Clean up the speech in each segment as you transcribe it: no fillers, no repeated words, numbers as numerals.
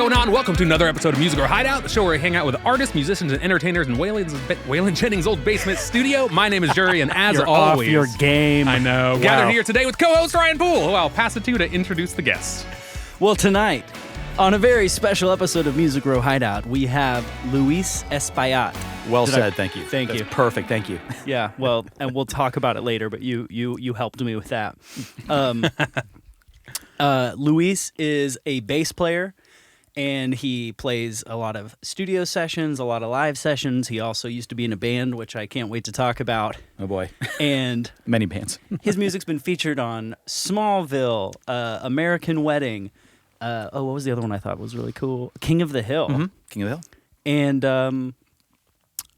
going on? Welcome to another episode of Music Row Hideout, the show where we hang out with artists, musicians, and entertainers in Waylon Jennings' old basement studio. My name is Jury, and as You're always... off your game. I know. Wow. Gathered here today with co-host Ryan Poole, who I'll pass it to introduce the guests. Well, tonight, on a very special episode of Music Row Hideout, we have Luis Espaillat. Well said, thank you. Thank you. Perfect, thank you. Yeah, well, and we'll talk about it later, but you helped me with that. Luis is a bass player, and he plays a lot of studio sessions, a lot of live sessions. He also used to be in a band, which I can't wait to talk about. Oh boy. And many bands. His music's been featured on Smallville, American Wedding. What was the other one I thought was really cool? King of the Hill. Mm-hmm. King of the Hill. And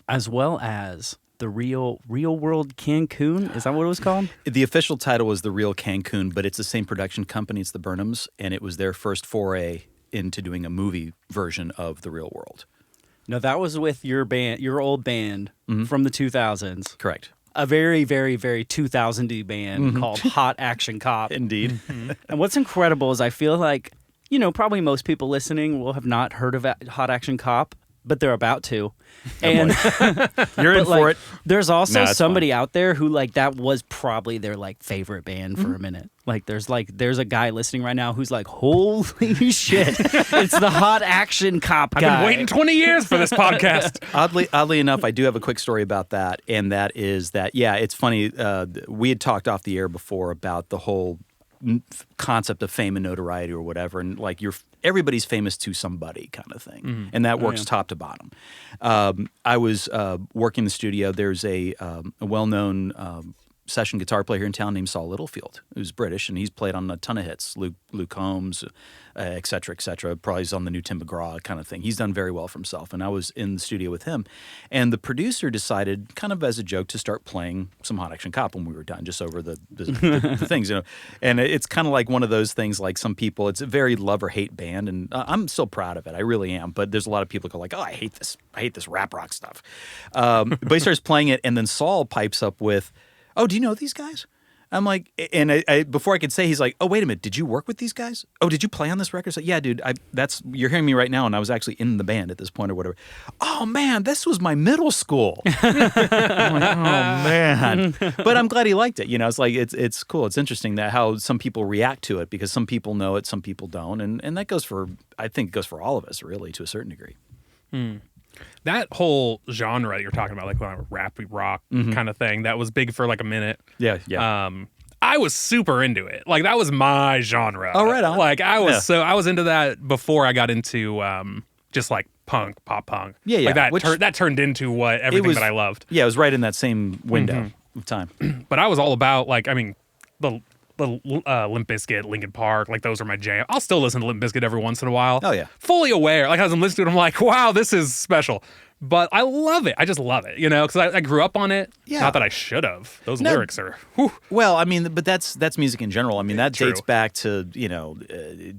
as well as the Real World Cancun. Is that what it was called? The official title was The Real Cancun, but it's the same production company. It's the Burnhams, and it was their first foray into doing a movie version of The Real World. No, that was with your band, your old band from the 2000s. Correct. A very, very, very 2000-y band called Hot Action Cop. Indeed. And what's incredible is I feel like, probably most people listening will have not heard of Hot Action Cop, but they're about to. And You're in for it. There's also somebody fine. out there who that was probably their favorite band for a minute. There's a guy listening right now who's like, holy shit, it's the Hot Action Cop guy. I've been waiting 20 years for this podcast. Oddly enough, I do have a quick story about that, and that is that, yeah, it's funny. We had talked off the air before about the whole concept of fame and notoriety or whatever, and everybody's famous to somebody kind of thing, and that works top to bottom. I was working in the studio. There's a well-known session guitar player here in town named Saul Littlefield, who's British, and he's played on a ton of hits, Luke Holmes, et cetera, et cetera. Probably he's on the new Tim McGraw kind of thing. He's done very well for himself, and I was in the studio with him, and the producer decided, kind of as a joke, to start playing some Hot Action Cop when we were done, just over the things, And it's kind of like one of those things, like some people, it's a very love or hate band, and I'm still proud of it. I really am, but there's a lot of people who go like, oh, I hate this rap rock stuff. But he starts playing it, and then Saul pipes up with, oh, do you know these guys? I'm like, and I before I could say, he's like, oh, wait a minute, did you work with these guys? Oh, did you play on this record? So, yeah, dude, you're hearing me right now, and I was actually in the band at this point or whatever. Oh, man, this was my middle school. I'm like, oh, man. But I'm glad he liked it. It's like, it's cool. It's interesting that how some people react to it, because some people know it, some people don't. And that goes for, I think it goes for all of us, really, to a certain degree. That whole genre you're talking about, rap rock kind of thing, that was big for a minute. Yeah. I was super into it. That was my genre. Oh, right on. I was into that before I got into just punk, pop punk. Yeah. That turned into everything that I loved. Yeah, it was right in that same window of time. But I was all about the Limp Bizkit, Linkin Park, those are my jam. I'll still listen to Limp Bizkit every once in a while. Oh, yeah. Fully aware. As I'm listening to it, I'm like, wow, this is special. But I love it. I just love it, because I grew up on it. Yeah. Not that I should have. Those lyrics are, whew. Well, but that's music in general. That True. dates back to,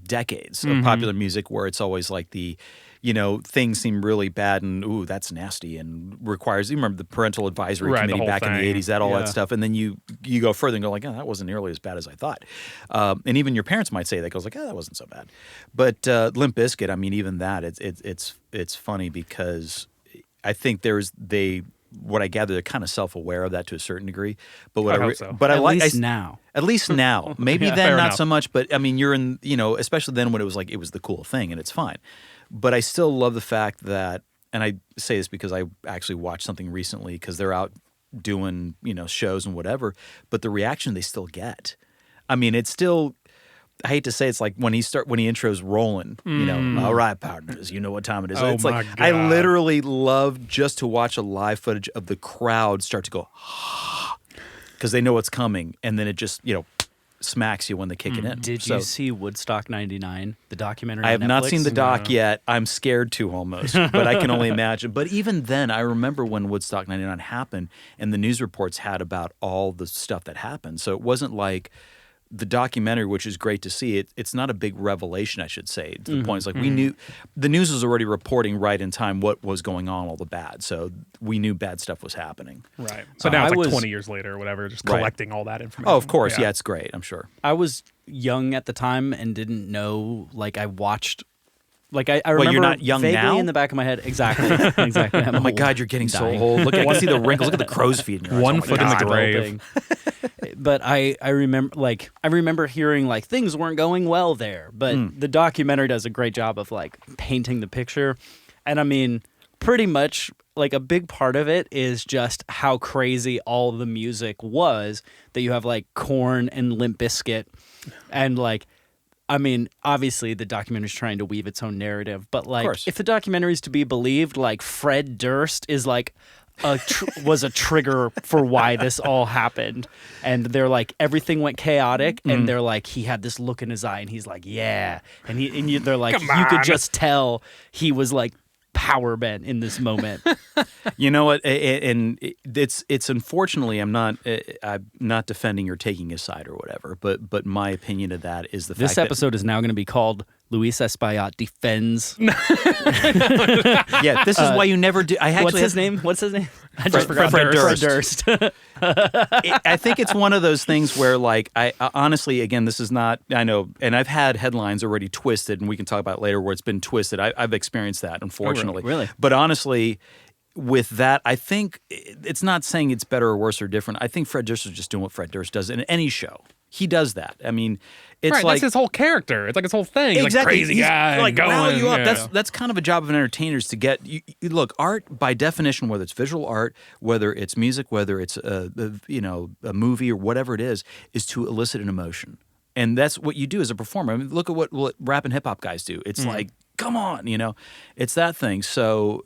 decades of popular music, where it's always the, things seem really bad and, ooh, that's nasty, and requires, you remember the parental advisory committee back in the 80s, that stuff. And then you go further and go like, oh, that wasn't nearly as bad as I thought. And even your parents might say that, goes like, oh, that wasn't so bad. But Limp Bizkit, even that, it's funny, because I think what I gather, they're kind of self-aware of that to a certain degree. But what I hope so. But at least now. At least now. Maybe Yeah, then fair not enough. so much, but you're in, especially then when it was it was the cool thing, and it's fine. But I still love the fact that, and I say this because I actually watched something recently, because they're out doing, shows and whatever, but the reaction they still get. It's still, I hate to say, it's like when he intros rolling, all right, partners, you know what time it is. Oh, It's my I God. literally love just to watch a live footage of the crowd start to go, because they know what's coming, and then it just, smacks you when they kick it in. Did you see Woodstock 99, the documentary? I have on not Netflix? seen the doc yet. I'm scared to almost, but I can only imagine. But even then, I remember when Woodstock 99 happened, and the news reports had about all the stuff that happened. So it wasn't like the documentary, which is great to see, it's not a big revelation, I should say. To the point, it's like we knew the news was already reporting right in time what was going on, all the bad. So we knew bad stuff was happening. Right. So now it's 20 years later or whatever, just collecting all that information. Oh, of course. Yeah, it's great, I'm sure. I was young at the time and didn't know, I watched Like I remember you're not young vaguely now? in the back of my head. Exactly. Exactly. I'm Oh my old. God, you're getting so Dying. old. Look, I can see the wrinkles. Look at the crow's feet in your eyes. One Oh my foot in the God. grave. But I remember hearing like things weren't going well there. But the documentary does a great job of like painting the picture. And I mean, pretty much like a big part of it is just how crazy all the music was, that you have like Korn and Limp Bizkit, and like, I mean, obviously the documentary is trying to weave its own narrative, but like, if the documentary is to be believed, like Fred Durst is like was a trigger for why this all happened, and they're like everything went chaotic, and they're like he had this look in his eye, and he's like they're like you could just tell he was like power bent in this moment. You know what? And it's unfortunately I'm not defending or taking his side or whatever, but my opinion of that is the fact This episode is now going to be called Luis Espaillat Defends. Yeah, this is why you never do. What's his name? I just forgot. Fred Durst. I think it's one of those things where, like, I honestly, again, this is not, I know, and I've had headlines already twisted, and we can talk about it later where it's been twisted. I've experienced that, unfortunately. Oh, really? But honestly, with that, I think it's not saying it's better or worse or different. I think Fred Durst is just doing what Fred Durst does in any show. He does that. I mean, it's right, like that's his whole character. It's like his whole thing. He's exactly. like crazy He's guy, like going. rile you up. Yeah. That's kind of a job of an entertainer is to get you. Look, art by definition, whether it's visual art, whether it's music, whether it's a movie or whatever it is to elicit an emotion, and that's what you do as a performer. I mean, look at what rap and hip hop guys do. It's like, come on, it's that thing. So.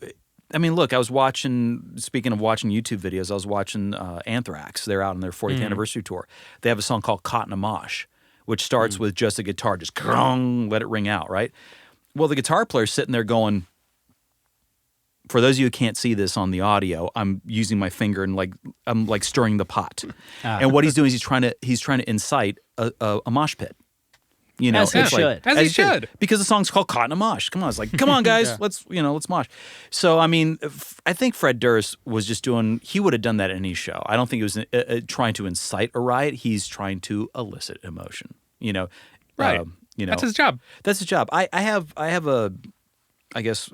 I mean, look, speaking of watching YouTube videos, I was watching Anthrax. They're out on their 40th anniversary tour. They have a song called Caught in a Mosh, which starts with just a guitar, just let it ring out, right? Well, the guitar player's sitting there going, for those of you who can't see this on the audio, I'm using my finger and I'm stirring the pot. And what he's doing is he's trying to incite a mosh pit. As he it's should. like, As he should. Because the song's called Caught in a Mosh. Come on, it's like, come on, guys, let's mosh. So, I mean, I think Fred Durst was just he would have done that in any show. I don't think it was trying to incite a riot. He's trying to elicit emotion, Right. That's his job. That's his job. I have a, I guess,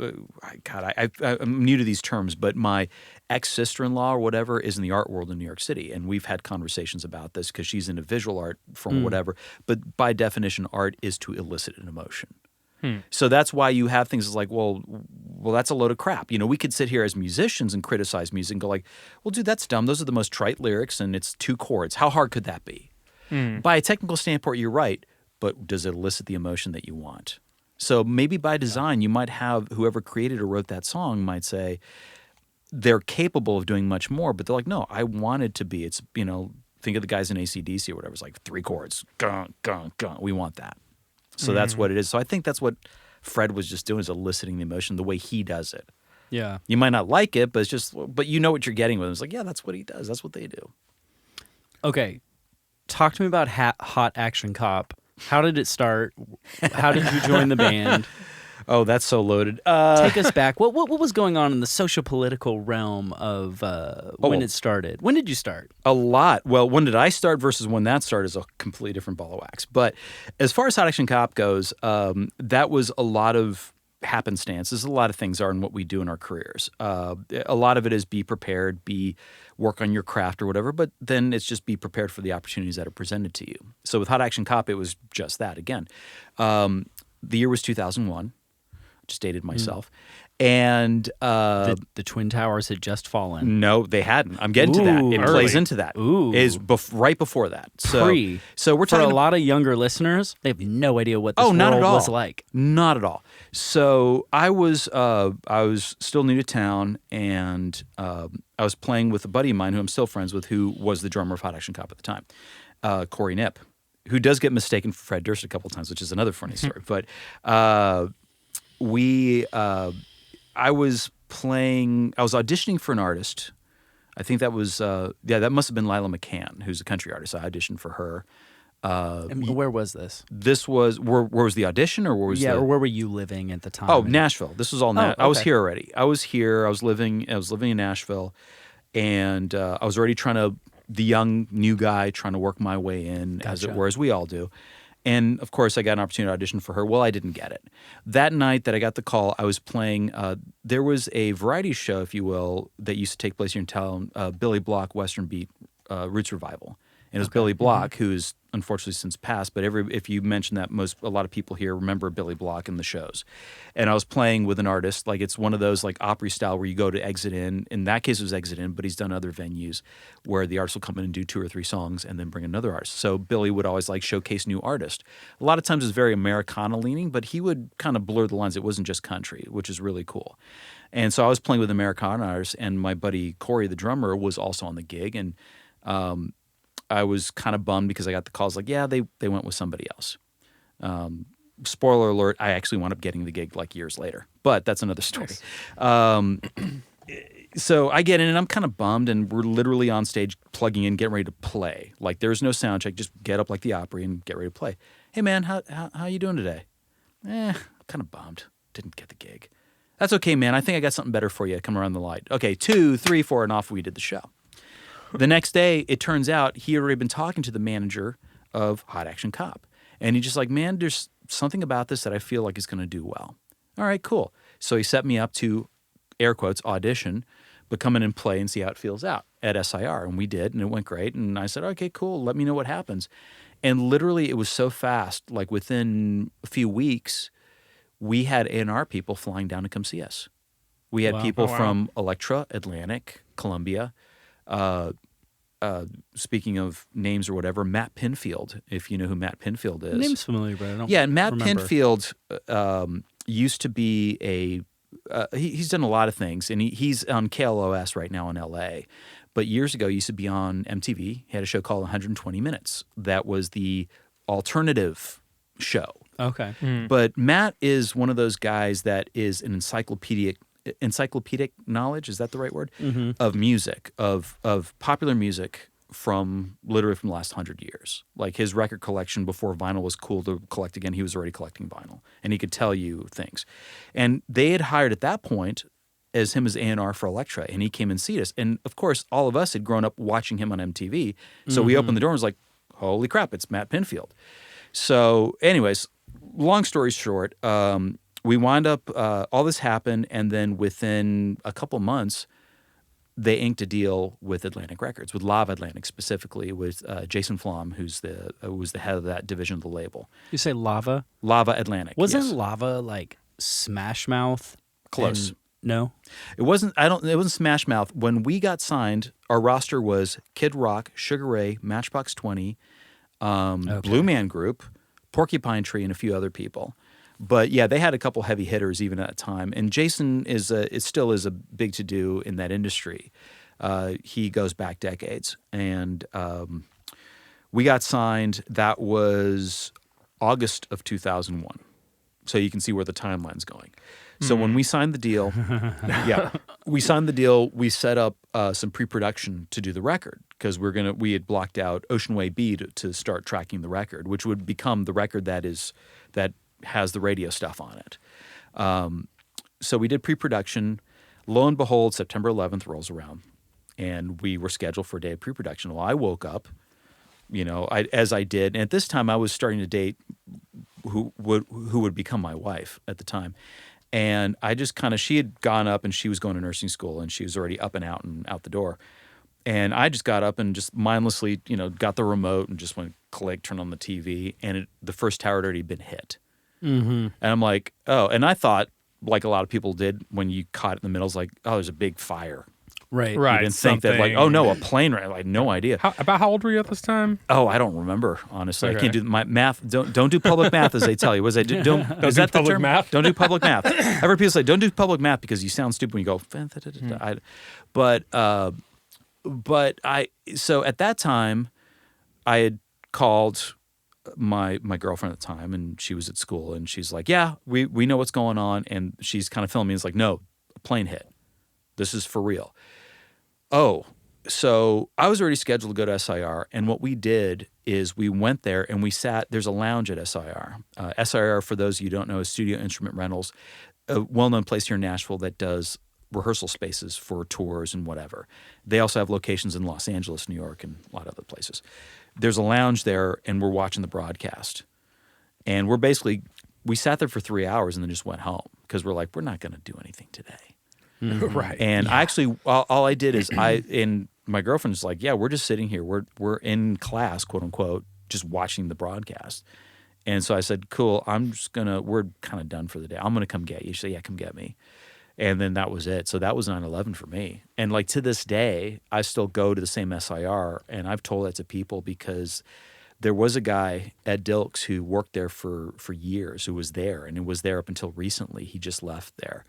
I'm new to these terms, but my ex-sister-in-law or whatever is in the art world in New York City, and we've had conversations about this because she's into visual art from whatever, but by definition, art is to elicit an emotion. So that's why you have things like, well, that's a load of crap. We could sit here as musicians and criticize music and go like, well, dude, that's dumb. Those are the most trite lyrics, and it's 2 chords. How hard could that be? By a technical standpoint, you're right, but does it elicit the emotion that you want? So maybe by design, you might have whoever created or wrote that song might say they're capable of doing much more, but they're like, no, I want it to be. It's, think of the guys in AC/DC or whatever. It's like 3 chords. Gung, gung, gung. We want that. So that's what it is. So I think that's what Fred was just doing, is eliciting the emotion the way he does it. Yeah. You might not like it, but it's just, but you know what you're getting with him. It's like, yeah, that's what he does. That's what they do. Okay. Talk to me about Hot Action Cop. How did it start? How did you join the band? Oh, that's so loaded. Take us back. What was going on in the socio-political realm of when it started? When did you start? A lot. Well, when did I start versus when that started is a completely different ball of wax. But as far as Hot Action Cop goes, that was a lot of happenstance. There's a lot of things are in what we do in our careers. A lot of it is be prepared, work on your craft or whatever, but then it's just be prepared for the opportunities that are presented to you. So with Hot Action Cop, it was just that again. The year was 2001. Just dated myself. And the Twin Towers had just fallen. No, they hadn't. I'm getting to that. It plays into that. Ooh. It is right before that. So we're For talking a lot of younger listeners, they have no idea what this not world at all. was like. Not at all. So I was still new to town, and I was playing with a buddy of mine who I'm still friends with, who was the drummer of Hot Action Cop at the time, Corey Knipp, who does get mistaken for Fred Durst a couple of times, which is another funny story. But I was auditioning for an artist. I think that was, that must have been Lila McCann, who's a country artist. I auditioned for her. And where was this? This was, where was the audition, or where was or where were you living at the time? Oh, Nashville. This was all, okay. I was here already. I was living in Nashville, and I was already the young, new guy trying to work my way in, as it were, as we all do. And, of course, I got an opportunity to audition for her. Well, I didn't get it. That night that I got the call, I was playing there was a variety show, if you will, that used to take place here in town, Billy Block Western Beat Roots Revival. And it was Billy Block, who's unfortunately since passed, but if you mention that, a lot of people here remember Billy Block in the shows. And I was playing with an artist, like it's one of those like Opry style where you go to Exit In. In that case, it was Exit In, but he's done other venues where the artist will come in and do 2 or 3 songs and then bring another artist. So Billy would always like showcase new artists. A lot of times it was very Americana leaning, but he would kind of blur the lines. It wasn't just country, which is really cool. And so I was playing with Americana artists, and my buddy Corey, the drummer, was also on the gig. And I was kind of bummed because I got the calls like, yeah, they went with somebody else. Spoiler alert, I actually wound up getting the gig like years later, but that's another story. Nice. So I get in and I'm kind of bummed, and we're literally on stage plugging in, getting ready to play. Like there's no sound check, just get up like the Opry and get ready to play. Hey man, how you doing today? I'm kind of bummed. Didn't get the gig. That's okay, man. I think I got something better for you. Come around the light. Okay, 2, 3, 4, and off we did the show. The next day, it turns out he had already been talking to the manager of Hot Action Cop. And he's just like, man, there's something about this that I feel like is going to do well. All right, cool. So he set me up to, air quotes, audition, but come in and play and see how it feels out at SIR. And we did, and it went great. And I said, okay, cool. Let me know what happens. And literally, it was so fast. Like within a few weeks, we had A&R people flying down to come see us. We had people from Elektra, Atlantic, Columbia. Speaking of names or whatever, Matt Pinfield, if you know who Matt Pinfield is. Name's familiar, but I don't Yeah, Matt remember. Pinfield used to be he's done a lot of things, and he's on KLOS right now in L.A., but years ago he used to be on MTV. He had a show called 120 Minutes. That was the alternative show. Okay. But Matt is one of those guys that is an encyclopedic knowledge, is that the right word? Of music, of popular music from literally from the last 100 years. Like his record collection before vinyl was cool to collect again, he was already collecting vinyl, and he could tell you things. And they had hired at that point as A&R for Elektra, and he came and see us. And of course, all of us had grown up watching him on MTV, so we opened the door and was like, holy crap, it's Matt Pinfield. So anyways, long story short, we wound up, all this happened, and then within a couple months, they inked a deal with Atlantic Records, with Lava Atlantic specifically, with Jason Flom, who's was the head of that division of the label. You say Lava? Lava Atlantic. Wasn't yes. Lava like Smash Mouth? Close. No? It wasn't. It wasn't Smash Mouth. When we got signed, our roster was Kid Rock, Sugar Ray, Matchbox 20, Blue Man Group, Porcupine Tree, and a few other people. But yeah, they had a couple heavy hitters even at that time. And Jason still is a big to-do in that industry. He goes back decades. And we got signed. That was August of 2001. So you can see where the timeline's going. So when we signed the deal, we set up some pre-production to do the record, because we had blocked out Ocean Way B to start tracking the record, which would become the record that has the radio stuff on it. So we did pre-production. Lo and behold, September 11th rolls around, and we were scheduled for a day of pre-production. Well, I woke up, as I did, and at this time I was starting to date who would become my wife at the time. And I just she had gone up and she was going to nursing school, and she was already up and out the door. And I just got up and just mindlessly, got the remote and just went click, turned on the TV, and the first tower had already been hit. And I'm like, oh, and I thought, like a lot of people did when you caught it in the middle, it's like, oh, there's a big fire. Right. You didn't think that, like, oh no, a plane, right? Like, no idea. How old were you at this time? Oh, I don't remember, honestly. Okay. I can't do my math. Don't do public math, as they tell you. Was it? Don't is do that the public term? Math? Don't do public math. I've heard people say, don't do public math because you sound stupid when you go. So at that time, I had called my girlfriend at the time, and she was at school, and she's like, yeah, we know what's going on, and she's kind of filming me. It's like, no, a plane hit. This is for real. Oh, so I was already scheduled to go to SIR, and what we did is we went there and we sat. There's a lounge at SIR. SIR, for those of you who don't know, is Studio Instrument Rentals, a well-known place here in Nashville that does rehearsal spaces for tours and whatever. They also have locations in Los Angeles, New York, and a lot of other places. There's a lounge there, and we're watching the broadcast. And we sat there for 3 hours and then just went home because we're like, we're not going to do anything today. Mm-hmm. Right. And I actually, all I did is and my girlfriend's like, yeah, we're just sitting here. We're in class, quote unquote, just watching the broadcast. And so I said, cool, we're kind of done for the day. I'm going to come get you. She said, yeah, come get me. And then that was it. So that was 9/11 for me. And like to this day, I still go to the same SIR, and I've told that to people because there was a guy, Ed Dilks, who worked there for years, who was there, and it was there up until recently. He just left there.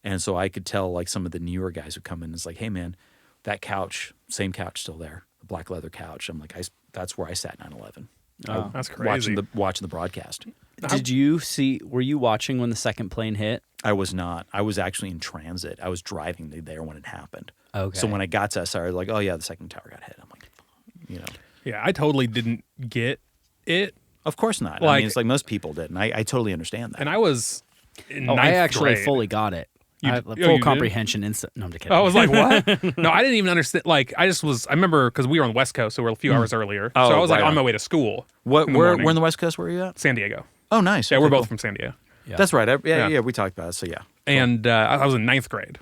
And so I could tell like some of the newer guys who come in, it's like, hey man, that couch, same couch still there, the black leather couch. I'm like, that's where I sat 9/11. Oh, that's crazy. Watching the broadcast. Were you watching when the second plane hit? I was not. I was actually in transit. I was driving there when it happened. Okay. So when I got to SR, I was like, oh yeah, the second tower got hit. I'm like, Yeah, I totally didn't get it. Of course not. I mean, it's like most people did, and I totally understand that. And I was in I actually grade. fully got it. Full you comprehension instant. No, I'm just kidding. I was like, what? No, I didn't even understand. Like, I remember because we were on the West Coast, so we're a few hours earlier. So I was like on my way to school. Where in the West Coast were you at? San Diego. Oh, nice. Yeah, Okay, we're both cool. from San Diego. Yeah. That's right. Yeah, we talked about it. So yeah. And I was in 9th grade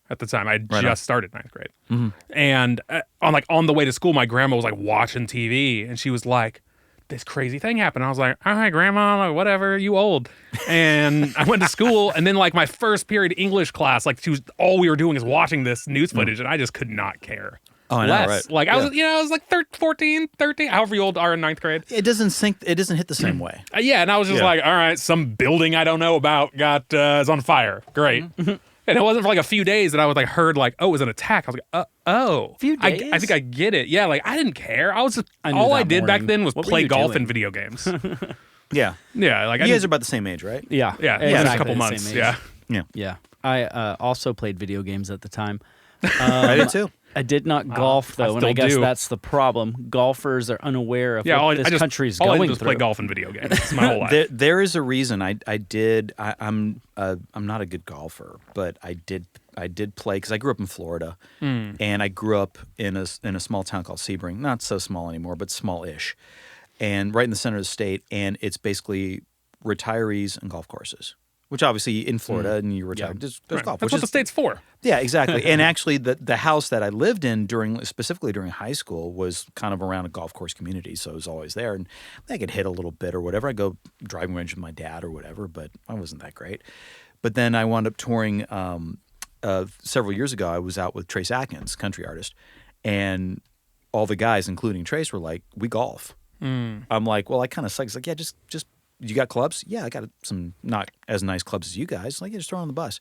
at the time. I had just started 9th grade. Mm-hmm. And on the way to school, my grandma was like watching TV, and she was like, this crazy thing happened. I was like, all right, grandma, like, whatever, you old. And I went to school, and then like my first period English class, like all we were doing is watching this news footage, and I just could not care. Oh, I know, right? Like I was like 14, 13, however you old are in 9th grade. It doesn't hit the same way. Yeah, and I was just like, all right, some building I don't know about is on fire. Great. And it wasn't for like a few days that I was like heard like, oh, it was an attack. I was like, oh. Few days? I think I get it. Yeah, like I didn't care. All I did back then was play golf and video games. Yeah. Yeah, like you guys are about the same age, right? Yeah. Yeah, Exactly a couple the months. same age. Yeah. Yeah. I also played video games at the time. I did too. I did not golf though, and I guess that's the problem. Golfers are unaware of what this country's going through. All I did was through. play golf and video games. It's my whole life. There is a reason I'm not a good golfer, but I did play because I grew up in Florida, and I grew up in a small town called Sebring. Not so small anymore, but small-ish, and right in the center of the state. And it's basically retirees and golf courses. Which obviously in Florida and you retired, there's golf. That's what the state's for. Yeah, exactly. And actually the house that I lived in specifically during high school was kind of around a golf course community, so it was always there. And I could hit a little bit or whatever. I'd go driving range with my dad or whatever, but I wasn't that great. But then I wound up touring several years ago. I was out with Trace Adkins, country artist, and all the guys, including Trace, were like, we golf. I'm like, well, I kind of suck. He's like, yeah, just you got clubs? Yeah, I got some not as nice clubs as you guys. Like, yeah, just throw on the bus.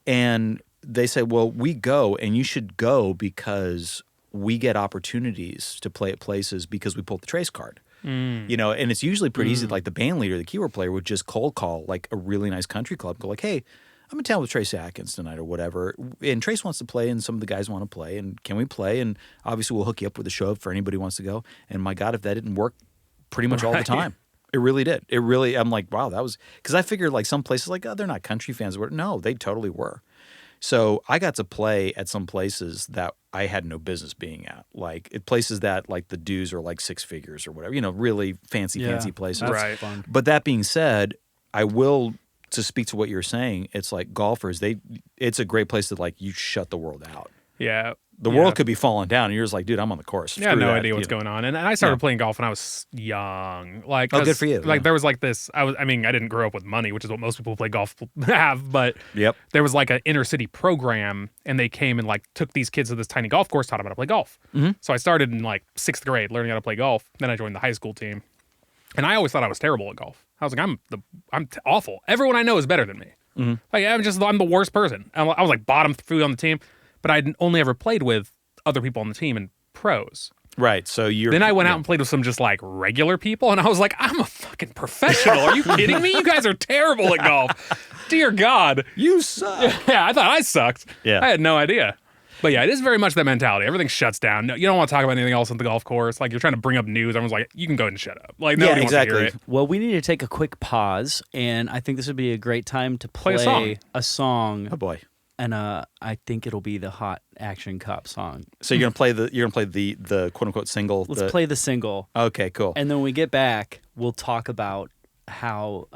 And they said, well, we go, and you should go because we get opportunities to play at places because we pulled the Trace card. And it's usually pretty easy. Like the band leader, the keyboard player would just cold call like a really nice country club, go like, hey, I'm in town with Trace Adkins tonight or whatever. And Trace wants to play and some of the guys want to play. And can we play? And obviously we'll hook you up with a show for anybody who wants to go. And my God, if that didn't work pretty much all the time. It really did. I'm like, wow, that was, because I figured like some places like, oh, they're not country fans. No, they totally were. So I got to play at some places that I had no business being at, like at places that like the dues are like 6 figures or whatever, really fancy places. That's Right. fun. But that being said, I will, to speak to what you're saying, it's like golfers, it's a great place to like, you shut the world out. Yeah. The world could be falling down, and you're just like, dude, I'm on the course. Yeah, no idea what's going on. And I started playing golf when I was young. Like, oh, good for you. Like, there was like this. I didn't grow up with money, which is what most people who play golf have. But there was like an inner city program, and they came and like took these kids to this tiny golf course, taught them how to play golf. So I started in like 6th grade learning how to play golf. Then I joined the high school team, and I always thought I was terrible at golf. I was like, I'm awful. Everyone I know is better than me. Like, I'm the worst person. I was like bottom 3 on the team, but I'd only ever played with other people on the team and pros. Right. So Then I went out and played with some just like regular people, and I was like, I'm a fucking professional. Are you kidding me? You guys are terrible at golf. Dear God. You suck. Yeah, I thought I sucked. Yeah. I had no idea. But yeah, it is very much that mentality. Everything shuts down. No, you don't want to talk about anything else on the golf course. Like, you're trying to bring up news. Everyone's like, you can go ahead and shut up. Like, nobody wants to hear it. Well, we need to take a quick pause, and I think this would be a great time to play a song. Oh boy. And I think it'll be the Hot Action Cop song. So you're gonna play the quote unquote single. Let's play the single. Okay, cool. And then when we get back, we'll talk about how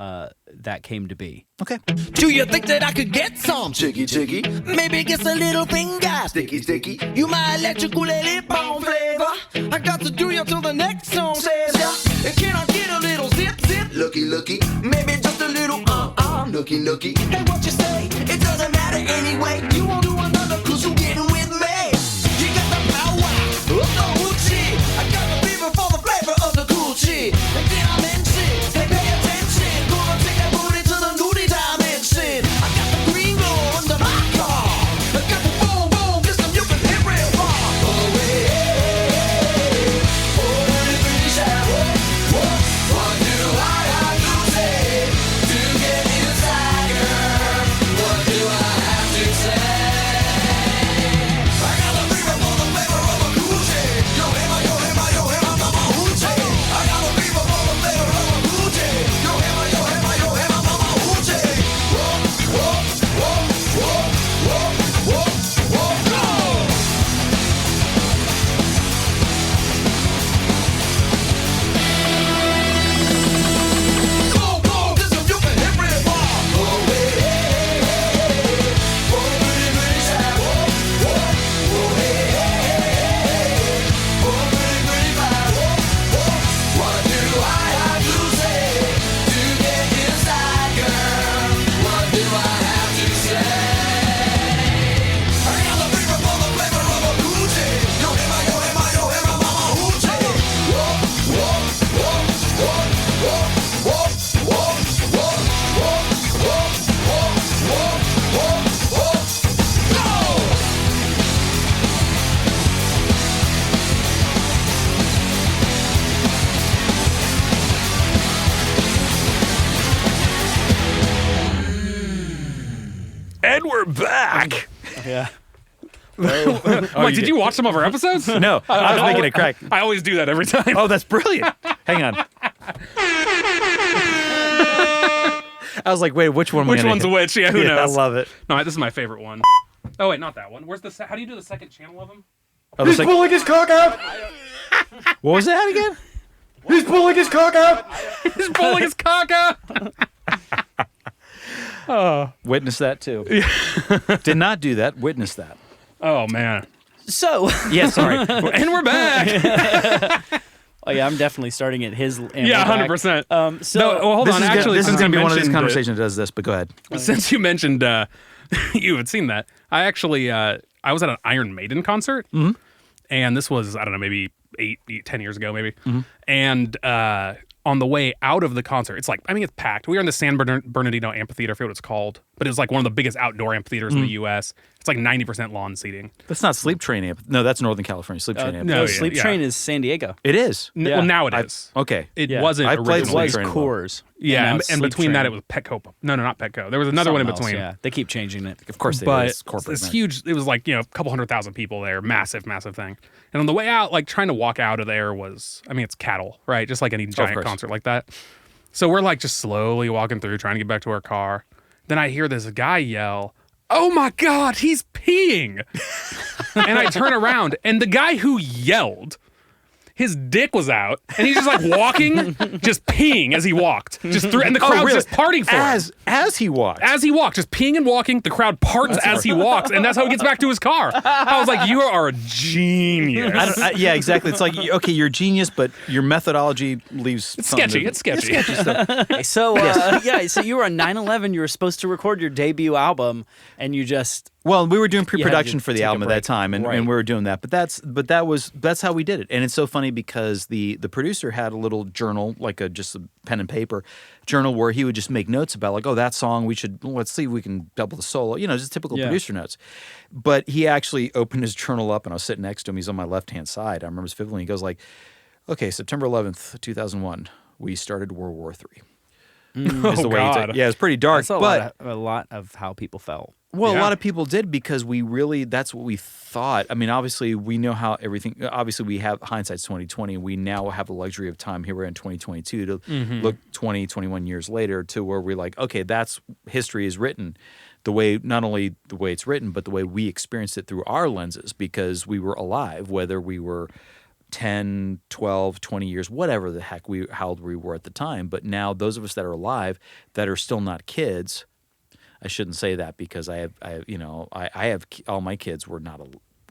that came to be. Okay. Do you think that I could get some chicky? Maybe get a little finger sticky. You my electrical lip-on flavor. I got to do you till the next song says ya. And can I get a little zip? Looky. Maybe just a little nookie. Hey, what you say? It doesn't matter anyway. You won't do another 'cause you're getting with me. You got the power of the hoochie. I got the fever for the flavor of the cool shit. And then I'm in shit. Hey, pay attention. Gonna take that booty to the nudie dimension. I got the green glow under my car. I got the boom, system you can hit real far. Oh, yeah. Oh, pretty shy. What do I have to say to get inside, girl? What do I have to say? I got the fever for the flavor of a cool shit. Yo, hammer, mama, hoochie. I got the fever for the flavor of a cool shit. Yo, hammer, mama, hoochie. Whoa, go! Boom, system you can hit real far. Oh, hey. Oh, pretty shy. Hey. Oh, pretty fly. What do I have to say to get inside, girl? What do I have to say? I got the fever for the flavor of a hoochie. Yo, hammer, mama, hoochie. Go! And we're back. Yeah. Like, did you watch some of our episodes? No, I was making a crack. I always do that every time. Oh, that's brilliant. Hang on. I was like, wait, which one? Which one's which? Yeah, who knows? I love it. No, this is my favorite one. Oh wait, not that one. Where's the? How do you do the second channel of him? Oh, he's pulling his cock out! What was that again? He's pulling his cock out! He's pulling his cock out. Witness that too. Did not do that. Witness that. Oh man. So, Yeah, sorry. And we're back. oh yeah, I'm definitely starting at his. And Yeah, we're back. 100%. So, No, well, hold This on. is Actually, this is since going to you be one of these mentioned conversations that does this, but go ahead. Since you mentioned you had seen that, I actually I was at an Iron Maiden concert, and this was, I don't know, maybe 10 years ago, maybe. And on the way out of the concert, it's like, I mean, it's packed. We were in the San Bernardino Amphitheater, I forget what it's called, but it was like one of the biggest outdoor amphitheaters in the U.S. It's like 90% lawn seating. That's not Sleep Train. No, that's Northern California. Sleep Train. no, no, yeah, Sleep yeah. Train is San Diego. It is. Yeah. Well, now it is. Okay. It Yeah. wasn't I played originally. It was Train well. Coors. Yeah, now and it's Sleep between that, Train. it was Petco. No, not Petco. There was another one in Something else, between. Yeah, they keep changing it. Of course, But it's corporate. it's right? huge. It was like, a couple 100,000 people there. Massive thing. And on the way out, like trying to walk out of there was, I mean, it's cattle, right? Just like any giant course. concert like that. So we're like just slowly walking through, trying to get back to our car. Then I hear this guy yell, "Oh my God, he's peeing." And I turn around, and the guy who yelled, his dick was out, and he's just like walking, just peeing as he walked, just through, and the crowd's really? just parting for him. As he walked. As he walked, just peeing and walking, the crowd parts as he walks, and that's how he gets back to his car. I was like, "You are a genius." Yeah, exactly. It's like, okay, you're a genius, but your methodology leaves. It's sketchy. It's sketchy. So so you were on 9/11. You were supposed to record your debut album, and you just Well, we were doing pre-production to for the take a album at that break. time, and we were doing that. But that's how we did it. And it's so funny because the producer had a little journal, like just a pen and paper journal, where he would just make notes about, like, oh, that song, let's see if we can double the solo, just typical producer notes. But he actually opened his journal up, and I was sitting next to him. He's on my left-hand side. I remember vividly. He goes like, "Okay, September 11th, 2001, we started World War III." Is the way he God. yeah, it's pretty dark. that's a lot of how people felt. Well, Yeah. a lot of people did, because that's what we thought. I mean, obviously, we know how everything. Obviously, we have hindsight's 2020. We now have the luxury of time. Here we're in 2022 to look 20, 21 years later to where we're like, okay, that's history is written the way, not only the way it's written, but the way we experienced it through our lenses, because we were alive, whether we were 10, 12, 20 years, whatever the heck how old we were at the time. But now those of us that are alive that are still not kids, I shouldn't say that because I have all my kids were not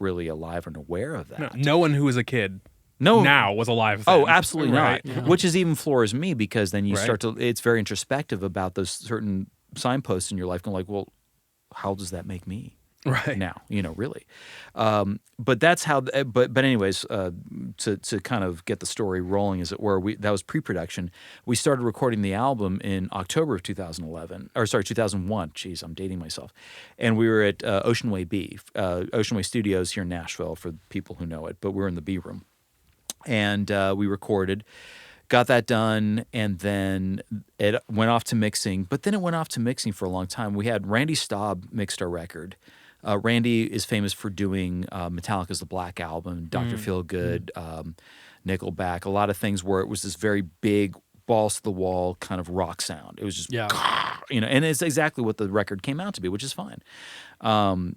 really alive and aware of that. No one who was a kid now was alive then. Oh, absolutely right? not. Yeah. Which is even floors me because then you Right. start to, it's very introspective about those certain signposts in your life going like, well, how does that make me? Right. Now, really. But that's how, but anyways, to kind of get the story rolling, as it were, that was pre-production. We started recording the album in October of 2011, or sorry, 2001. Jeez, I'm dating myself. And we were at Ocean Way B, Ocean Way Studios here in Nashville for people who know it, but we're in the B room. And we recorded, got that done, and then it went off to mixing. But then it went off to mixing for a long time. We had Randy Staub mixed our record. Randy is famous for doing Metallica's The Black Album, Dr. Feelgood, Nickelback, a lot of things where it was this very big, balls to the wall kind of rock sound. It was just, and it's exactly what the record came out to be, which is fine.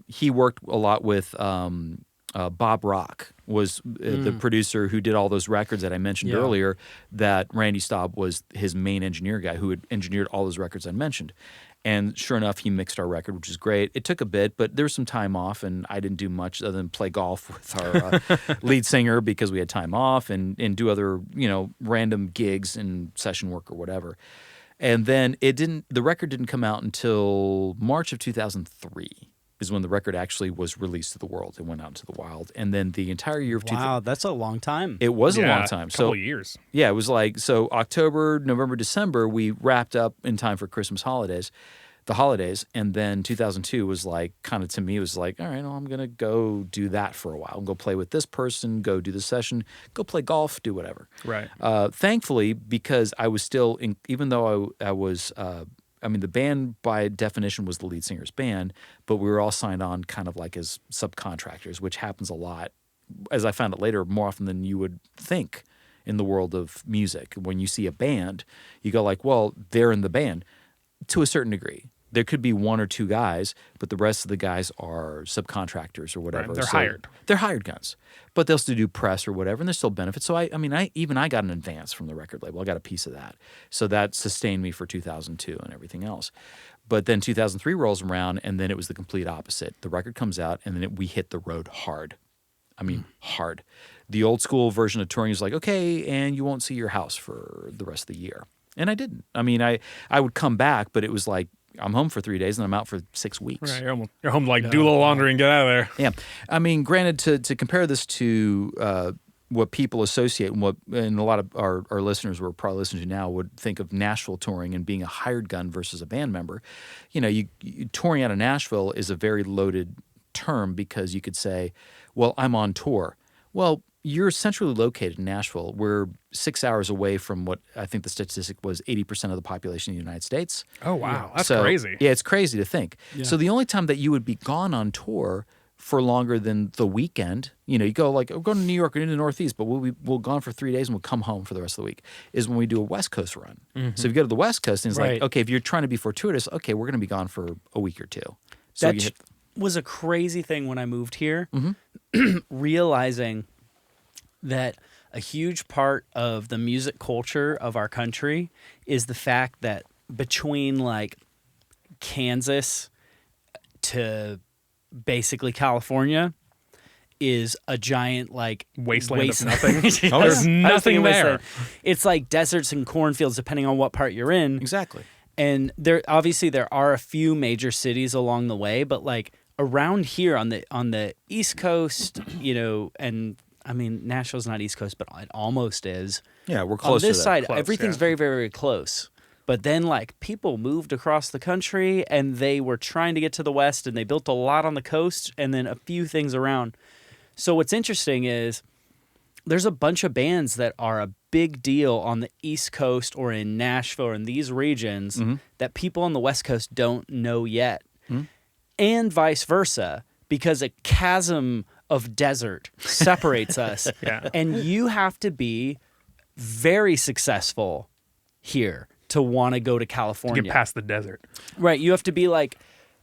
He worked a lot with Bob Rock, was the producer who did all those records that I mentioned earlier, that Randy Staub was his main engineer guy who had engineered all those records I mentioned. And sure enough, he mixed our record, which is great. It took a bit, but there was some time off, and I didn't do much other than play golf with our lead singer because we had time off and do other, random gigs and session work or whatever. And then the record didn't come out until March of 2003 is when the record actually was released to the world. It went out into the wild. And then the entire year of Wow, that's a long time. It was a long time. A couple of years. Yeah, it was like, so October, November, December, we wrapped up in time for Christmas holidays, and then 2002 was like, kind of to me, it was like, all right, well, I'm going to go do that for a while. Go play with this person, go do the session, go play golf, do whatever. Right. Thankfully, because I was still, even though I was, the band by definition was the lead singer's band, but we were all signed on kind of like as subcontractors, which happens a lot, as I found out later, more often than you would think in the world of music. When you see a band, you go like, well, they're in the band to a certain degree. There could be one or two guys, but the rest of the guys are subcontractors or whatever. Right, they're hired. They're hired guns, but they'll still do press or whatever, and there's still benefits. So I got an advance from the record label. I got a piece of that, so that sustained me for 2002 and everything else. But then 2003 rolls around, and then it was the complete opposite. The record comes out, and then we hit the road hard. Hard. The old school version of touring is like, okay, and you won't see your house for the rest of the year, and I didn't. I would come back, but it was like, I'm home for 3 days and I'm out for 6 weks. Right, you're home to like do a little laundry and get out of there. Yeah. Granted, to compare this to what people associate and a lot of our listeners who are probably listening to now would think of Nashville touring and being a hired gun versus a band member. You touring out of Nashville is a very loaded term because you could say, well, I'm on tour. Well, you're centrally located in Nashville. We're 6 hours away from what I think the statistic was 80% of the population of the United States. Oh, wow. That's crazy. Yeah, it's crazy to think. Yeah. So the only time that you would be gone on tour for longer than the weekend, you go like, we're going to New York or into the Northeast, but we'll gone for 3 days and we'll come home for the rest of the week, is when we do a West Coast run. Mm-hmm. So if you go to the West Coast and it's like, okay, if you're trying to be fortuitous, okay, we're going to be gone for a week or two. So that was a crazy thing when I moved here, realizing that a huge part of the music culture of our country is the fact that between like Kansas to basically California is a giant like wasteland of nothing. There's nothing there. It's like deserts and cornfields depending on what part you're in. Exactly. And there are a few major cities along the way, but like around here on the East Coast, and Nashville's not East Coast, but it almost is. Yeah, we're close to that. On this side, close, everything's very, very, very close. But then, like, people moved across the country, and they were trying to get to the West, and they built a lot on the coast, and then a few things around. So what's interesting is there's a bunch of bands that are a big deal on the East Coast or in Nashville or in these regions that people on the West Coast don't know yet. And vice versa, because a chasm of desert separates us. Yeah. And you have to be very successful here to want to go to California. To get past the desert. Right. You have to be like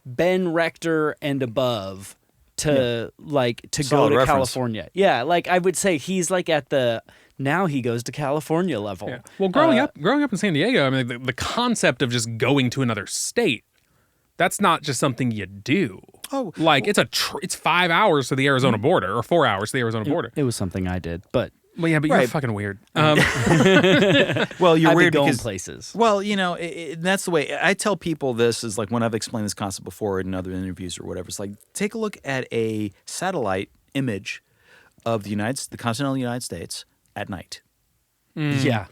Ben Rector and above to like to Solid go to reference. California. Yeah, like I would say he's like at the now he goes to California level. Yeah. Well, growing up in San Diego, I mean, the concept of just going to another state, that's not just something you do. Oh, like it's 5 hours to the Arizona border or 4 hours to the Arizona border. It was something I did, but Well, yeah, but you're fucking weird. Well, you're I'd weird be going because places. Well, you know, that's the way I tell people this is like when I've explained this concept before in other interviews or whatever. It's like take a look at a satellite image of the continental United States at night. Yeah.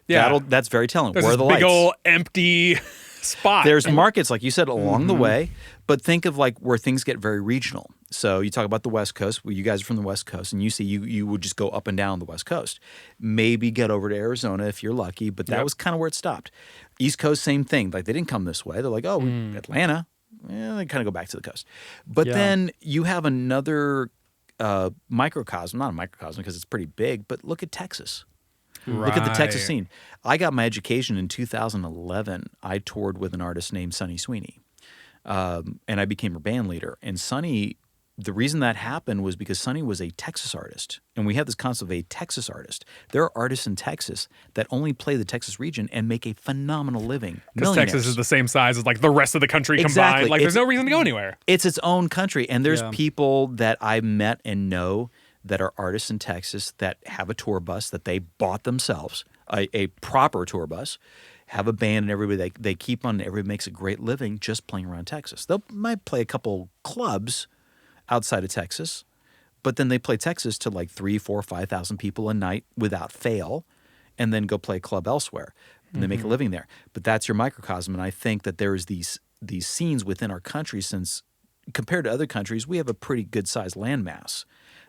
That's very telling. There's Where are this the big lights? old empty spot. There's markets, like you said, along the way, but think of like where things get very regional. So you talk about the West Coast. Well, you guys are from the West Coast, and you see you would just go up and down the West Coast. Maybe get over to Arizona if you're lucky, but that was kind of where it stopped. East Coast, same thing. Like they didn't come this way. They're like, oh, Atlanta. Yeah, they kind of go back to the coast. But then you have another microcosm, not a microcosm because it's pretty big, but look at Texas. Look at the Texas scene. I got my education in 2011. I toured with an artist named Sonny Sweeney, and I became her band leader. And Sonny, the reason that happened was because Sonny was a Texas artist, and we have this concept of a Texas artist. There are artists in Texas that only play the Texas region and make a phenomenal living. Because Texas is the same size as like the rest of the country combined. Exactly. Like there's no reason to go anywhere. It's its own country, and there's people that I've met and know that are artists in Texas that have a tour bus that they bought themselves, a proper tour bus, have a band and everybody, they keep on, everybody makes a great living just playing around Texas. They might play a couple clubs outside of Texas, but then they play Texas to like 3,000, 4,000, 5,000 people a night without fail, and then go play a club elsewhere. And they make a living there. But that's your microcosm, and I think that there is these scenes within our country, since compared to other countries, we have a pretty good-sized landmass.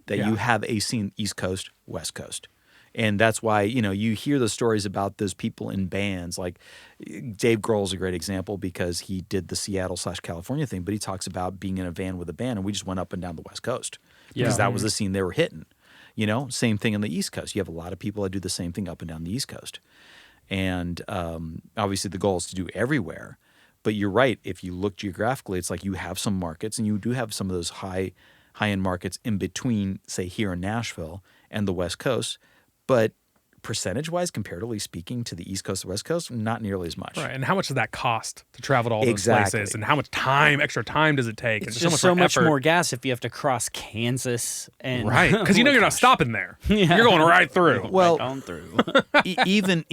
That you have a scene East Coast, West Coast. And that's why, you know, you hear the stories about those people in bands. Like Dave Grohl's a great example because he did the Seattle/California thing, but he talks about being in a van with a band, and we just went up and down the West Coast because that was the scene they were hitting. You know, same thing on the East Coast. You have a lot of people that do the same thing up and down the East Coast. And obviously the goal is to do everywhere. But you're right. If you look geographically, it's like you have some markets, and you do have some of those high-end markets in between, say, here in Nashville and the West Coast. But percentage-wise, comparatively speaking, to the East Coast and West Coast, not nearly as much. Right. And how much does that cost to travel to all those places? And how much extra time does it take? It's and just so much more gas if you have to cross Kansas and right, because you know you're not stopping there. You're going right through. Well, right on through. even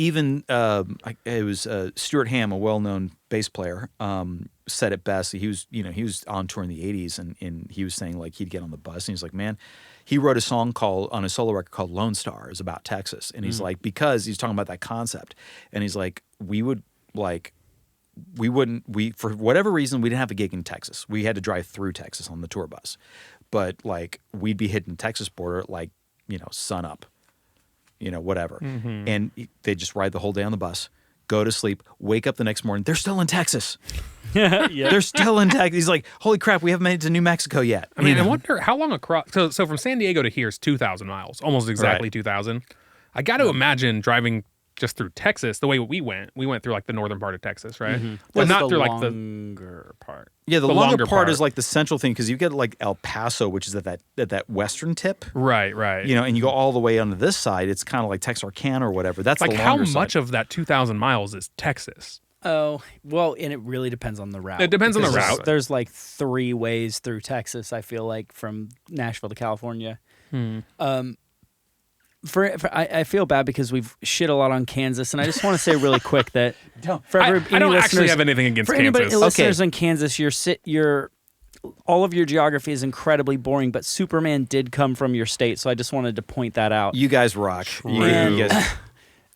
it was Stuart Hamm, a well-known bass player, said it best. He was on tour in the 80s, and he was saying like he'd get on the bus and he's like, man, he wrote a song on a solo record called Lone Star. It's about Texas, and he's like, because he's talking about that concept, and he's like, for whatever reason, we didn't have a gig in Texas. We had to drive through Texas on the tour bus, but like we'd be hitting the Texas border at like, you know, sun up, you know, whatever, and they just ride the whole day on the bus, go to sleep, wake up the next morning, they're still in Texas. They're still in Texas. He's like, holy crap, we haven't made it to New Mexico yet. I mean, I wonder how long across. So from San Diego to here is 2,000 miles, almost exactly 2,000. I got to imagine driving just through Texas the way we went. We went through like the northern part of Texas, right? Well, not through like the longer part. Yeah, the longer part is like the central thing because you get like El Paso, which is at that western tip. Right. You know, and you go all the way onto this side. It's kind of like Texarkana or whatever. That's like the how longer much side. of that 2,000 miles is Texas? Oh, well, and it really depends on the route. It depends on the Because route. There's like 3 ways through Texas, I feel like, from Nashville to California. I feel bad because we've shit a lot on Kansas, and I just want to say really quick that I don't actually have anything against for anybody, Kansas. listeners in Kansas, your all of your geography is incredibly boring, but Superman did come from your state, so I just wanted to point that out. You guys rock. You guys.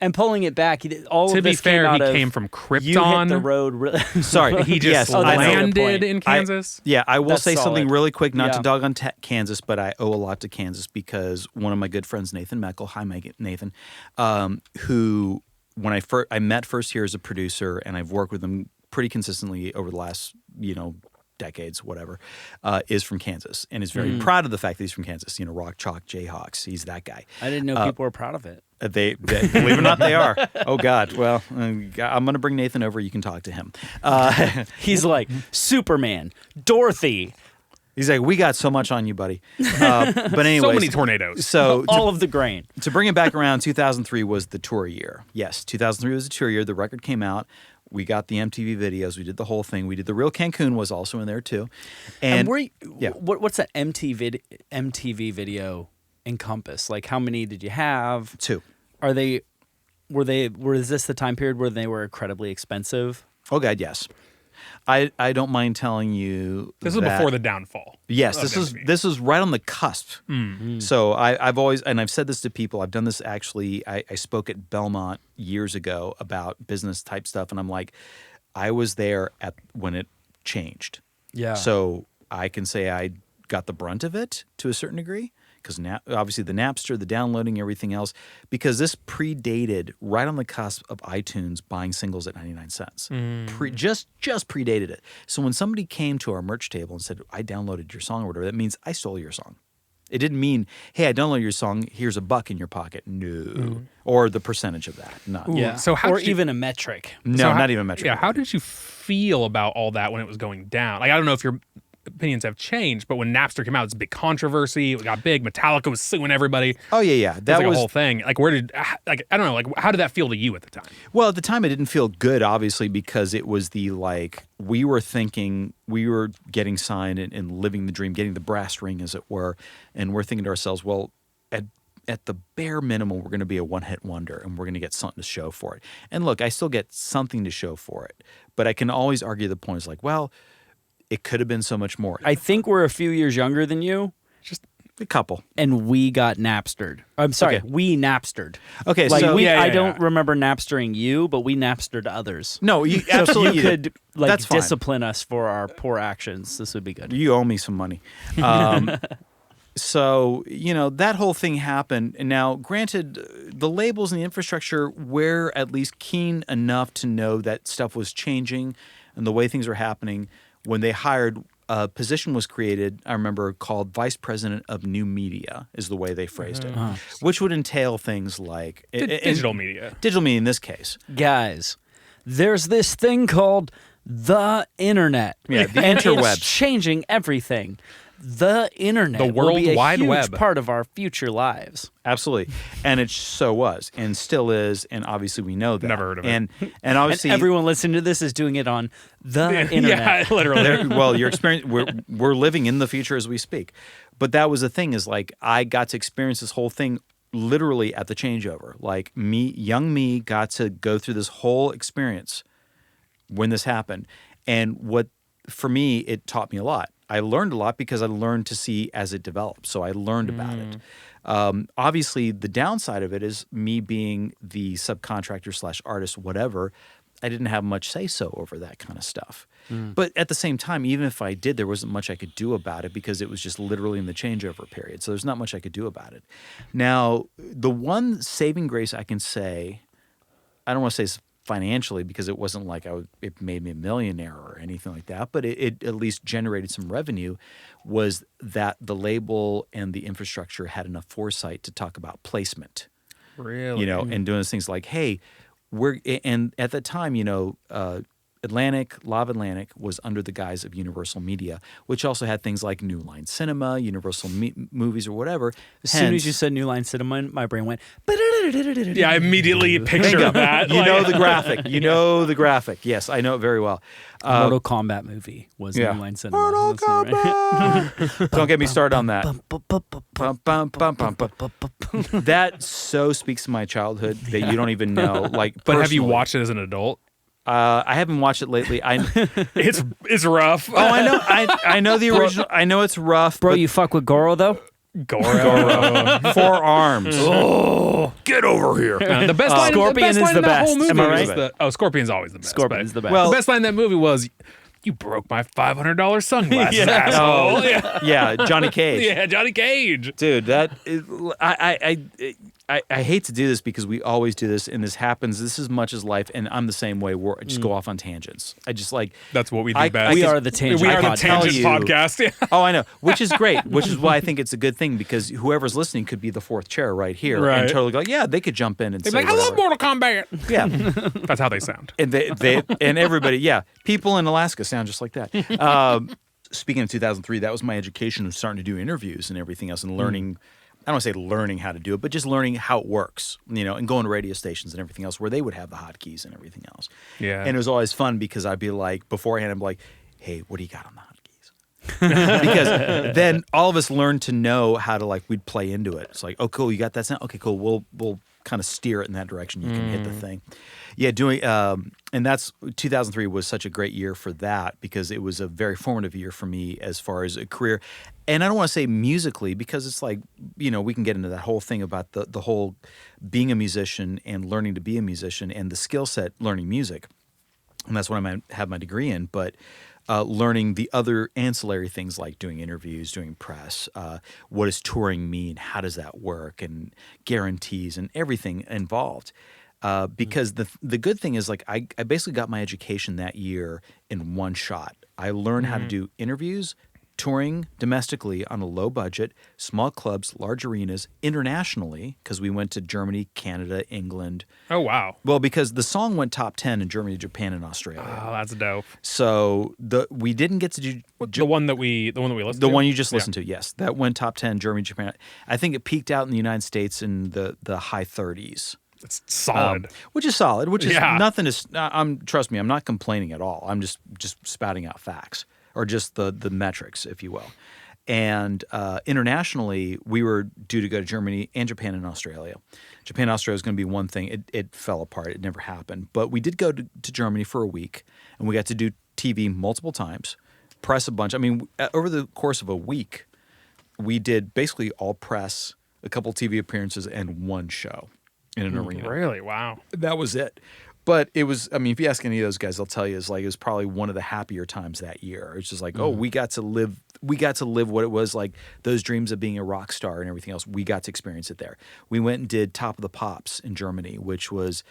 And pulling it back, all to of be this fair, came out he of, came from Krypton. You hit the road really. Sorry, He just that's a good landed point. in Kansas. I will That's say something solid. really quick, not to Yeah. dog on Kansas, but I owe a lot to Kansas because one of my good friends, Nathan Meckel, hi Nathan, who when I met first here as a producer, and I've worked with him pretty consistently over the last, decades, whatever, is from Kansas and is very proud of the fact that he's from Kansas. Rock Chalk Jayhawks, he's that guy. I didn't know people were proud of it. They believe it or not, they are. Oh God. Well, I'm going to bring Nathan over. You can talk to him. He's like Superman, Dorothy, He's like, we got so much on you, buddy. But anyways. So many tornadoes. So All of the grain. to bring it back around, 2003 was the tour year. Yes, 2003 was the tour year. The record came out. We got the MTV videos. We did the whole thing. We did the real Cancun was also in there too. And What's that MTV video encompass? Like, how many did you have? 2. Was this the time period where they were incredibly expensive? Oh God, yes. I don't mind telling you This was before the downfall. Yes, MTV. this is right on the cusp. So I've always, and I've said this to people. I've done this actually. I spoke at Belmont years ago about business type stuff, and I'm like, I was there when it changed. Yeah. So I can say I got the brunt of it to a certain degree. Because obviously the Napster, the downloading, everything else, because this predated right on the cusp of iTunes buying singles at 99 cents. Just predated it. So when somebody came to our merch table and said, I downloaded your song or whatever, that means I stole your song. It didn't mean, hey, I downloaded your song, here's $1 in your pocket. No. Or the percentage of that. Not. Yeah. So how or did you- even a metric. No, not even metric. Yeah, how did you feel about all that when it was going down? Like, I don't know if your opinions have changed, but when Napster came out, it's a big controversy. It got big. Metallica was suing everybody. Oh, yeah. That was was a whole thing. Like, I don't know, like, how did that feel to you at the time? Well, at the time, it didn't feel good, obviously, because it was we were thinking, we were getting signed and living the dream, getting the brass ring, as it were, and we're thinking to ourselves, well, at the bare minimum, we're going to be a one-hit wonder, and we're going to get something to show for it. And look, I still get something to show for it, but I can always argue the point is like, well, it could have been so much more. I think we're a few years younger than you, Just a couple. and we got Napstered. I'm sorry, Okay. we Napstered. Okay, Like so I don't remember Napstering you, but we Napstered others. no, you So if absolutely you could That's fine. discipline us for our poor actions, this would be good. You owe me some money. So, that whole thing happened. And now, granted, the labels and the infrastructure were at least keen enough to know that stuff was changing and the way things were happening. When they hired, a position was created, I remember, called Vice President of New Media, is the way they phrased it, which would entail things like Digital media. Digital media in this case. Guys, there's this thing called the internet. Yeah, the and interwebs. It's changing everything. The internet The will be World a Wide huge Web. part of our future lives. Absolutely. And it so was and still is. And obviously we know that. Never heard of it. And And obviously everyone listening to this is doing it on the internet. Yeah, literally. well, your experience, we're living in the future as we speak. But that was the thing is like, I got to experience this whole thing literally at the changeover. Like young me got to go through this whole experience when this happened. And for me, it taught me a lot. I learned a lot because I learned to see as it developed. So I learned about it. Obviously, the downside of it is me being the subcontractor / artist, whatever. I didn't have much say-so over that kind of stuff. But at the same time, even if I did, there wasn't much I could do about it because it was just literally in the changeover period. So there's not much I could do about it. Now, the one saving grace I can say, I don't want to say financially because it wasn't like it made me a millionaire or anything like that, but it at least generated some revenue, was that the label and the infrastructure had enough foresight to talk about placement. Really? And doing things like, hey, and at that time, Live Atlantic was under the guise of Universal Media, which also had things like New Line Cinema, Universal Movies or whatever. As soon as you said New Line Cinema, my brain went. Yeah, I immediately pictured that. You know the graphic. You know the graphic. Yes, I know it very well. Mortal Kombat movie was yeah. New Line Cinema. Mortal Kombat. Don't get me started on that. That so speaks to my childhood that you don't even know. Like, But have you personally. watched it as an adult? I haven't watched it lately. It's rough. Oh, I know. I know the original. I know it's rough. Bro, but you fuck with Goro though? Goro. 4 arms. Oh, get over here. The best line. Scorpion is line the in that whole best. movie Am I was right? Scorpion's always the best. Scorpion's the best. Well, the best line in that movie was, "You broke my $500 sunglasses, asshole." Oh, yeah, Johnny Cage. Yeah, Johnny Cage. Dude, that is, I hate to do this because we always do this, and this happens. This is much as life, and I'm the same way. I just go off on tangents. I just like That's what we do I- best. We are the tangent We are the podcast. tangent you- podcast. Yeah. Oh, I know, which is great. Which is why I think it's a good thing because whoever's listening could be the fourth chair right here Right. and totally go, yeah, they could jump in and They're say like, "I love whatever. Mortal Kombat." Yeah, That's how they sound. and they and everybody, yeah, people in Alaska sound just like that. speaking of 2003, that was my education of starting to do interviews and everything else and learning. I don't want to say learning how to do it, but just learning how it works, and going to radio stations and everything else where they would have the hotkeys and everything else. Yeah. And it was always fun because I'd be like, beforehand, I'm like, hey, what do you got on the hotkeys? Because then all of us learned to know how to, like, we'd play into it. It's like, oh, cool, you got that sound? Okay, cool, we'll kind of steer it in that direction. You can hit the thing. Yeah, and that's 2003 was such a great year for that because it was a very formative year for me as far as a career. And I don't want to say musically because it's like, we can get into that whole thing about the whole being a musician and learning to be a musician and the skill set learning music. And that's what I have my degree in. But learning the other ancillary things like doing interviews, doing press, what does touring mean, how does that work, and guarantees and everything involved. Because the good thing is, like, I basically got my education that year in one shot. I learned how to do interviews, touring domestically on a low budget, small clubs, large arenas, internationally, because we went to Germany, Canada, England. Oh, wow. Well, because the song went top 10 in Germany, Japan, and Australia. Oh, that's dope. So we didn't get to do the one that we listened to? The one you just listened to, yes. That went top 10, Germany, Japan. I think it peaked out in the United States in the high 30s. It's solid. Which is solid, which is nothing to trust me, I'm not complaining at all. I'm just spouting out facts or just the metrics, if you will. And internationally, we were due to go to Germany and Japan and Australia. Japan and Australia was going to be one thing. It fell apart. It never happened. But we did go to Germany for a week, and we got to do TV multiple times, press a bunch. I mean, over the course of a week, we did basically all press, a couple TV appearances, and one show in an arena. Really? Wow. That was it. But it was, I mean, if you ask any of those guys, they'll tell you it was probably one of the happier times that year. It's just like, oh, we got to live what it was like, those dreams of being a rock star and everything else. We got to experience it there. We went and did Top of the Pops in Germany, which was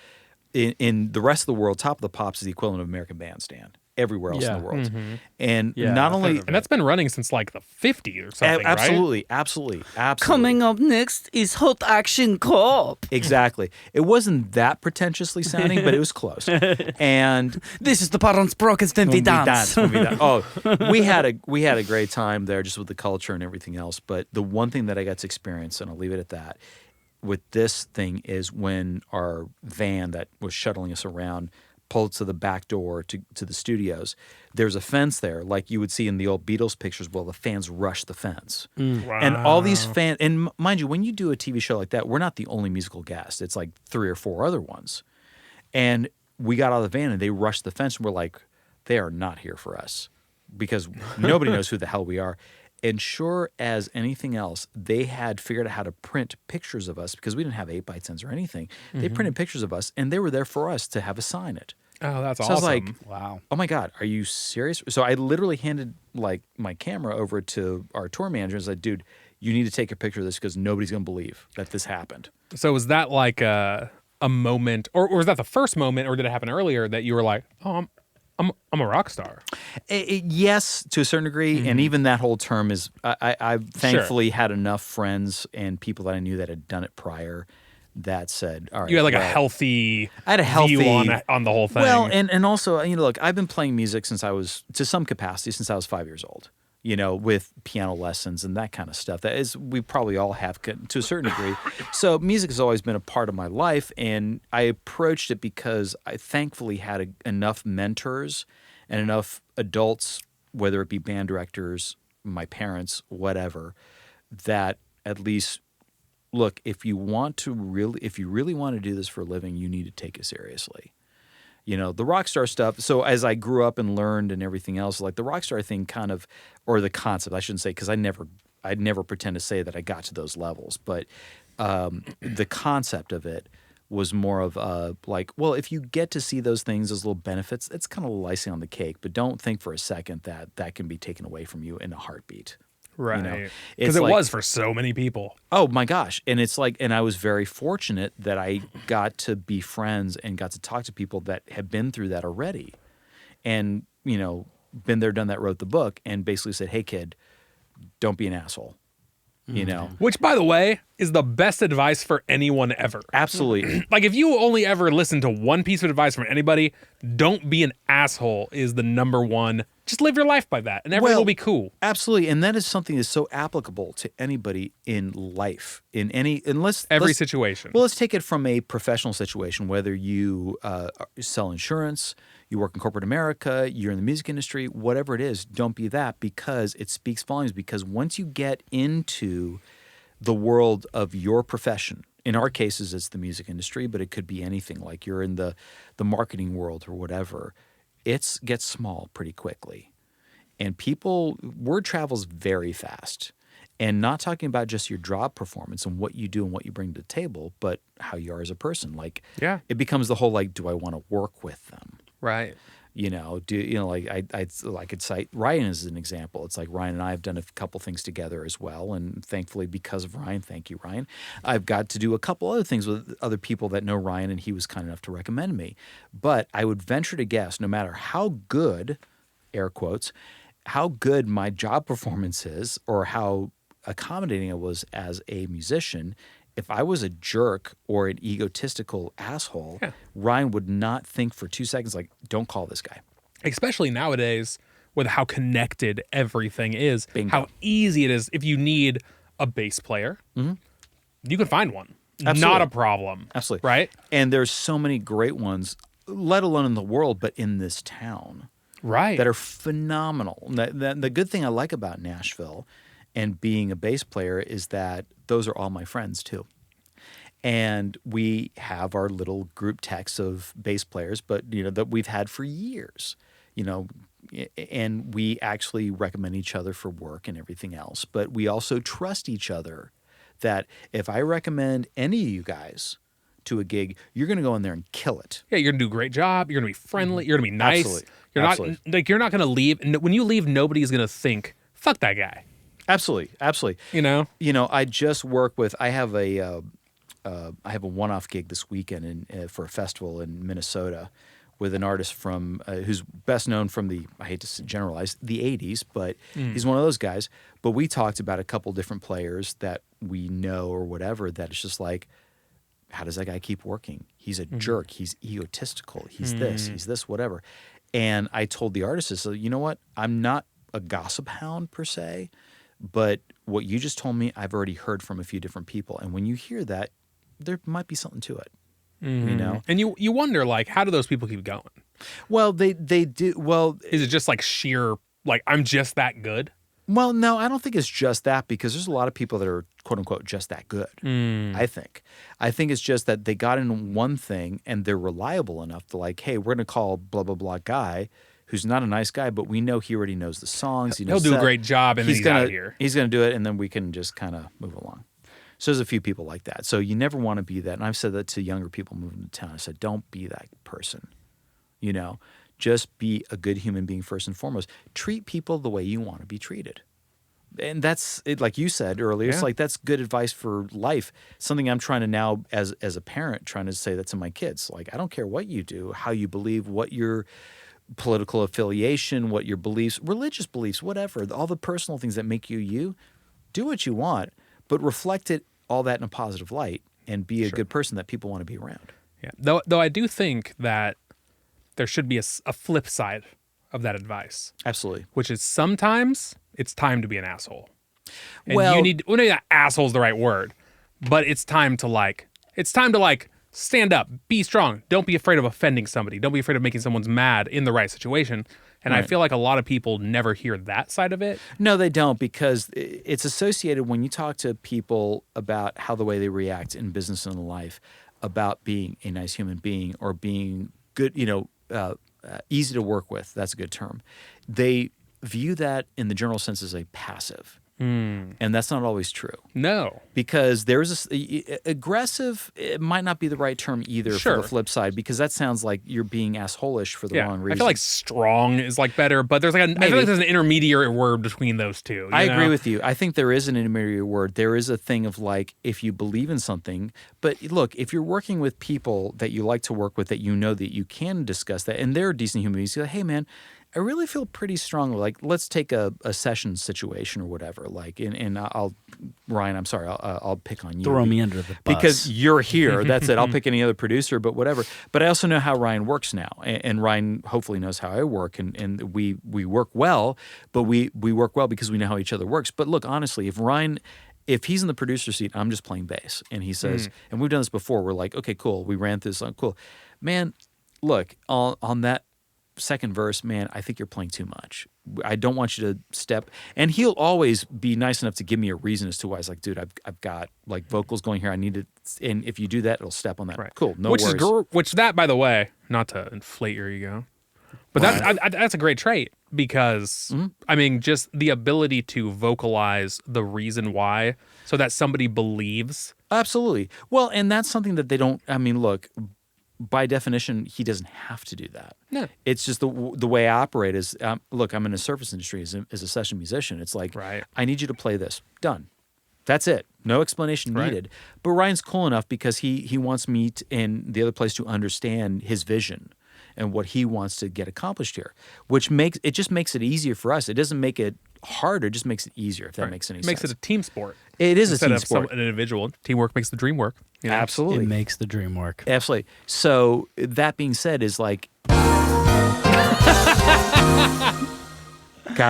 in the rest of the world, Top of the Pops is the equivalent of American Bandstand everywhere else in the world. And not only... And that's been running since like the 50s or something, absolutely, right? Absolutely. Coming up next is Hot Action Cop. Exactly. It wasn't that pretentiously sounding, but it was close. And this is the part on Sprockets when we dance. Oh, we had a great time there just with the culture and everything else. But the one thing that I got to experience, and I'll leave it at that, with this thing is when our van that was shuttling us around pulled to the back door to the studios. There's a fence there, like you would see in the old Beatles pictures. Well, the fans rush the fence. Wow. And all these fans, and mind you, when you do a TV show like that, we're not the only musical guest. It's like 3 or 4 other ones. And we got out of the van and they rushed the fence and we're like, they are not here for us because nobody knows who the hell we are. And sure as anything else, they had figured out how to print pictures of us because we didn't have 8x10s or anything. They printed pictures of us and they were there for us to have us sign it. Oh, that's awesome. awesome. I was like, wow. Oh my God, are you serious? So I literally handed like my camera over to our tour manager and said, dude, you need to take a picture of this because nobody's going to believe that this happened. So was that like a moment, or was that the first moment, or did it happen earlier that you were like, oh, I'm a rock star? Yes, to a certain degree. And even that whole term is, I thankfully had enough friends and people that I knew that had done it prior that said, all right. You had like a healthy view on the whole thing. Well, and also, look, I've been playing music since I was, to some capacity, since I was 5 years old, with piano lessons and that kind of stuff. That is, we probably all have to a certain degree. So music has always been a part of my life, and I approached it because I thankfully had enough mentors and enough adults, whether it be band directors, my parents, whatever, that at least, look, if you really want to do this for a living, you need to take it seriously. The rock star stuff. So as I grew up and learned and everything else, like the rock star thing kind of, or the concept, I shouldn't say, because I'd never pretend to say that I got to those levels, but the concept of it was more of like, well, if you get to see those things as little benefits, it's kind of icing on the cake, but don't think for a second that can be taken away from you in a heartbeat. Right. Because it was for so many people. Oh my gosh. And it's like, and I was very fortunate that I got to be friends and got to talk to people that had been through that already. And, been there, done that, wrote the book and basically said, hey kid, don't be an asshole. Which, by the way, is the best advice for anyone ever. Absolutely. Like, if you only ever listen to one piece of advice from anybody, don't be an asshole is the number one. Just live your life by that, and everything will be cool. Absolutely, and that is something that's so applicable to anybody in life, in Every situation. Well, let's take it from a professional situation, whether you sell insurance, you work in corporate America, you're in the music industry, whatever it is, don't be that, because it speaks volumes. Because once you get into the world of your profession, in our cases, it's the music industry, but it could be anything. Like you're in the marketing world or whatever. It gets small pretty quickly. And word travels very fast. And not talking about just your job performance and what you do and what you bring to the table, but how you are as a person. Like, it becomes the whole, like, do I want to work with them? Right. I could cite Ryan as an example. It's like Ryan and I have done a couple things together as well, and thankfully because of Ryan, thank you, Ryan, I've got to do a couple other things with other people that know Ryan, and he was kind enough to recommend me. But I would venture to guess, no matter how good, air quotes, how good my job performance is or how accommodating I was as a musician, if I was a jerk or an egotistical asshole, Ryan would not think for 2 seconds, like, don't call this guy. Especially nowadays with how connected everything is, Bingo. how easy it is. If you need a bass player, you can find one. Absolutely. Not a problem. Absolutely. Right? And there's so many great ones, let alone in the world, but in this town. Right. That are phenomenal. The good thing I like about Nashville and being a bass player is that those are all my friends too. And we have our little group text of bass players, but that we've had for years, and we actually recommend each other for work and everything else. But we also trust each other that if I recommend any of you guys to a gig, you're going to go in there and kill it. Yeah, you're going to do a great job. You're going to be friendly. You're going to be nice. Absolutely. You're not going to leave. And when you leave, nobody's going to think, fuck that guy. Absolutely. I just work with. I have a one-off gig this weekend for a festival in Minnesota with an artist from who's best known from I hate to generalize, the 80s, but he's one of those guys. But we talked about a couple different players that we know or whatever that it's just like, how does that guy keep working? He's a jerk. He's egotistical. He's this, whatever. And I told the artist, so you know what? I'm not a gossip hound per se, but what you just told me, I've already heard from a few different people. And when you hear that, there might be something to it, And you wonder, like, how do those people keep going? Well, they do. Well, is it just like sheer, like, I'm just that good? Well, no, I don't think it's just that, because there's a lot of people that are, quote unquote, just that good. I think it's just that they got in one thing and they're reliable enough to, like, hey, we're going to call blah, blah, blah guy who's not a nice guy, but we know he already knows the songs. He'll do a great job, and he's out of here. He's going to do it, and then we can just kind of move along. So there's a few people like that. So you never want to be that. And I've said that to younger people moving to town. I said, don't be that person. Just be a good human being first and foremost. Treat people the way you want to be treated. And that's it, like you said earlier. It's like that's good advice for life. Something I'm trying to now, as a parent, trying to say that to my kids. Like, I don't care what you do, how you believe, what your political affiliation, what your beliefs, religious beliefs, whatever, all the personal things that make you you. Do what you want, but reflect all that in a positive light and be a good person that people want to be around. Yeah. Though I do think that there should be a flip side of that advice. Absolutely. Which is sometimes it's time to be an asshole. And well, you need, maybe not asshole's the right word, but it's time to stand up, be strong. Don't be afraid of offending somebody. Don't be afraid of making someone's mad in the right situation. And I feel like a lot of people never hear that side of it. No, they don't, because it's associated when you talk to people about how the way they react in business and in life, about being a nice human being or being good, easy to work with. That's a good term. They view that in the general sense as a passive. And that's not always true. No. Because there's aggressive, it might not be the right term either for the flip side, because that sounds like you're being asshole-ish for the wrong reason. I feel like strong is like better, but there's I feel like there's an intermediate word between those two. I agree with you. I think there is an intermediate word. There is a thing of like, if you believe in something, but look, if you're working with people that you like to work with, that you know that you can discuss that, and they're decent human beings, you go, hey man, I really feel pretty strongly. Like, let's take a session situation or whatever. Like, and Ryan, I'm sorry, I'll pick on you. Throw me under the bus. Because you're here. That's it. I'll pick any other producer, but whatever. But I also know how Ryan works now. And Ryan hopefully knows how I work. And we work well, but we work well because we know how each other works. But look, honestly, if he's in the producer seat, I'm just playing bass. And he says, and we've done this before, we're like, okay, cool. We ran through this song. Cool. Man, look, on that second verse, man, I think you're playing too much. I don't want you to step. And he'll always be nice enough to give me a reason as to why. He's like, dude, I've got like vocals going here. I need to, and if you do that, it'll step on that. Right. Cool. No which worries. Which that, by the way, not to inflate your ego, but that's a great trait because I mean, just the ability to vocalize the reason why, so that somebody believes. Absolutely. Well, and that's something that they don't. I mean, look. By definition, he doesn't have to do that. No. It's just the way I operate is, look, I'm in the service industry as a session musician. It's like, I need you to play this. Done. That's it. No explanation needed. But Ryan's cool enough because he wants me and the other place to understand his vision and what he wants to get accomplished here, which just makes it easier for us. It doesn't make it harder. It just makes it easier, if that makes any sense. It makes it a team sport. It is Instead a team of sport. An individual. Teamwork makes the dream work. You know? Absolutely. It makes the dream work. Absolutely. So that being said is like, God,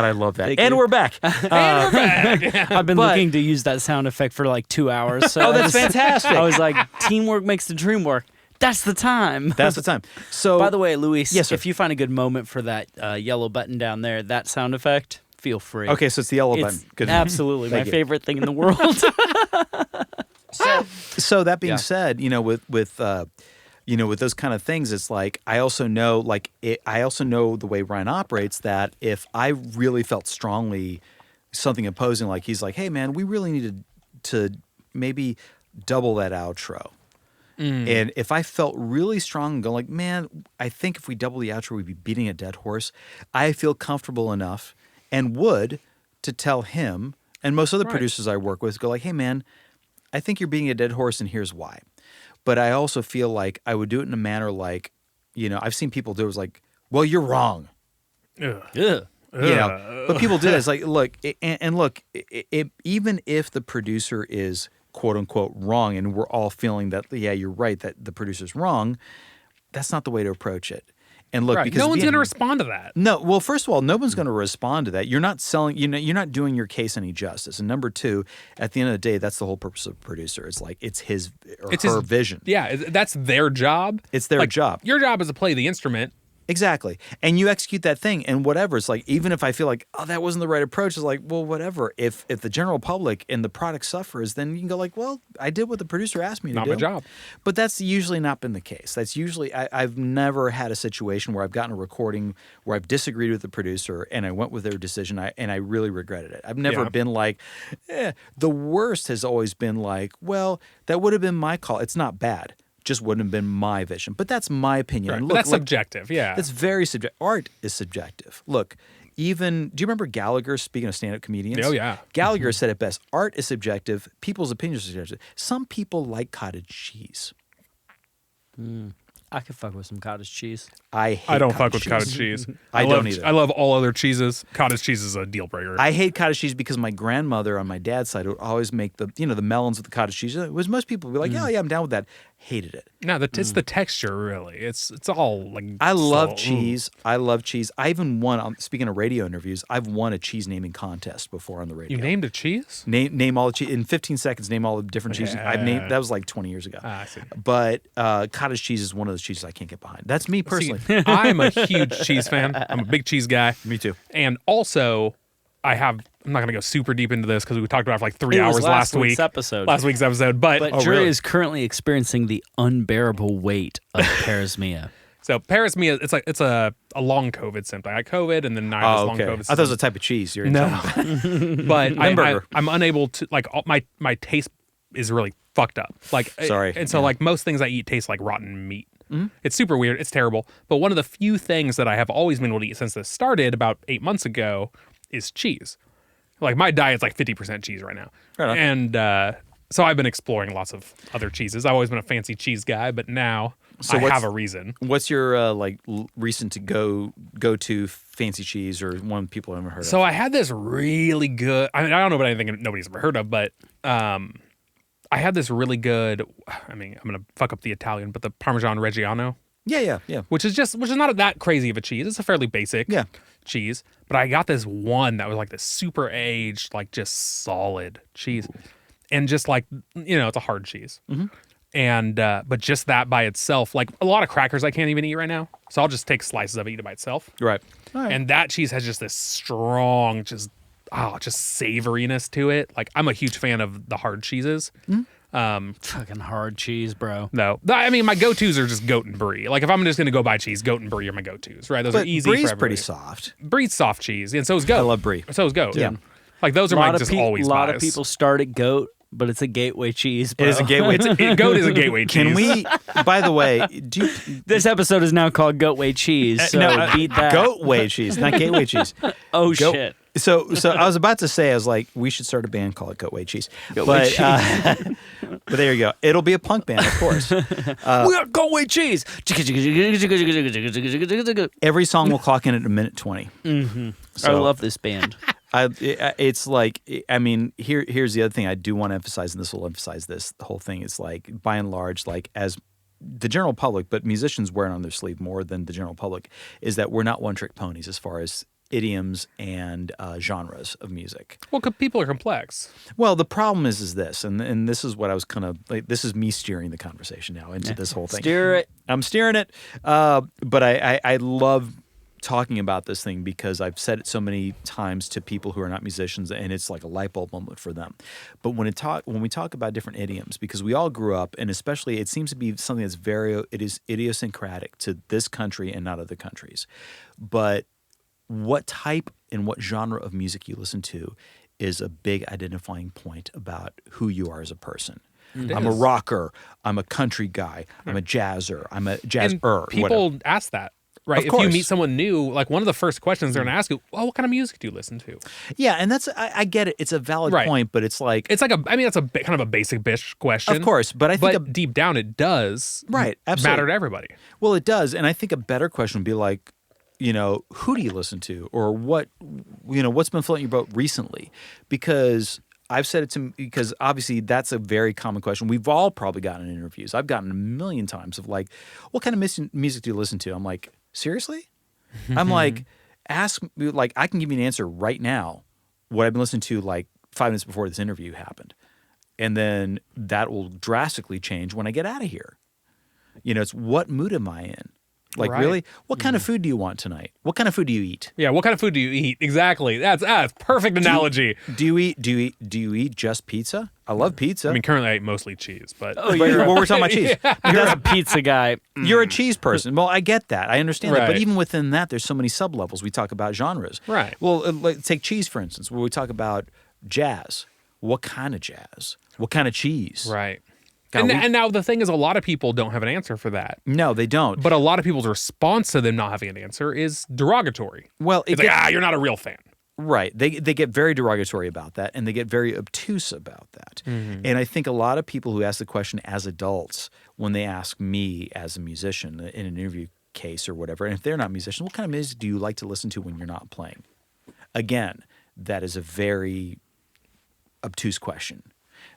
I love that. Thank And you. we're back. I've been But- looking to use that sound effect for like 2 hours. So Oh, that's fantastic. I was like, teamwork makes the dream work. That's the time. That's the time. So, By the way, Luis, Yes, sir. if you find a good moment for that yellow button down there, that sound effect, feel free. okay, so it's the yellow It's button. Good. absolutely my Thank you. favorite thing in the world. So that being Yeah. said, with those kind of things, it's like I also know the way Ryan operates, that if I really felt strongly something opposing, like he's like, hey man, we really needed to maybe double that outro. And if I felt really strong and go like, man, I think if we double the outro, we'd be beating a dead horse. I feel comfortable enough and would to tell him and most other producers I work with go like, hey man, I think you're beating a dead horse and here's why. But I also feel like I would do it in a manner like, I've seen people do it was like, well, you're wrong. Ugh. Yeah. But people do it. It's like, look, even if the producer is quote unquote wrong and we're all feeling that, yeah, you're right, that the producer's wrong, that's not the way to approach it. And look, because no one's going to respond to that. No, well, first of all, no one's going to respond to that. You're not selling, you're not doing your case any justice. And number two, at the end of the day, that's the whole purpose of a producer. It's like it's his or her vision. Yeah, that's their job. It's their job. Your job is to play the instrument. Exactly. And you execute that thing and whatever. It's like, even if I feel like, oh, that wasn't the right approach, it's like, well, whatever. If the general public and the product suffers, then you can go like, well, I did what the producer asked me to do. Not my job. But that's usually not been the case. That's usually, I've never had a situation where I've gotten a recording where I've disagreed with the producer and I went with their decision and I really regretted it. I've never been like, the worst has always been like, well, that would have been my call. It's not bad. Just wouldn't have been my vision. But that's my opinion. Right. And But look, that's subjective, yeah. That's very subjective. Art is subjective. Look, do you remember Gallagher, speaking of stand-up comedians? Oh, yeah. Gallagher said it best. Art is subjective. People's opinions are subjective. Some people like cottage cheese. I could fuck with some cottage cheese. I don't fuck with cottage cheese. I don't either. I love all other cheeses. Cottage cheese is a deal breaker. I hate cottage cheese because my grandmother on my dad's side would always make the melons with the cottage cheese. It was most people would be like, yeah, I'm down with that. Hated it. No, it's the texture, really. It's all like. I love cheese. I love cheese. I even won. Speaking of radio interviews, I've won a cheese naming contest before on the radio. You named a cheese? Name all the cheese in 15 seconds. Name all the different cheeses I've named. That was like 20 years ago. I see. But cottage cheese is one of those cheeses I can't get behind. That's me personally. See, I'm a huge cheese fan. I'm a big cheese guy. Me too. And also, I'm not going to go super deep into this because we talked about it for like 3 It was hours last last week's week. episode. Last week's episode. But But Drew is currently experiencing the unbearable weight of parasmia. so parasmia, it's a long COVID symptom. I got COVID and then I had this long COVID I thought it was a type of cheese. You're No, but Limburger. I'm unable to my taste is really fucked up. Like Sorry. and so like most things I eat taste like rotten meat. It's super weird. It's terrible. But one of the few things that I have always been able to eat since this started about 8 months ago is cheese. Like my diet's like 50% cheese right now, Right on. and so I've been exploring lots of other cheeses. I've always been a fancy cheese guy, but now So I have a reason. What's your reason to go to fancy cheese or one people haven't heard of? So I had this really good. I mean, I don't know about anything nobody's ever heard of, but I had this really good. I mean, I'm gonna fuck up the Italian, but the Parmesan Reggiano. Yeah. Which is not that crazy of a cheese. It's a fairly basic cheese. But I got this one that was like this super aged, like just solid cheese, and just like it's a hard cheese. Mm-hmm. And but just that by itself, like a lot of crackers I can't even eat right now. So I'll just take slices of it, eat it by itself. Right. And that cheese has just this strong, just savoriness to it. Like I'm a huge fan of the hard cheeses. Fucking hard cheese, bro. No, I mean my go-tos are just goat and brie. Like if I'm just gonna go buy cheese, goat and brie are my go-tos, right? Those are easy. Brie's for pretty soft. Brie's soft cheese, and so is goat. I love brie. So is goat. Yeah. Like those are my just always. A lot buys. of people start at goat, but it's a gateway cheese, bro. It is a gateway. Goat is a gateway cheese. Can we? By the way, This episode is now called Goatway Cheese, so beat that. Goatway cheese, not gateway cheese. Shit. So I was about to say, I was like, we should start a band, call it Goatway Cheese. But there you go. It'll be a punk band, of course. We are Goatway Cheese. Every song will clock in at 1:20. Mm-hmm. So, I love this band. It's like, I mean, here's the other thing I do want to emphasize, and this will emphasize this. The whole thing is like, by and large, like as the general public, but musicians wear it on their sleeve more than the general public, is that we're not one-trick ponies as far as idioms and genres of music. Well, people are complex. Well, the problem is this, and this is what I was kind of like. This is me steering the conversation now into this whole thing. Steer it. I'm steering it, but I love talking about this thing because I've said it so many times to people who are not musicians, and it's like a light bulb moment for them. But when we talk about different idioms, because we all grew up, and especially it seems to be something that's it is idiosyncratic to this country and not other countries. But what type and what genre of music you listen to is a big identifying point about who you are as a person. I'm a rocker. I'm a country guy. I'm a jazzer. I'm a jazzer. People ask that. Right. If you meet someone new, like one of the first questions they're going to ask you, well, what kind of music do you listen to? Yeah. And that's, I get it. It's a valid point, but it's like, that's a kind of a basic bitch question. Of course. But I think deep down it does absolutely matter to everybody. Well, it does. And I think a better question would be like, who do you listen to, or what's been floating your boat recently? Because I've said it because obviously that's a very common question. We've all probably gotten in interviews. I've gotten a million times of like, what kind of music do you listen to? I'm like, seriously? I'm like, ask me, like, I can give you an answer right now, what I've been listening to like 5 minutes before this interview happened. And then that will drastically change when I get out of here. It's what mood am I in? Like, really? What kind of food do you want tonight? What kind of food do you eat? Yeah, what kind of food do you eat? Exactly. That's perfect analogy. Do you eat just pizza? I love pizza. I mean, currently I eat mostly cheese, but we're talking about cheese. You're a pizza guy. You're a cheese person. Well, I get that. I understand that. But even within that, there's so many sub-levels. We talk about genres. Right. Well, take cheese, for instance, where we talk about jazz. What kind of jazz? What kind of cheese? Right. And now the thing is, a lot of people don't have an answer for that. No, they don't. But a lot of people's response to them not having an answer is derogatory. Well, it's like, you're not a real fan. Right. They get very derogatory about that, and they get very obtuse about that. Mm-hmm. And I think a lot of people who ask the question as adults, when they ask me as a musician in an interview case or whatever, and if they're not musicians, what kind of music do you like to listen to when you're not playing? Again, that is a very obtuse question.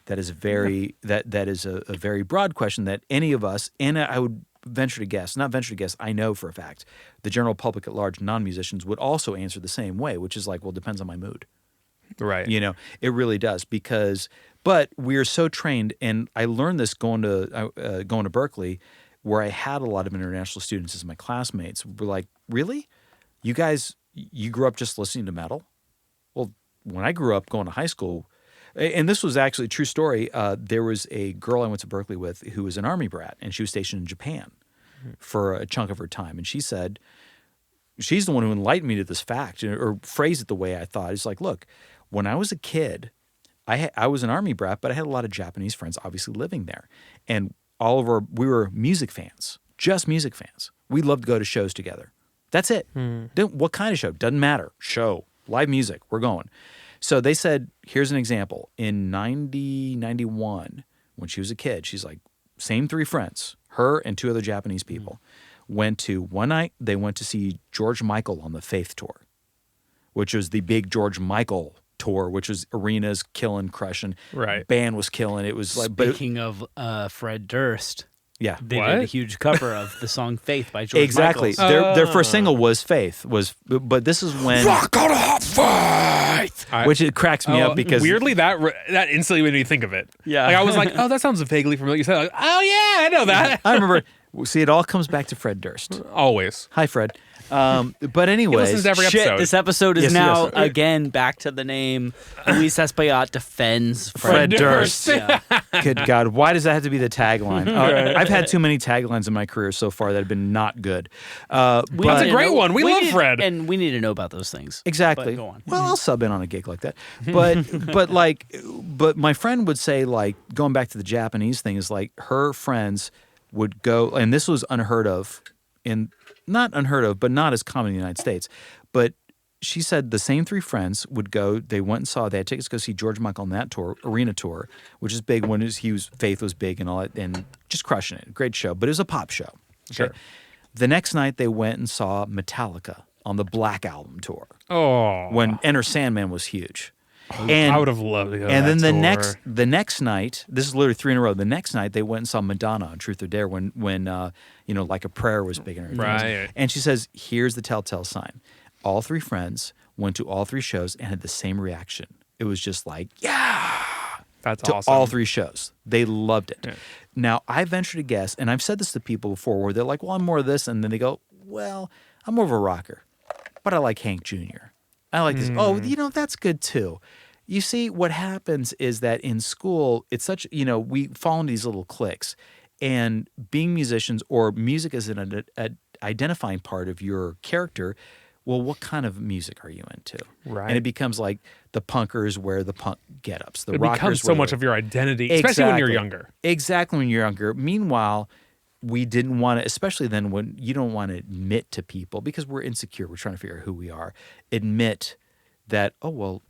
That is a very a very broad question that any of us, and I would I know for a fact, the general public at large, non-musicians, would also answer the same way, which is like, well, it depends on my mood. Right. It really does but we're so trained, and I learned this going to Berkeley, where I had a lot of international students as my classmates. Were like, really? You guys, you grew up just listening to metal? Well, when I grew up going to high school, and this was actually a true story. There was a girl I went to Berkeley with who was an Army brat, and she was stationed in Japan for a chunk of her time. And she said, she's the one who enlightened me to this fact, or phrased it the way I thought. It's like, look, when I was a kid, I was an Army brat, but I had a lot of Japanese friends obviously living there. And we were music fans, just music fans. We loved to go to shows together. That's it. What kind of show? Doesn't matter. Show, live music, we're going. So they said, here's an example. In 91, when she was a kid, she's like, same 3 friends, her and 2 other Japanese people, went to, one night, they went to see George Michael on the Faith Tour, which was the big George Michael tour, which was arenas killing, crushing. Right. Band was killing. It was like, Speaking of Fred Durst, yeah. they What? did a huge cover of the song Faith by George Exactly. Michael. Their first single was Faith, but this is when which it cracks me up because weirdly that instantly made me think of it. Yeah. Like I was like, oh, that sounds vaguely familiar. You said, like, oh yeah, I know that. I remember. See, it all comes back to Fred Durst. Always. Hi, Fred. But He anyways, listens to every Shit, episode. this episode is Yes, now yes. again back to the name. Luis Espaillat defends Fred Durst. Yeah. Good God, why does that have to be the tagline? I've had too many taglines in my career so far that have been not good. That's a great one. We love Fred. And we need to know about those things. Exactly. But go on. Well, I'll sub in on a gig like that. But my friend would say, like, going back to the Japanese thing, is like her friends would go, and this was unheard of not unheard of, but not as common in the United States. But she said the same 3 friends would go. They went and saw. They had tickets to go see George Michael on that tour, arena tour, which is big. When Faith was big and all that, and just crushing it. Great show, but it was a pop show. Okay? Sure. The next night they went and saw Metallica on the Black Album tour Oh. when Enter Sandman was huge. I would have loved to go to And that then tour. the next night, this is literally 3 in a row. The next night they went and saw Madonna on Truth or Dare when Like a Prayer was big in her. Right. And she says, here's the telltale sign. All 3 friends went to all 3 shows and had the same reaction. It was just like, yeah, That's to awesome. all 3 shows. They loved it. Yeah. Now, I venture to guess, and I've said this to people before, where they're like, well, I'm more of this. And then they go, well, I'm more of a rocker, but I like Hank Jr. I like this. Oh, that's good too. You see, what happens is that in school, it's such, we fall into these little cliques. And being musicians or music is an identifying part of your character. Well, what kind of music are you into? Right. And it becomes like the punkers wear the punk get-ups. The It rockers becomes so wear much the- of your identity, especially when you're Exactly. younger. Exactly, when you're younger. Meanwhile, we didn't want to, especially then when you don't want to admit to people, because we're insecure, we're trying to figure out who we are, admit that, oh, well,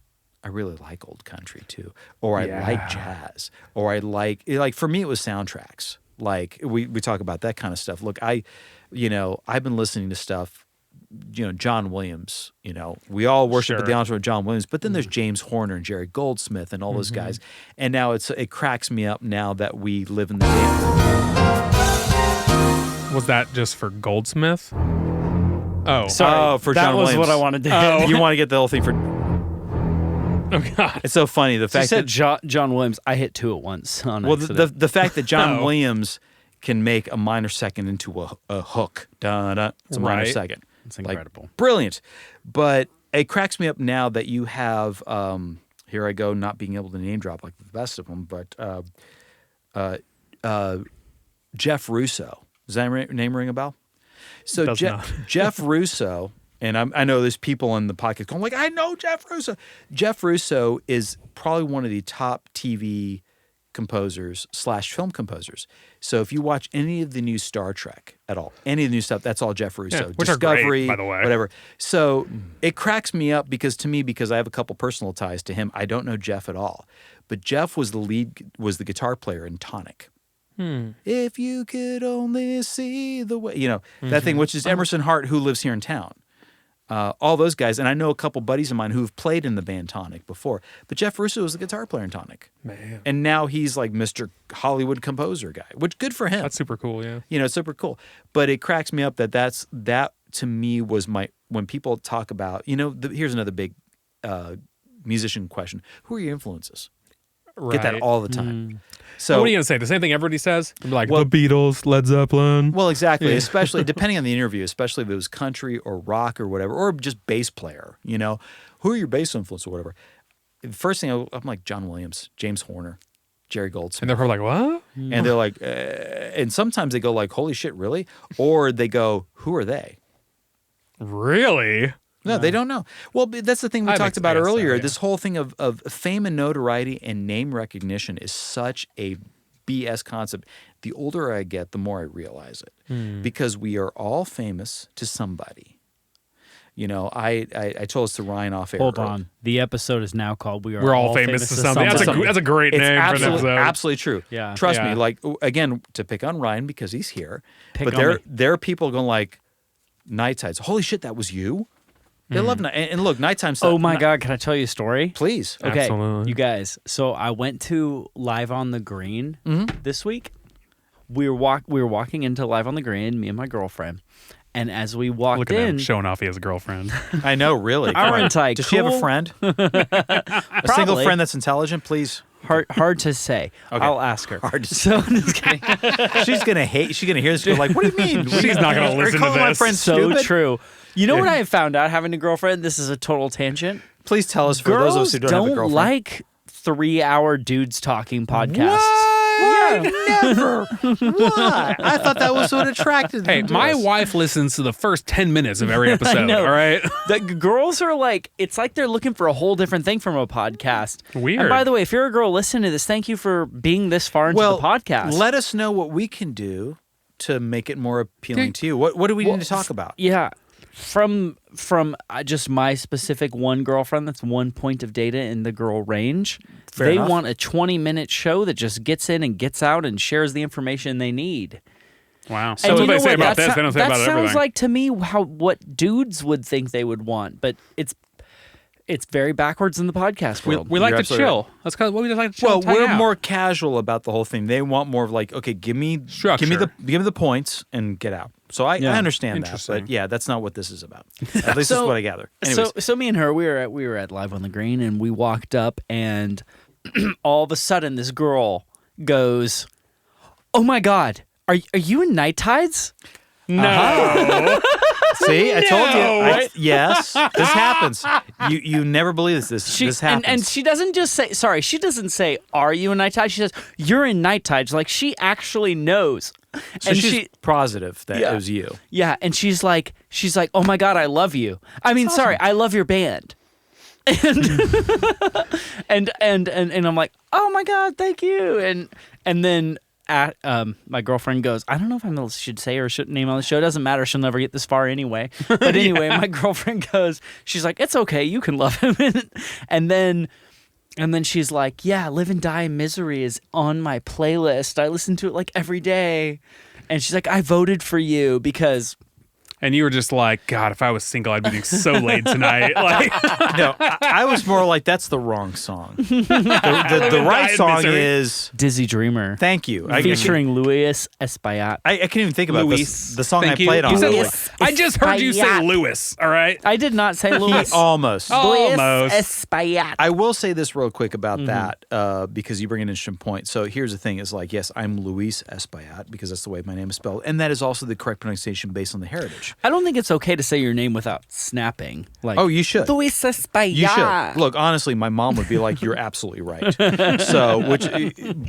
I really like old country too, or I like jazz, or I like for me it was soundtracks. Like we talk about that kind of stuff. Look, I've been listening to stuff, John Williams, we all worship at the altar of John Williams, but then there's James Horner and Jerry Goldsmith and all those guys. And now it cracks me up now that we live in the day. Was that just for Goldsmith? Oh. Sorry, for that John was Williams. what I wanted to do. Oh. You want to get the whole thing for Oh, God. it's so funny the She fact said that John Williams. I hit 2 at once on well accident. the fact that John Oh. Williams can make a minor second into a hook. Da-da, it's a minor Right. second. It's incredible. Brilliant. But it cracks me up now that you have here I go not being able to name drop like the best of them, but Jeff Russo. Does that name ring a bell? So Does not. Jeff Russo, and I know there's people in the podcast going like, I know Jeff Russo. Jeff Russo is probably one of the top TV composers / film composers. So if you watch any of the new Star Trek at all, any of the new stuff, that's all Jeff Russo. Yeah, which are great, Discovery, by the way. whatever. So it cracks me up because I have a couple personal ties to him, I don't know Jeff at all. But Jeff was the guitar player in Tonic. If you could only see the way, that thing, which is Emerson Hart, who lives here in town. All those guys, and I know a couple buddies of mine who've played in the band Tonic before. But Jeff Russo was the guitar player in Tonic. Man. And now he's like Mr. Hollywood composer guy, which good for him. That's super cool, yeah. It's super cool. But it cracks me up that to me was when people talk about, here's another big musician question. Who are your influences? Right. Get that all the time. So So what are you gonna say? The same thing everybody says? Be like Well- the Beatles, Led Zeppelin. Well, exactly. Especially depending on the interview, especially if it was country or rock or whatever, or just bass player. Who are your bass influences or whatever? The first thing I'm like John Williams, James Horner, Jerry Goldsmith, And they're probably like, what? and they're like, and sometimes they go like, "Holy shit, really?" Or they go, "Who are they?" Really? No, they don't know. Well, that's the thing we I talked guess about so, earlier. yeah. This whole thing of fame and notoriety and name recognition is such a BS concept. The older I get, the more I realize it. Because we are all famous to somebody. You know, I told this to Ryan off air. Hold on. The episode is now called We're All Famous to Something. That's a great name for an episode. Absolutely true. Yeah. Trust me, like, again, to pick on Ryan because he's here, but on there are people going like, Night Tides. Holy shit, that was you? They love night. And look, nighttime stuff. Oh my God, can I tell you a story? Please. Okay, Absolutely. you guys. So I went to Live on the Green this week. We were walking into Live on the Green, me and my girlfriend, and as we walked Look at in, him showing off he has a girlfriend. I know, really. aren't I Does she have a cool? friend? A single friend that's intelligent, please. Hard to say. Okay. I'll ask her. Hard to So I'm just kidding. She's gonna hate. She's gonna hear this. She's like, "What do you mean? She's not gonna listen to My this. friend So stupid? true. You know what I have found out having a girlfriend? This is a total tangent. Please tell us for those of us Girls who don't have a don't girlfriend. like 3-hour dudes talking podcasts. Never. Why? I thought that was what attracted Hey, them to my us. wife listens to the first 10 minutes of every episode, know. all right? The girls are like, it's like they're looking for a whole different thing from a podcast. Weird. And by the way, if you're a girl listening to this, thank you for being this far into the podcast. Let us know what we can do to make it more appealing to you. What do we need to talk about? Yeah. From just my specific one girlfriend, that's one point of data in the girl range. Fair they enough. want a 20-minute show that just gets in and gets out and shares the information they need. Wow. And That's you what they know say what? about That this. They don't say that about sounds everything. like to me what dudes would think they would want, but it's very backwards in the podcast world. We like You're to absolutely chill. That's kind of what we just like to chill. Well, and hang we're out. more casual about the whole thing. They want more of like, okay, give me Structure. Interesting. but yeah, that's not what this is about. At least that's what I gather. Anyways, So me and her, we were at Live on the Green, and we walked up, and all of a sudden, this girl goes, "Oh my God, are you in Night Tides?" No. see, I told you. right? Yes, this happens. You never believe this. This happens. And she doesn't just say, sorry, she doesn't say, "Are you in Night Tides?" She says, "You're in Night Tides." Like, she actually knows. so and she's positive that it was you. Yeah, and she's like, "Oh my God, I love you." I mean, sorry, I love your band. And and I'm like, "Oh my God, thank you." And then my girlfriend goes, "I don't know if I should say her name on the show. It doesn't matter. She'll never get this far anyway." But anyway, my girlfriend goes, she's like, "It's okay. You can love him." And then she's like, "Yeah, Live and Die in Misery is on my playlist. I listen to it like every day." And she's like, "I voted for you because..." And you were just like, God, if I was single, I'd be doing so late tonight. Like, No, I was more like, that's the wrong song. The right song is Dizzy Dreamer. Thank You. Featuring Luis Espaillat. I can't even think about Luis. the song Thank I you. played on. You said Luis. I just heard you say Espaillat. Lewis, all right? I did not say Luis. Almost. Luis Almost. Espaillat. I will say this real quick about Mm-hmm. that because you bring an interesting point. So here's the thing: is like, yes, I'm Luis Espaillat because that's the way my name is spelled, and that is also the correct pronunciation based on the heritage. I don't think it's okay to say your name without snapping. Like, Oh, you should. Luis Espaillat. You should. Look, honestly, my mom would be like, "You're absolutely right."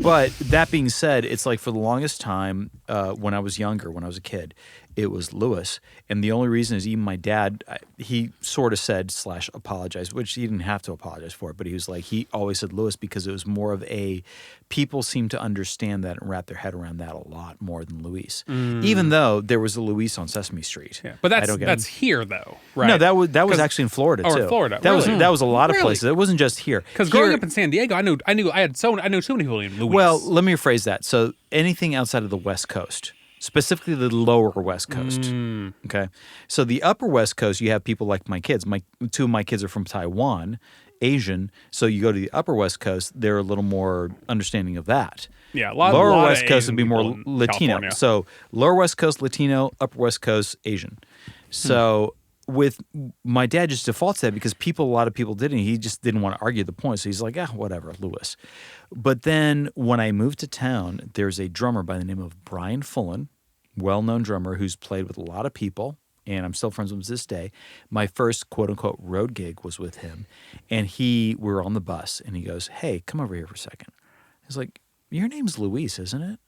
But that being said, it's like for the longest time, when I was younger, when I was a kid, it was Lewis. And the only reason is even my dad, he sort of said / apologized, which he didn't have to apologize for it, but he was like, he always said Lewis because it was more of a, people seem to understand that and wrap their head around that a lot more than Luis. Even though there was a Luis on Sesame Street. Yeah. But I don't get that's it. here, though, right? No, that was actually in Florida Oh, too. in Florida. That Really? was a lot of Really? places. It wasn't just here. Because growing Here- up in San Diego, I know so many people named Luis. Well, let me rephrase that. So anything outside of the West Coast, specifically the lower West Coast. Okay. So the upper West Coast, you have people like my kids. Two of my kids are from Taiwan, Asian. So you go to the upper West Coast, they're a little more understanding of that. Yeah, Lower lot of West Coast Asian would be more people in Latino. California. So lower West Coast, Latino, upper West Coast, Asian. So with my dad just defaults that because a lot of people didn't. He just didn't want to argue the point. So he's like, whatever, Lewis. But then when I moved to town, there's a drummer by the name of Brian Fullen, well-known drummer who's played with a lot of people, and I'm still friends with him to this day. My first quote-unquote road gig was with him, and we were on the bus, and he goes, "Hey, come over here for a second." He's like, "Your name's Luis, isn't it?"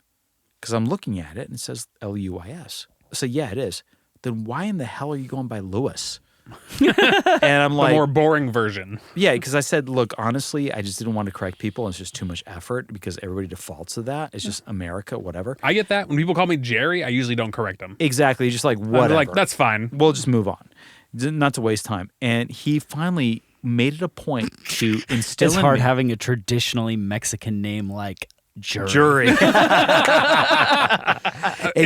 Because I'm looking at it, and it says Luis. I say, "Yeah, it is." Then why in the hell are you going by Lewis? And I'm the like, more boring version. yeah, because I said, look, honestly, I just didn't want to correct people. It's just too much effort because everybody defaults to that. It's just America, whatever. I get that. When people call me Jerry, I usually don't correct them. Exactly. Just like, I'm whatever. like, that's fine. We'll just move on. not to waste time. And he finally made it a point to instill It's in hard me, having a traditionally Mexican name like Jury. Jury. If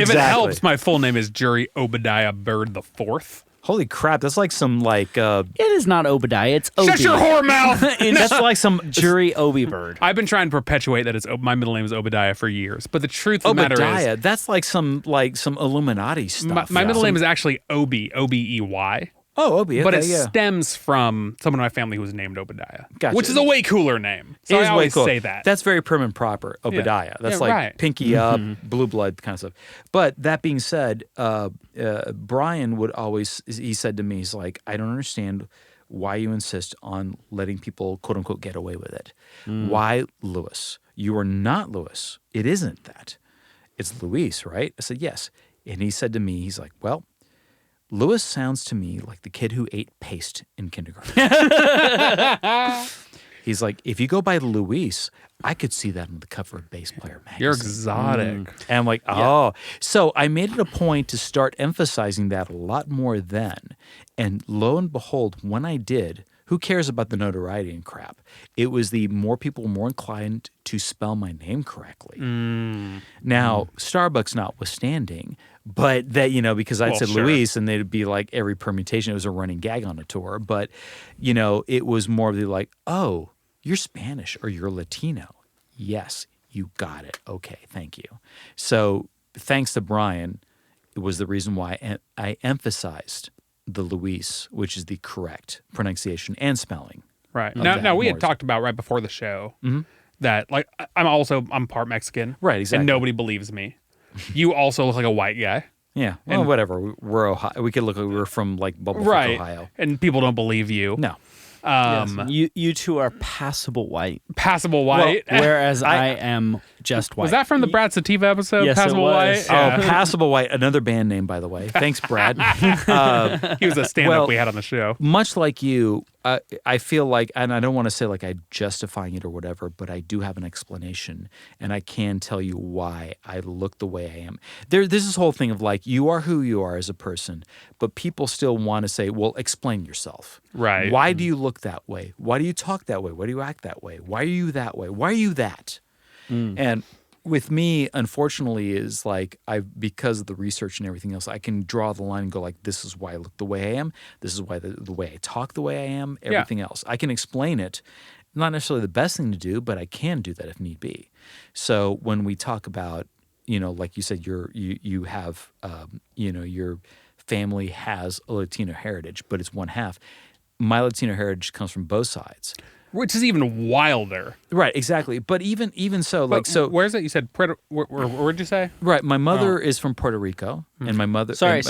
it helps, my full name is Jury Obadiah Bird the Fourth. Holy crap! That's like some like. It is not Obadiah. It's Obi. Shut your whore mouth! That's like some Jury Obi Bird. I've been trying to perpetuate that my middle name is Obadiah for years, but the truth of the matter Obadiah. is, That's like some Illuminati stuff. my middle name is actually Obi, O-B-E-Y. Oh, Obi. But Okay, it yeah. stems from someone in my family who was named Obadiah, Gotcha. which is a way cooler name. So It I is way always cool. say that. That's very prim and proper, Obadiah. That's Yeah, like right. pinky up, blue blood kind of stuff. But that being said, Brian would always, he said to me, he's like, I don't understand why you insist on letting people, quote unquote, get away with it. Why Louis? You are not Louis. It isn't that. It's Luis, right? I said, yes. And he said to me, he's like, well, Louis sounds to me like the kid who ate paste in kindergarten. He's like, if you go by Luis, I could see that on the cover of Bass Player magazine. You're exotic. And I'm like, oh. So I made it a point to start emphasizing that a lot more then. And lo and behold, when I did, who cares about the notoriety and crap? It was the more people were more inclined to spell my name correctly. Now, Starbucks notwithstanding, but that, because I'd Well, said sure. Luis and they'd be like every permutation. It was a running gag on a tour. But, it was more of the like, oh, you're Spanish or you're Latino. Yes, you got it. Okay, thank you. So thanks to Brian, it was the reason why I emphasized the Luis, which is the correct pronunciation and spelling. Right. of Now, that we had more. talked about right before the show that, like, I'm part Mexican. Right, exactly. And nobody believes me. You also look like a white guy. Yeah, well, whatever. We're Ohio. We could look like we were from like Bubblefuck, Right. Ohio. And people don't believe you. No. You two are passable white, Passable white. whereas I am just white. Was that from the Brad Sativa episode? Yes, it Passable was. White? Oh, Passable White, another band name, by the way. Thanks, Brad. He was a stand-up well, we had on the show. Much like you, I feel like, and I don't want to say like I'm justifying it or whatever, but I do have an explanation, and I can tell you why I look the way I am. There's this whole thing of like, you are who you are as a person, but people still want to say, well, explain yourself. Right. Why do you look that way? Why do you talk that way? Why do you act that way? Why are you that way? Why are you that? And with me, unfortunately, is like because of the research and everything else, I can draw the line and go like, this is why I look the way I am. This is why the way I talk the way I am. Everything else, I can explain it. Not necessarily the best thing to do, but I can do that if need be. So when we talk about, like you said, you have, your family has a Latino heritage, but it's one half. My Latino heritage comes from both sides. Which is even wilder. Right, exactly. But even so, like, But so where's it? You said where'd you say? right. My mother is from Puerto Rico, and my mother. Sorry.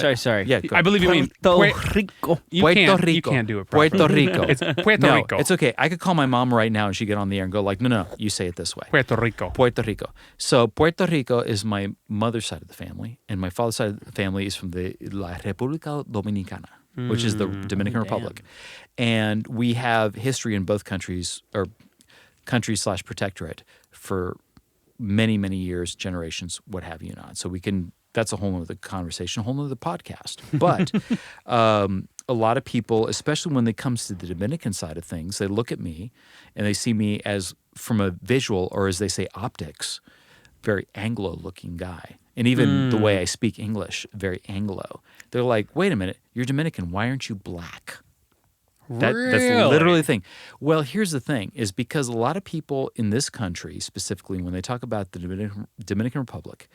Yeah, go I believe you mean Puerto Rico. you Puerto can't, Rico. You can't do it properly. Puerto Rico. It's Puerto no, Rico. it's okay. I could call my mom right now, and she'd get on the air and go like, no, you say it this way. Puerto Rico. Puerto Rico. So Puerto Rico is my mother's side of the family, and my father's side of the family is from the La República Dominicana, which is the Dominican Republic. And we have history in both countries, or country/protectorate, for many, many years, generations, what have you not. So we can, that's a whole other conversation, a whole other podcast. But a lot of people, especially when it comes to the Dominican side of things, they look at me and they see me as, from a visual, or as they say, optics, very Anglo-looking guy. And even the way I speak English, very Anglo. They're like, wait a minute, you're Dominican. Why aren't you black? That's literally the thing. Well, here's the thing, is because a lot of people in this country, specifically when they talk about the Dominican Republic,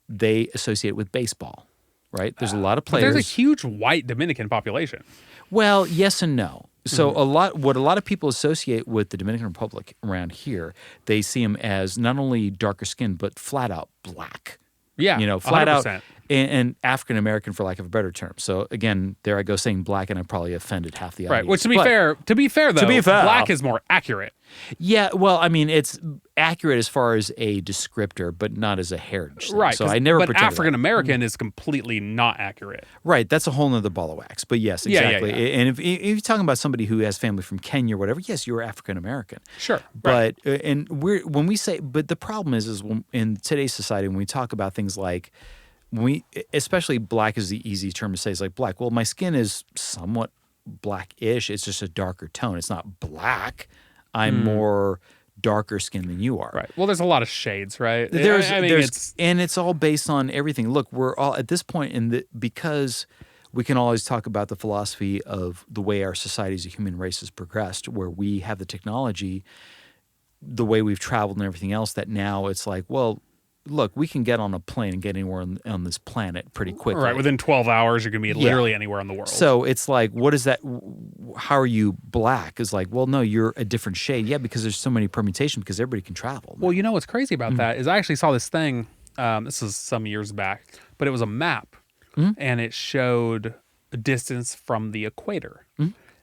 they associate it with baseball, right? There's a lot of But players. there's a huge white Dominican population. Well, yes and no. So what a lot of people associate with the Dominican Republic around here, they see them as not only darker skinned, but flat out black. Yeah, Flat 100%. out, and African American, for lack of a better term. So again, there I go saying black, and I probably offended half the audience. Right. Which to be fair though, black is more accurate. Yeah, well, I mean, it's accurate as far as a descriptor, but not as a heritage thing. Right. So I never But pretended African that. American is completely not accurate. Right, that's a whole nother ball of wax. But yes, Yeah, exactly. yeah. And if you're talking about somebody who has family from Kenya or whatever, yes, you're African American. Sure. Right. But but the problem is when in today's society, when we talk about things like especially black is the easy term to say. It's like black. Well, my skin is somewhat blackish. It's just a darker tone. It's not black. I'm more darker skin than you are. Right. Well, there's a lot of shades, right? And it's all based on everything. Look, we're all at this point because we can always talk about the philosophy of the way our society as a human race has progressed, where we have the technology, the way we've traveled and everything else, that now it's like, well, look, we can get on a plane and get anywhere on this planet pretty quickly. Right. Within 12 hours, you can be literally anywhere in the world. So it's like, what is that? How are you black? It's like, well, no, you're a different shade. Yeah, because there's so many permutations because everybody can travel. Well, you know what's crazy about that is I actually saw this thing. This is some years back, but it was a map and it showed a distance from the equator.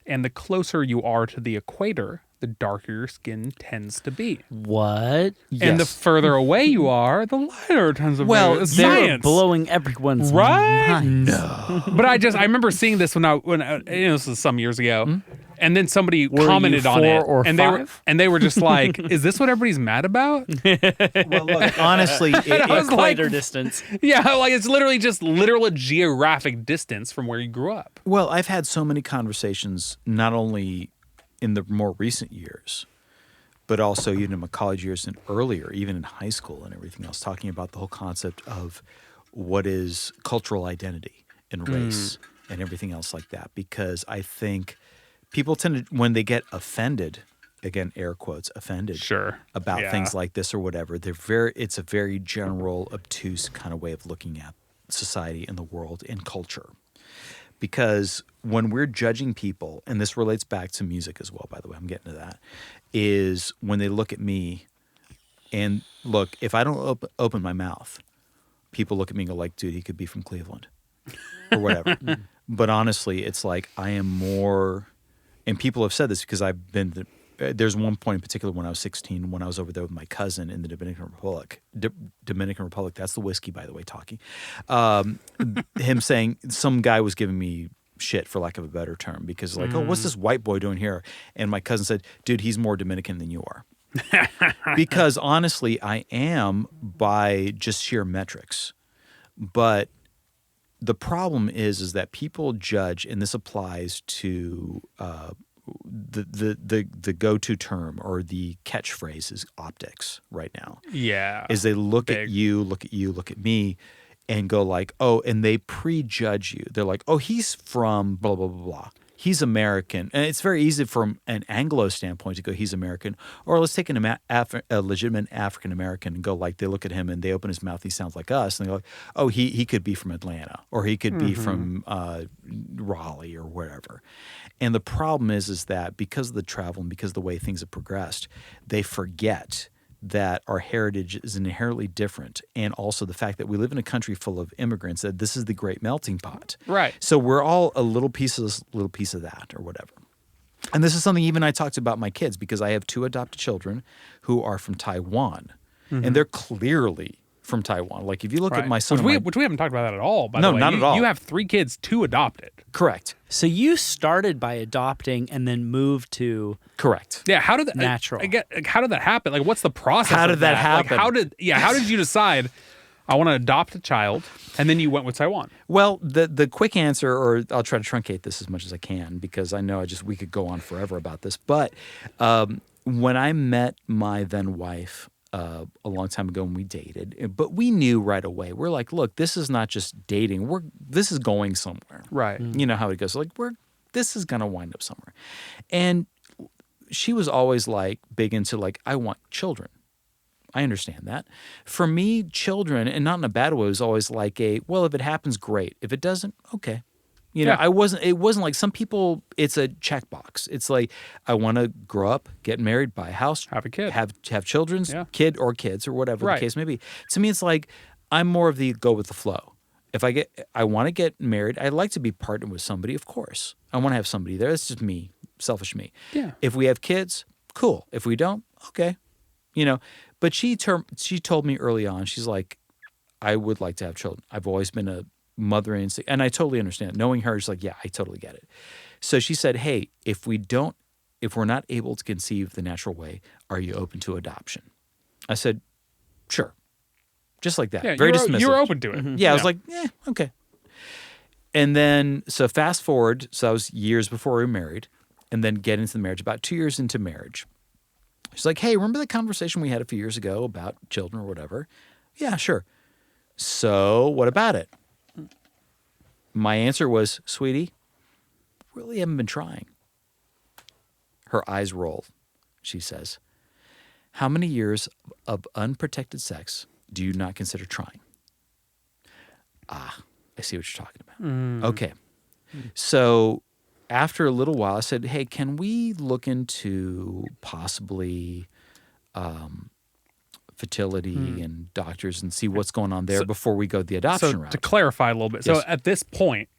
And the closer you are to the equator, the darker your skin tends to be. What? And the further away you are, the lighter it tends to be. Well, It's they're science. blowing everyone's Right? minds. No. But I remember seeing this when this was some years ago. And then somebody commented on it, and they were just like, "Is this what everybody's mad about?" Well, look, honestly, Equator distance. Yeah, like it's literally just literal geographic distance from where you grew up. Well, I've had so many conversations, not only in the more recent years, but also even in my college years and earlier, even in high school and everything else, talking about the whole concept of what is cultural identity and race and everything else like that. Because I think people tend to, when they get offended, again, air quotes, offended about things like this or whatever, it's a very general, obtuse kind of way of looking at society and the world and culture. Because when we're judging people, and this relates back to music as well, by the way, I'm getting to that, is when they look at me and look, if I don't open my mouth, people look at me and go like, dude, he could be from Cleveland or whatever. But honestly, it's like I am more, and people have said this because I've been, there's one point in particular when I was 16, when I was over there with my cousin in the Dominican Republic. Dominican Republic, that's the whiskey, by the way, talking. Him saying, some guy was giving me shit, for lack of a better term, because like, oh, what's this white boy doing here? And my cousin said, dude, he's more Dominican than you are. Because honestly, I am by just sheer metrics. But the problem is that people judge, and this applies to the go-to term or the catchphrase is optics right now. Yeah. Is they look at you, look at me, and go like, oh, and they prejudge you. They're like, oh, he's from blah, blah, blah, blah. He's American. And it's very easy from an Anglo standpoint to go, he's American. Or let's take a legitimate African-American and go like, they look at him and they open his mouth, he sounds like us. And they go, oh, he could be from Atlanta, or he could be from Raleigh or wherever. And the problem is that because of the travel and because of the way things have progressed, they forget that our heritage is inherently different, and also the fact that we live in a country full of immigrants, that this is the great melting pot. Right. So we're all a little piece of this, little piece of that, or whatever. And this is something even I talked about my kids, because I have 2 adopted children who are from Taiwan, and they're clearly from Taiwan. Like if you look at my son, which we haven't talked about that at all. By the way, not at all. You have 3 kids, 2 adopted. Correct. So you started by adopting and then moved to correct. Yeah. How did that natural? How did that happen? Like, what's the process? How did that happen? Like, how did you decide? I want to adopt a child, and then you went with Taiwan. Well, the quick answer, or I'll try to truncate this as much as I can, because I know we could go on forever about this. But when I met my then wife a long time ago, when we dated, but we knew right away. We're like, look, this is not just dating. This is going somewhere. Right. You know how it goes. Like this is gonna wind up somewhere. And she was always like big into like, I want children. I understand that. For me, children, and not in a bad way, was always like well, if it happens, great. If it doesn't, okay. You know, it wasn't like some people, it's a checkbox. It's like, I want to grow up, get married, buy a house, have a kid, have children, kid or kids or whatever the case may be. To me, it's like, I'm more of the go with the flow. If I want to get married, I'd like to be partnered with somebody, of course. I want to have somebody there. That's just me, selfish me. Yeah. If we have kids, cool. If we don't, okay. You know, but she told me early on, she's like, I would like to have children. I've always been a mother instinct, and I totally understand. Knowing her, she's like, yeah, I totally get it. So she said, hey, if we're not able to conceive the natural way, are you open to adoption? I said, sure. just like that. Yeah, Very dismissive. You were open to it. Yeah, I was like, okay. And then, so fast forward, so that was years before we were married, and then get into the marriage, about 2 years into marriage. She's like, hey, remember the conversation we had a few years ago about children or whatever? Yeah, sure. So what about it? My answer was, sweetie, really haven't been trying. Her eyes roll. She says, how many years of unprotected sex do you not consider trying? I see what you're talking about. Okay. So after a little while, I said, hey, can we look into possibly fertility and doctors and see what's going on there before we go the adoption route? To clarify a little bit, Yes. so at this point,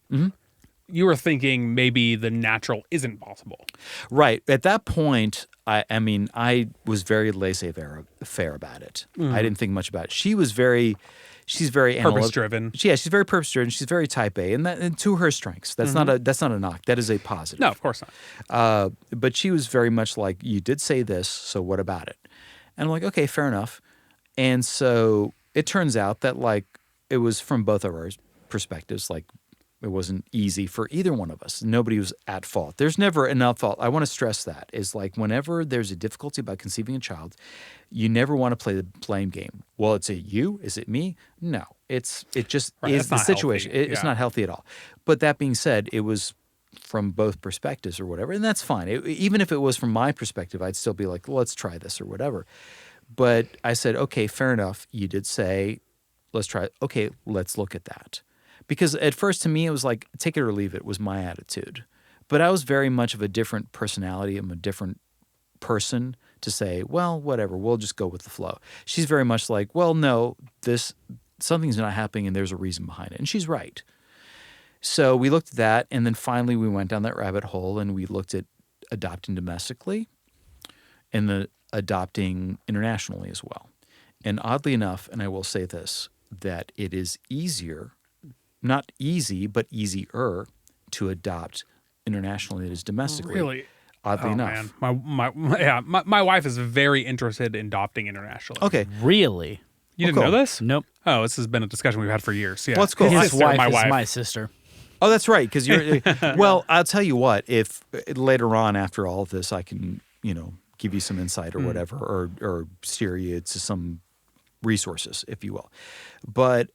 you were thinking maybe the natural isn't possible. Right. At that point, I mean, I was very laissez-faire about it. I didn't think much about it. She's very Purpose-driven. Yeah, she's very purpose-driven. She's very type A, and to her strengths. That's not a knock. That is a positive. No, of course not. But she was very much like, you did say this, so what about it? And I'm like, okay, fair enough. And so it turns out that like it was from both of our perspectives, like it wasn't easy for either one of us. Nobody was at fault. There's never enough fault. I want to stress that is like whenever there's a difficulty about conceiving a child, you never want to play the blame game. Well, it's a you, is it me? No, it just is the situation. It's not healthy at all. But that being said, it was from both perspectives or whatever, and that's fine. Even if it was from my perspective, I'd still be like, let's try this or whatever. But I said, okay, fair enough. You did say, let's try it. Okay, let's look at that. Because at first, to me, it was like, take it or leave it was my attitude. But I was very much of a different personality. I'm a different person to say, well, whatever, we'll just go with the flow. She's very much like, well, no, something's not happening and there's a reason behind it. And she's right. So we looked at that, and then finally we went down that rabbit hole and we looked at adopting domestically and the adopting internationally as well. And oddly enough, and I will say this, that it is easier, not easy, but easier to adopt internationally than it is domestically. Really? Oddly enough. Man. My wife is very interested in adopting internationally. Okay. Really? You didn't know this? Nope. Oh, this has been a discussion we've had for years. Yeah. Well, that's cool. His His sister, wife my is wife. my sister. Oh, that's right. Because you're. Well, I'll tell you what. If later on, after all of this, I can, give you some insight or whatever, or steer you to some resources, if you will. But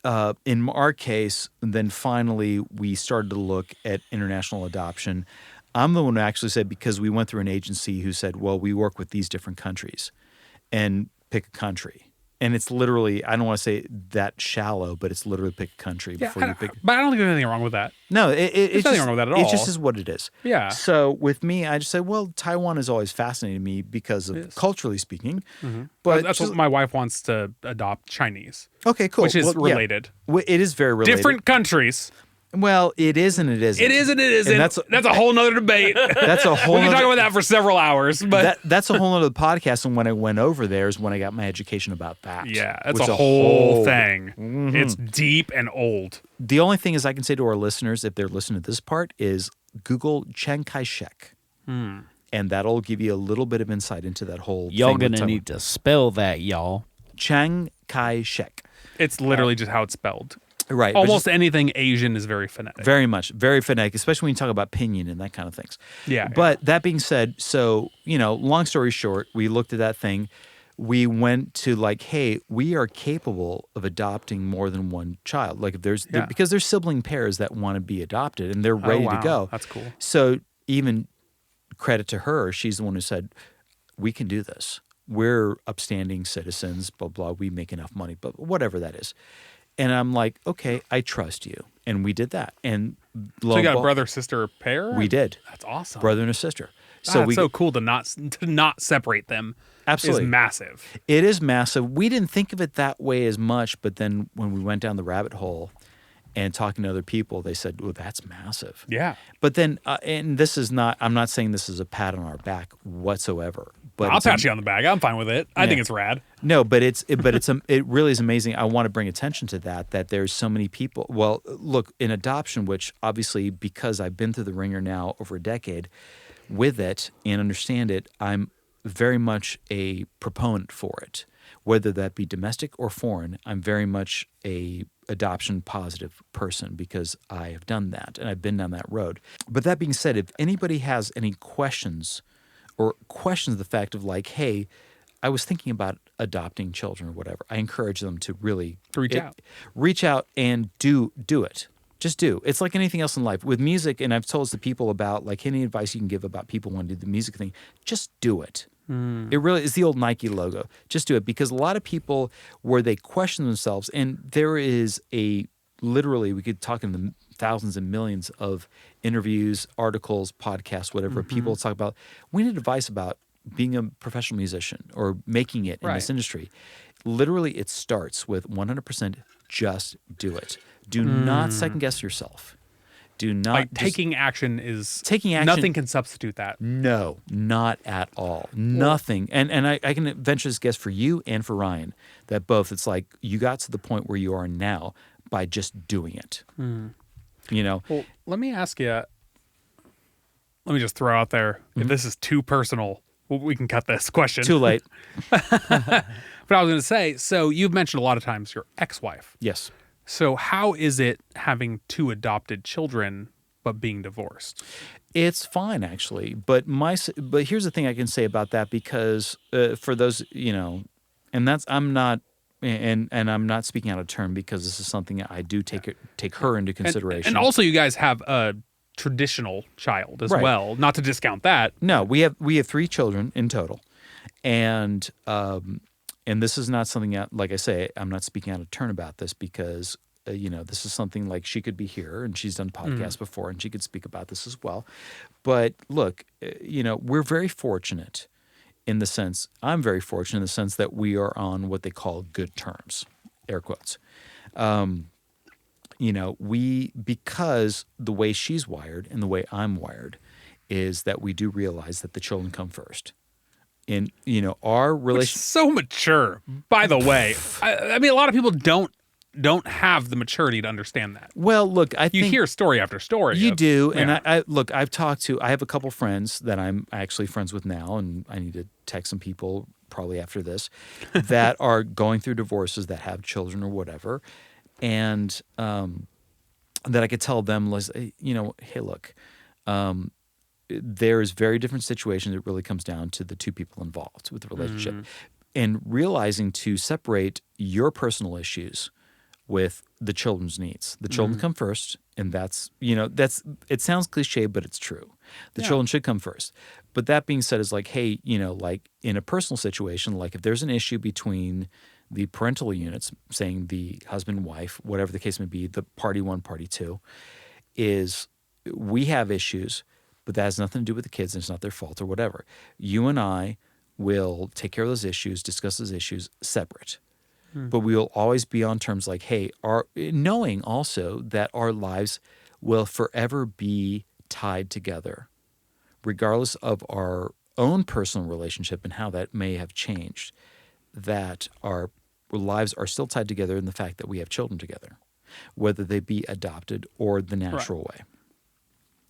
in our case, then finally we started to look at international adoption. I'm the one who actually said, because we went through an agency who said, well, we work with these different countries, and pick a country. And it's literally, I don't want to say that shallow, but it's literally pick a country before you pick. But I don't think there's anything wrong with that. No, there's nothing wrong with that at all. It just is what it is. Yeah. So with me, I just said, well, Taiwan has always fascinated me because of culturally speaking. But That's what my wife wants to adopt Chinese. Okay, cool. Which is Well, yeah. related. It is very related. Different countries. Well, it is and it isn't. It is and it isn't. And that's a whole nother debate. That's a whole. We can talk about that for several hours. But that's a whole other podcast. And when I went over there is when I got my education about that. yeah, that's Which a is whole thing. It's deep and old. The only thing is I can say to our listeners, if they're listening to this part, is Google Chiang Kai-shek. And that'll give you a little bit of insight into that whole Y'all thing. gonna need to spell that, y'all. Chiang Kai-shek. It's literally just how it's spelled. Right. but Almost just anything Asian is very phonetic. very much. Very phonetic, especially when you talk about pinyin and that kind of things. Yeah. But that being said, so, long story short, we looked at that thing. We went to like, hey, we are capable of adopting more than one child. Like if because there's sibling pairs that want to be adopted and they're ready to go. That's cool. So even credit to her, she's the one who said, we can do this. We're upstanding citizens, blah, blah. We make enough money, but whatever that is. And I'm like, okay, I trust you. And we did that. And So you got a brother-sister pair? We did. That's awesome. Brother and a sister. So it's so cool to not separate them. Absolutely. Is massive. It is massive. We didn't think of it that way as much, but then when we went down the rabbit hole and talking to other people, they said, well, that's massive. Yeah. But then, and this is not, I'm not saying this is a pat on our back whatsoever. But I'll pat you on the back. I'm fine with it. I think it's rad. No, but it really is amazing. I want to bring attention to that there's so many people. Well, look, in adoption, which obviously because I've been through the ringer now over a decade with it and understand it, I'm very much a proponent for it. whether that be domestic or foreign. I'm very much a adoption positive person because I have done that and I've been down that road. But that being said, if anybody has any questions or questions the fact of like, hey, I was thinking about adopting children or whatever, I encourage them to really reach out and do it. Just do. It's like anything else in life. With music, and I've told this to people about like any advice you can give about people wanting to do the music thing, just do it. It really is the old Nike logo. Just do it, because a lot of people where they question themselves, and there is literally, we could talk in the thousands and millions of interviews, articles, podcasts, whatever, people talk about, we need advice about being a professional musician or making it in this industry. Literally, it starts with 100% just do it. Do not second guess yourself. Do not like taking action is taking action. Nothing can substitute that. No, not at all. Nothing. And I can venture this guess for you and for Ryan that both, it's like you got to the point where you are now by just doing it. You know. Well, let me ask you. Let me just throw out there, if this is too personal, we can cut this question. Too late. But I was going to say, so you've mentioned a lot of times your ex-wife. Yes. So how is it having 2 adopted children but being divorced? It's fine, actually. But here's the thing I can say about that, because for those, you know, and that's I'm not speaking out of turn, because this is something I do take her into consideration. And also, you guys have a traditional child as well. Not to discount that. No, we have 3 children in total, and this is not something that, like I say, I'm not speaking out of turn about this, because you know, this is something like she could be here and she's done podcasts before and she could speak about this as well. But look, you know, we're very fortunate in the sense, I'm very fortunate in the sense that we are on what they call good terms, air quotes. You know, because the way she's wired and the way I'm wired is that we do realize that the children come first. In, you know, our relationship. So mature, by the way. I mean, a lot of people don't have the maturity to understand that. Well, look, I think you hear story after story. You do, and I look. I have a couple friends that I'm actually friends with now, and I need to text some people probably after this that are going through divorces that have children or whatever, and that I could tell them, you know, hey, look. There's very different situations. It really comes down to the 2 people involved with the relationship, and realizing to separate your personal issues with the children's needs. The children come first, and that's, you know, it sounds cliche, but it's true. The children should come first. But that being said, is like, hey, you know, like in a personal situation, like if there's an issue between the parental units, saying the husband, wife, whatever the case may be, the party 1, party 2, is we have issues, but that has nothing to do with the kids, and it's not their fault or whatever. You and I will take care of those issues, discuss those issues separate. But we will always be on terms like, hey, knowing also that our lives will forever be tied together, regardless of our own personal relationship and how that may have changed, that our lives are still tied together in the fact that we have children together, whether they be adopted or the natural way.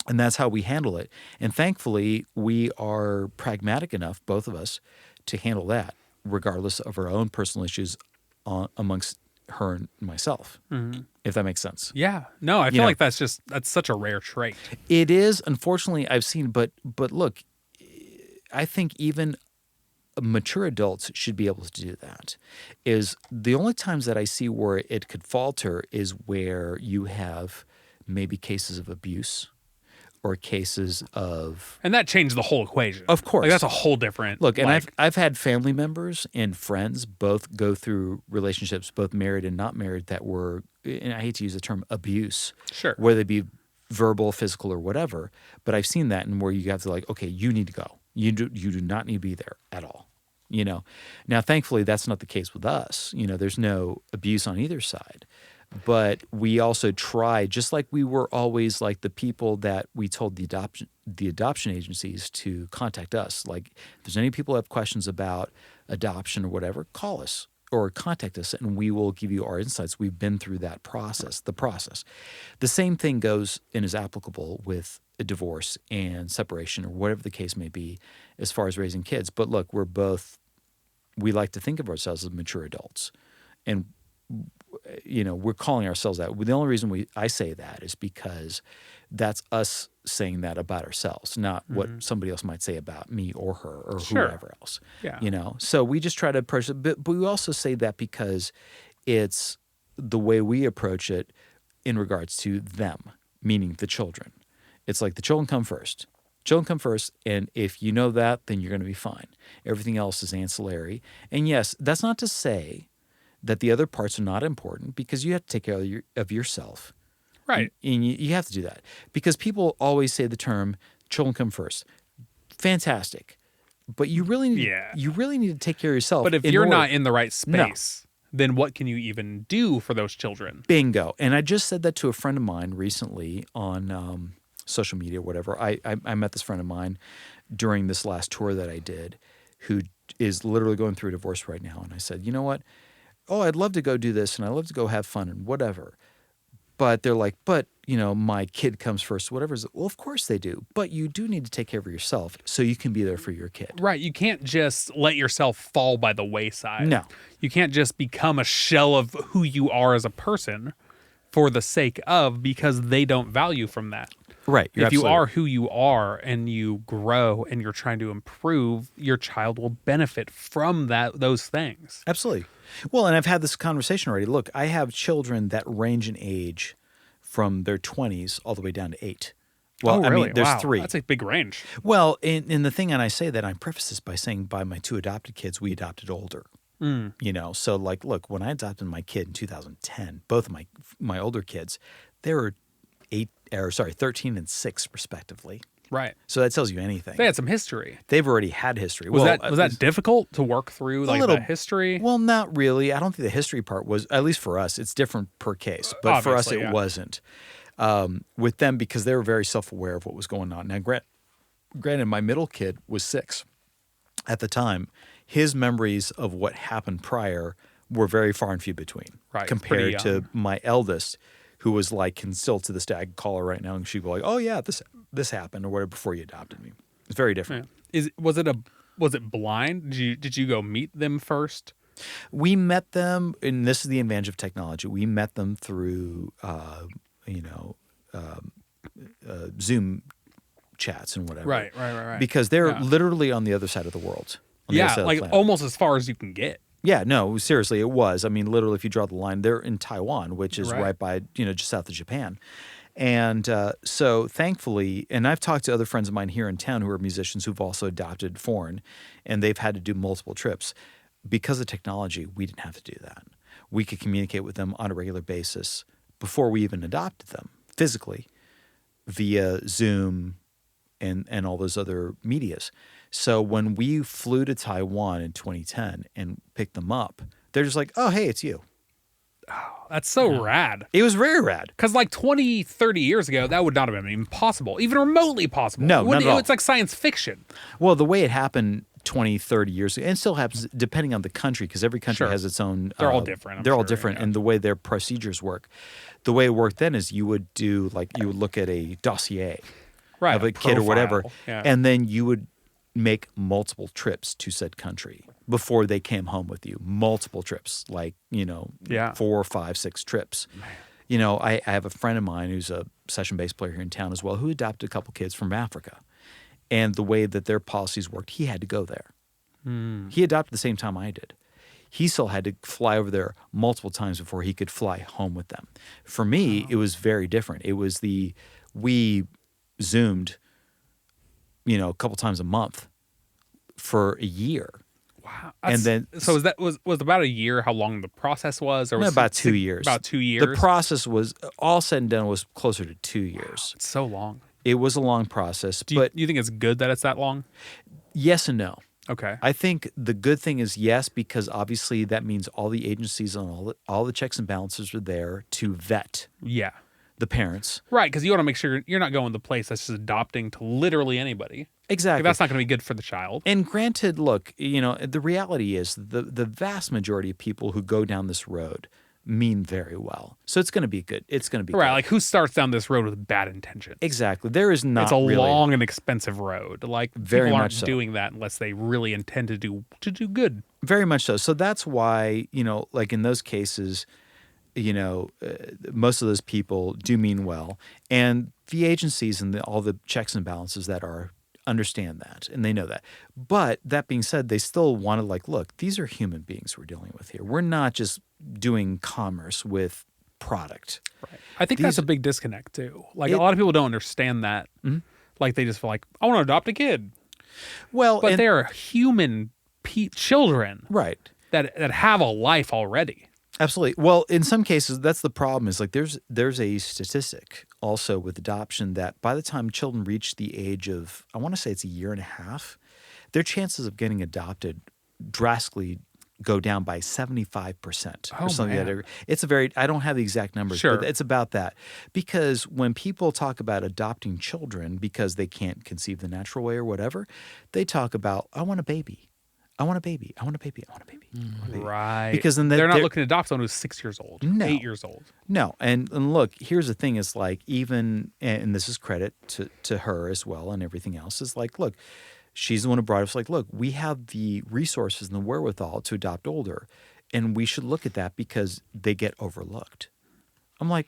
And that's how we handle it. And thankfully, we are pragmatic enough, both of us, to handle that, regardless of our own personal issues amongst her and myself, if that makes sense. Yeah. No, I feel like that's such a rare trait. It is. Unfortunately, I've seen, but look, I think even mature adults should be able to do that. Is the only times that I see where it could falter is where you have maybe cases of abuse, or cases of... And that changed the whole equation. Of course. Like, that's a whole different... Look, and I've had family members and friends both go through relationships, both married and not married, that were, and I hate to use the term abuse. Sure. Whether it be verbal, physical, or whatever. But I've seen that, and where you have to like, okay, you need to go. You do not need to be there at all. You know? Now, thankfully, that's not the case with us. You know, there's no abuse on either side. But we also try, just like we were always like the people that we told the adoption agencies to contact us. Like, if there's any people who have questions about adoption or whatever, call us or contact us, and we will give you our insights. We've been through that process, the process. The same thing goes and is applicable with a divorce and separation or whatever the case may be as far as raising kids. But look, we're both we like to think of ourselves as mature adults. And, we're calling ourselves that. The only reason I say that is because that's us saying that about ourselves, not what somebody else might say about me or her or whoever else. Yeah. So we just try to approach it. But we also say that because it's the way we approach it in regards to them, meaning the children. It's like the children come first. Children come first, and if you know that, then you're going to be fine. Everything else is ancillary. And yes, that's not to say that the other parts are not important, because you have to take care of yourself. Right. And you have to do that. Because people always say the term, children come first. Fantastic. But you really need to take care of yourself. But if you're not in the right space, then what can you even do for those children? Bingo. And I just said that to a friend of mine recently on social media or whatever. I met this friend of mine during this last tour that I did, who is literally going through a divorce right now. And I said, you know what? Oh, I'd love to go do this, and I'd love to go have fun and whatever. But they're like, my kid comes first, whatever. Well, of course they do. But you do need to take care of yourself so you can be there for your kid. Right. You can't just let yourself fall by the wayside. No. You can't just become a shell of who you are as a person for the sake of, because they don't value from that. Right. If you are who you are and you grow and you're trying to improve, your child will benefit from those things. Absolutely. Well, and I've had this conversation already. Look, I have children that range in age from their 20s all the way down to 8. Well, really? I mean, there's Wow. 3. That's a big range. Well, in the thing, and I say that, I preface this by saying by my 2 adopted kids, we adopted older. So like, look, when I adopted my kid in 2010, both of my older kids, they were 13 and 6 respectively. Right. So that tells you anything. They had some history. They've already had history. Was that difficult to work through, like the history? Well, not really. I don't think the history part was, at least for us, it's different per case. But for us, it wasn't. With them, because they were very self-aware of what was going on. Now, granted, my middle kid was 6 at the time. His memories of what happened prior were very far and few between. Right. Compared to my eldest, who was like, can still to this day, I can call her right now and she'd go like, oh yeah, this happened or whatever before you adopted me. It's very different. Yeah. Was it blind? Did you go meet them first? We met them, and this is the advantage of technology. We met them through, Zoom chats and whatever. Right. Because they're literally on the other side of the world. Like almost as far as you can get. Yeah, no, seriously, it was. I mean, literally, if you draw the line, they're in Taiwan, which is right by, just south of Japan. And so thankfully, and I've talked to other friends of mine here in town who are musicians who've also adopted foreign, and they've had to do multiple trips. Because of technology, we didn't have to do that. We could communicate with them on a regular basis before we even adopted them physically via Zoom and all those other medias. So when we flew to Taiwan in 2010 and picked them up, they're just like, oh, hey, it's you. Oh, that's so rad. It was very rad. Because like 20, 30 years ago, that would not have been even possible, even remotely possible. No, not at all. It's like science fiction. Well, the way it happened 20, 30 years ago, and still happens depending on the country, because every country has its own... They're all different. They're all different, and the way their procedures work. The way it worked then is you would look at a dossier of a kid or whatever, and then you would make multiple trips to said country before they came home with you. Multiple trips, 4, 5, 6 trips. Man. I have a friend of mine who's a session bass player here in town as well, who adopted a couple kids from Africa. And the way that their policies worked, he had to go there. He adopted the same time I did. He still had to fly over there multiple times before he could fly home with them. For me, it was very different. It was we Zoomed, a couple times a month for a year. Wow. And then was about a year how long the process was? Or was about 2 years. About 2 years. The process was, all said and done, was closer to 2 years. It's so long. It was a long process. Do you think it's good that it's that long? Yes and no. Okay. I think the good thing is yes, because obviously that means all the agencies and all the checks and balances are there to vet the parents. Right, because you want to make sure you're not going to the place that's just adopting to literally anybody. Exactly. That's not going to be good for the child. And granted, look, the reality is the vast majority of people who go down this road mean very well. So it's going to be good. It's going to be Right. good. Like, who starts down this road with bad intention? Exactly. There is not It's a really, long and expensive road. Like, Very people aren't much so. doing that unless they really intend to do good. Very much so. So that's why, like in those cases, most of those people do mean well. And the agencies and all the checks and balances that are understand that, and they know that. But that being said, they still want to look, these are human beings we're dealing with here. We're not just doing commerce with product. Right. I think that's a big disconnect too. Like, a lot of people don't understand that. Mm-hmm. Like, they just feel like, I want to adopt a kid. Well, But they're human children right. that have a life already. Absolutely. Well, in some cases, that's the problem is there's a statistic also with adoption that by the time children reach the age of, I want to say it's a year and a half, their chances of getting adopted drastically go down by 75% Oh, or something. man. It's I don't have the exact numbers, Sure. but it's about that. Because when people talk about adopting children because they can't conceive the natural way or whatever, they talk about, I want a baby. I want a baby. I want a baby. I want a baby. I want a baby. Right. Because then they're not looking to adopt someone who's 6 years old, No. 8 years old. No, and look, here's the thing: is like even, and this is credit to her as well, and everything else is like, look, she's the one who brought us. Like, look, we have the resources and the wherewithal to adopt older, and we should look at that because they get overlooked. I'm like,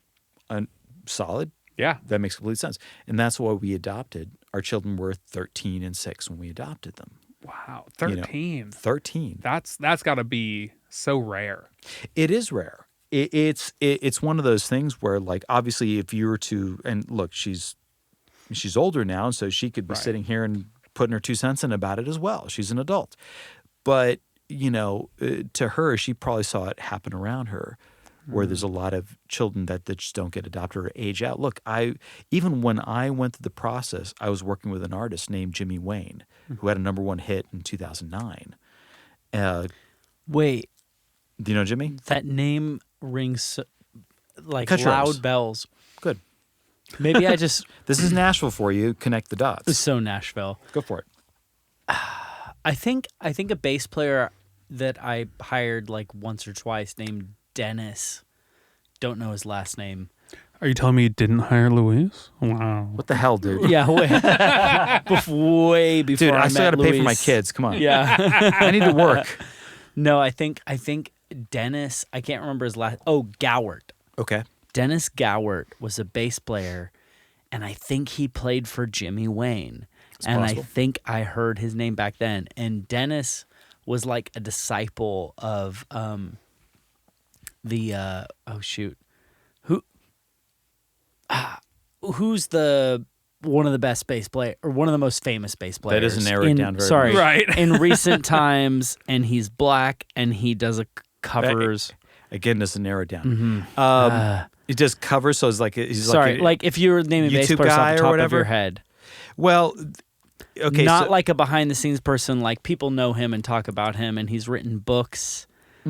solid. Yeah. That makes complete sense, and that's why we adopted. Our children were 13 and 6 when we adopted them. Wow. 13. 13. That's got to be so rare. It is rare. It's one of those things where, like, obviously, if you were to, and look, she's older now, and so she could be sitting here and putting her 2 cents in about it as well. She's an adult, but to her, she probably saw it happen around her, where there's a lot of children that just don't get adopted or age out. Look, even when I went through the process, I was working with an artist named Jimmy Wayne, who had a #1 hit in 2009. Wait, Do you know Jimmy? that name rings like Cut your eyes. loud bells. Good. Maybe I just This is Nashville for you. Connect the dots. so Nashville. Go for it. I think a bass player that I hired like once or twice named Dennis. Don't know his last name. Are you telling me you didn't hire Louise? Wow. What the hell, dude? Yeah, way before Dude, I still got got to pay for my kids. Come on. Yeah. I need to work. No, I think Dennis, I can't remember his last. Oh, Gowert. Okay. Dennis Gowert was a bass player, and I think he played for Jimmy Wayne. And possible. I think I heard his name back then. And Dennis was like a disciple of who's the one of the best bass player or one of the most famous bass players. That doesn't narrow it down very sorry, much. Right. in recent times, and he's black, and he does covers. Again, doesn't narrow it down. He does covers, so it's like he's Sorry, like, like if you were naming bass YouTube players off guy the or top of whatever? your head. well, okay, Not so, like a behind the scenes person. Like people know him and talk about him, and he's written books. Oh,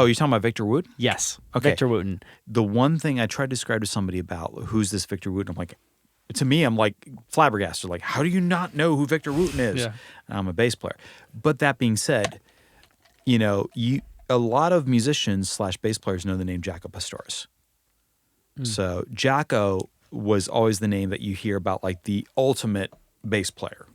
you're talking about Victor Wooten? Yes, Okay. Victor Wooten. The one thing I tried to describe to somebody about who's this Victor Wooten, I'm like, to me, I'm like flabbergasted. Like, how do you not know who Victor Wooten is? Yeah. I'm a bass player. But that being said, a lot of musicians / bass players know the name Jaco Pastorius. So Jaco was always the name that you hear about, like the ultimate bass player.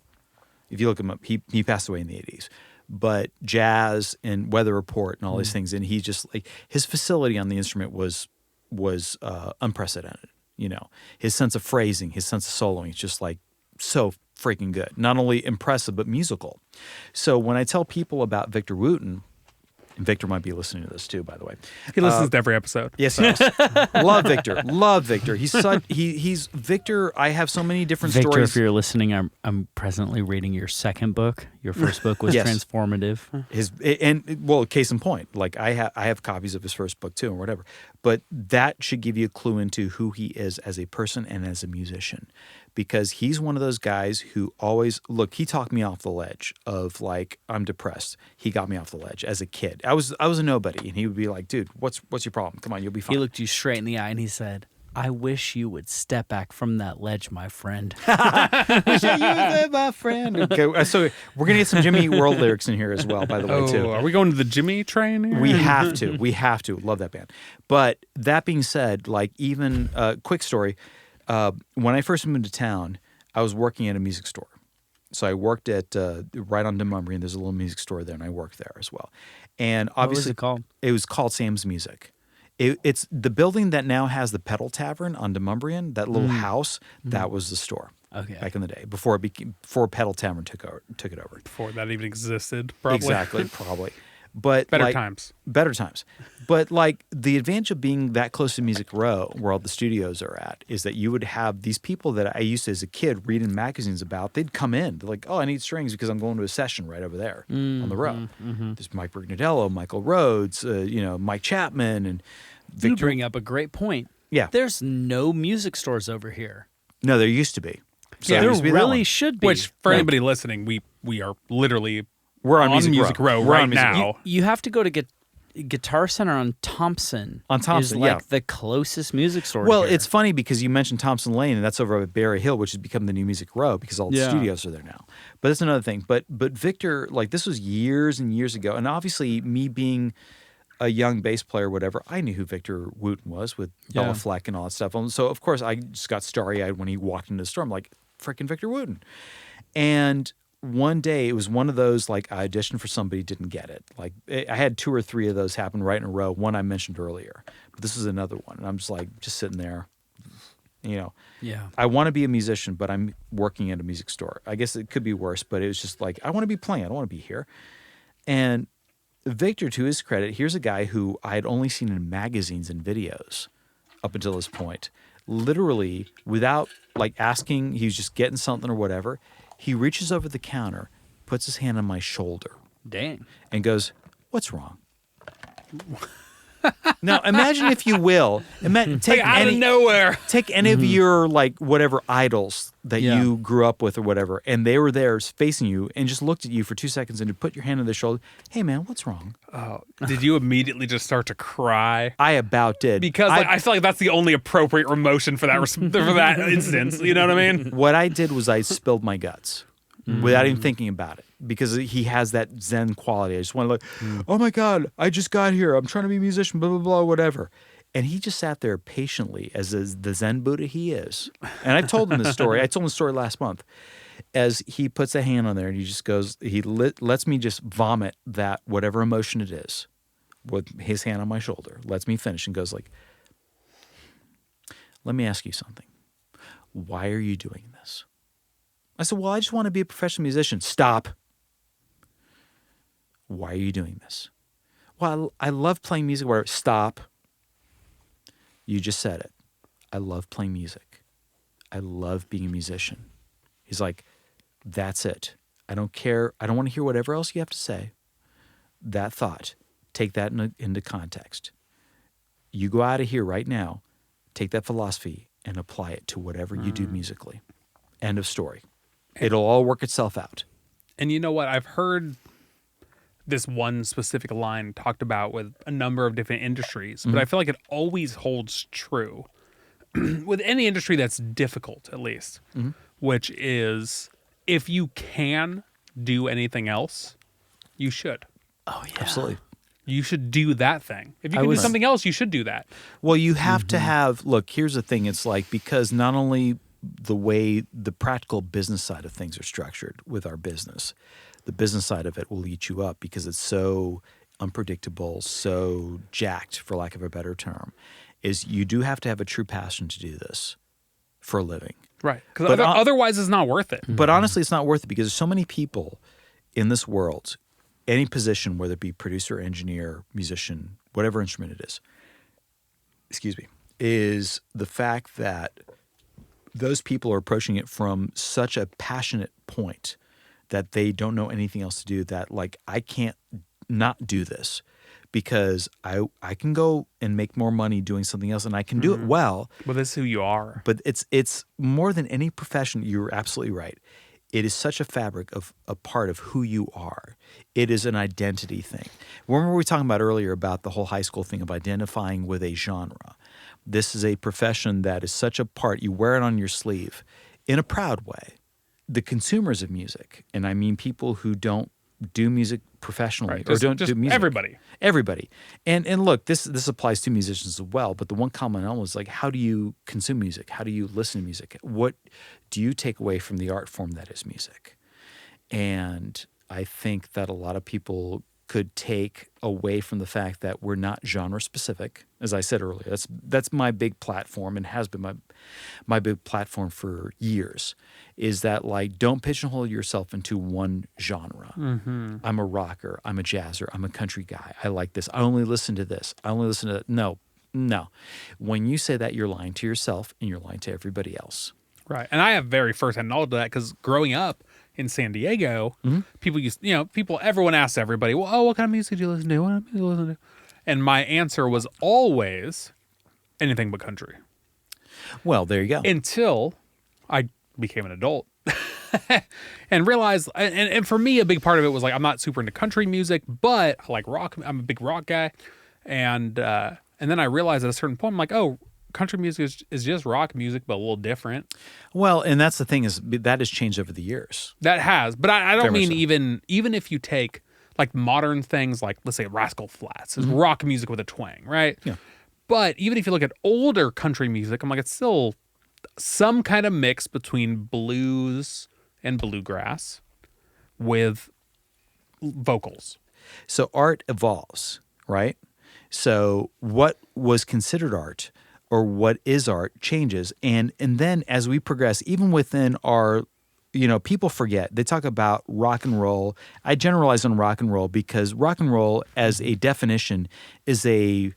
If you look him up, he passed away in the 80s. But jazz and Weather Report and all these things, and he just like his facility on the instrument was unprecedented. His sense of phrasing, his sense of soloing, it's just like so freaking good. Not only impressive but musical. So when I tell people about Victor Wooten, and Victor might be listening to this too, by the way. He listens to every episode. Yes, he does. Love Victor. Love Victor. He's he's Victor. I have so many different Victor, stories. if you're listening, I'm presently reading your second book. Your first book was Yes. transformative. Case in point, like I have copies of his first book too, or whatever. But that should give you a clue into who he is as a person and as a musician, because he's one of those guys who always he talked me off the ledge of like, I'm depressed. He got me off the ledge as a kid. I was a nobody, and he would be like, dude, what's your problem? Come on, you'll be fine. He looked you straight in the eye and he said, I wish you would step back from that ledge, my friend. Wish you were my friend. Okay, so we're gonna get some Jimmy Eat World lyrics in here as well, by the way, too. Are we going to the Jimmy train here? We have to. We have to. Love that band. But that being said, like even quick story. When I first moved to town, I was working at a music store. So I worked at right on Demumbrian. There's a little music store there, and I worked there as well. And obviously, What was it called? It was called Sam's Music. It's the building that now has the Pedal Tavern on Demumbrian. That little house, that was the store. Okay. Back in the day, before Pedal Tavern took it over. Before that even existed, probably. Exactly, probably. But Better times. Better times. But like the advantage of being that close to Music Row, where all the studios are at, is that you would have these people that I used to, as a kid, read in magazines about. They'd come in. They're like, oh, I need strings because I'm going to a session right over there on the road. There's Mike Brignadello, Michael Rhodes, Mike Chapman, and Victor. You bring up a great point. Yeah. There's no music stores over here. No, there used to be. So There used to be that really one. should be. Which, for anybody listening, we are literally We're on Music Row We're right on Music Row. now. You have to go to Guitar Center on Thompson. On Thompson, is like yeah. the closest music store. Well, here. it's funny because you mentioned Thompson Lane, and that's over at Berry Hill, which has become the new Music Row because all the Yeah. studios are there now. But that's another thing. But Victor, like this was years and years ago, and obviously me being a young bass player, whatever, I knew who Victor Wooten was with Bella Fleck and all that stuff. And so of course I just got starry-eyed when he walked into the store. I'm like, freaking Victor Wooten. And one day it was one of those, like, I auditioned for somebody, didn't get it. Like I had 2 or 3 of those happen right in a row. One I mentioned earlier, but this is another one. And I'm just sitting there, Yeah. I want to be a musician, but I'm working at a music store. I guess it could be worse, but it was just like, I want to be playing. I don't want to be here. And Victor, to his credit, here's a guy who I had only seen in magazines and videos up until this point. Literally, without like asking, he was just getting something or whatever. He reaches over the counter, puts his hand on my shoulder, Dang. and goes, "What's wrong?" Now, imagine if you will, take out any of nowhere. Take any of your like whatever idols that Yeah. you grew up with or whatever, and they were there facing you and just looked at you for 2 seconds and you put your hand on their shoulder. Hey, man, what's wrong? Did you immediately just start to cry? I about did Because I feel like that's the only appropriate emotion for that for that instance. You know what I mean? what I did was I spilled my guts without even thinking about it because he has that Zen quality. I just want to like, oh my God, I just got here. I'm trying to be a musician, blah, blah, blah, whatever. And he just sat there patiently as the Zen Buddha he is. And I've told him this story. I told him the story last month. As he puts a hand on there and he just goes, lets me just vomit that whatever emotion it is with his hand on my shoulder, lets me finish and goes like, let me ask you something. Why are you doing this? I said, well, I just want to be a professional musician. Stop. Why are you doing this? Well, I love playing music. Whatever. Stop. You just said it. I love playing music. I love being a musician. He's like, that's it. I don't care. I don't want to hear whatever else you have to say. That thought, take that into context. You go out of here right now, take that philosophy and apply it to whatever you do musically. End of story. It'll all work itself out. And you know what? I've heard this one specific line talked about with a number of different industries, but I feel like it always holds true with any industry that's difficult, at least, which is if you can do anything else, you should. Oh yeah. Absolutely. You should do that thing. If you can do something else, you should do that. Well, you have to have, look, here's the thing. It's like, because not only the way the practical business side of things are structured with our business, the business side of it will eat you up because it's so unpredictable, so jacked, for lack of a better term, is you do have to have a true passion to do this for a living. Right. Because otherwise it's not worth it. But honestly, it's not worth it because there's so many people in this world, any position, whether it be producer, engineer, musician, whatever instrument it is, is the fact that those people are approaching it from such a passionate point that they don't know anything else to do, that like, I can't not do this because I can go and make more money doing something else and I can do it well. Well, that's who you are. But it's more than any profession. You're absolutely right. It is such a fabric of a part of who you are. It is an identity thing. Remember we were talking about earlier about the whole high school thing of identifying with a genre. This is a profession that is such a part. You wear it on your sleeve in a proud way. The consumers of music, and I mean people who don't do music professionally or don't do music. Everybody. And look, this applies to musicians as well, but the one common element is like, how do you consume music? How do you listen to music? What do you take away from the art form that is music? And I think that a lot of people could take away from the fact that we're not genre specific. As I said earlier, that's my big platform and has been my big platform for years, is that like, don't pigeonhole yourself into one genre. Mm-hmm. I'm a rocker, I'm a jazzer, I'm a country guy. I like this. I only listen to this. I only listen to that. No. When you say that, you're lying to yourself and you're lying to everybody else. Right. And I have very firsthand knowledge of that because growing up in San Diego, everyone asks everybody, well, what kind of music do you listen to? What kind of music do you listen to? And my answer was always anything but country. Well, there you go. Until I became an adult and realized, and for me, a big part of it was like, I'm not super into country music, but I like rock. I'm a big rock guy. And then I realized at a certain point, I'm like, oh, country music is just rock music, but a little different. Well, and that's the thing, is that has changed over the years. That has, but I don't Very mean much so. even if you take like modern things, like let's say Rascal Flatts is rock music with a twang, right? Yeah. But even if you look at older country music, I'm like, it's still some kind of mix between blues and bluegrass with vocals. So art evolves, right? So what was considered art or what is art changes. And then as we progress, even within our, people forget. They talk about rock and roll. I generalize on rock and roll because rock and roll as a definition is a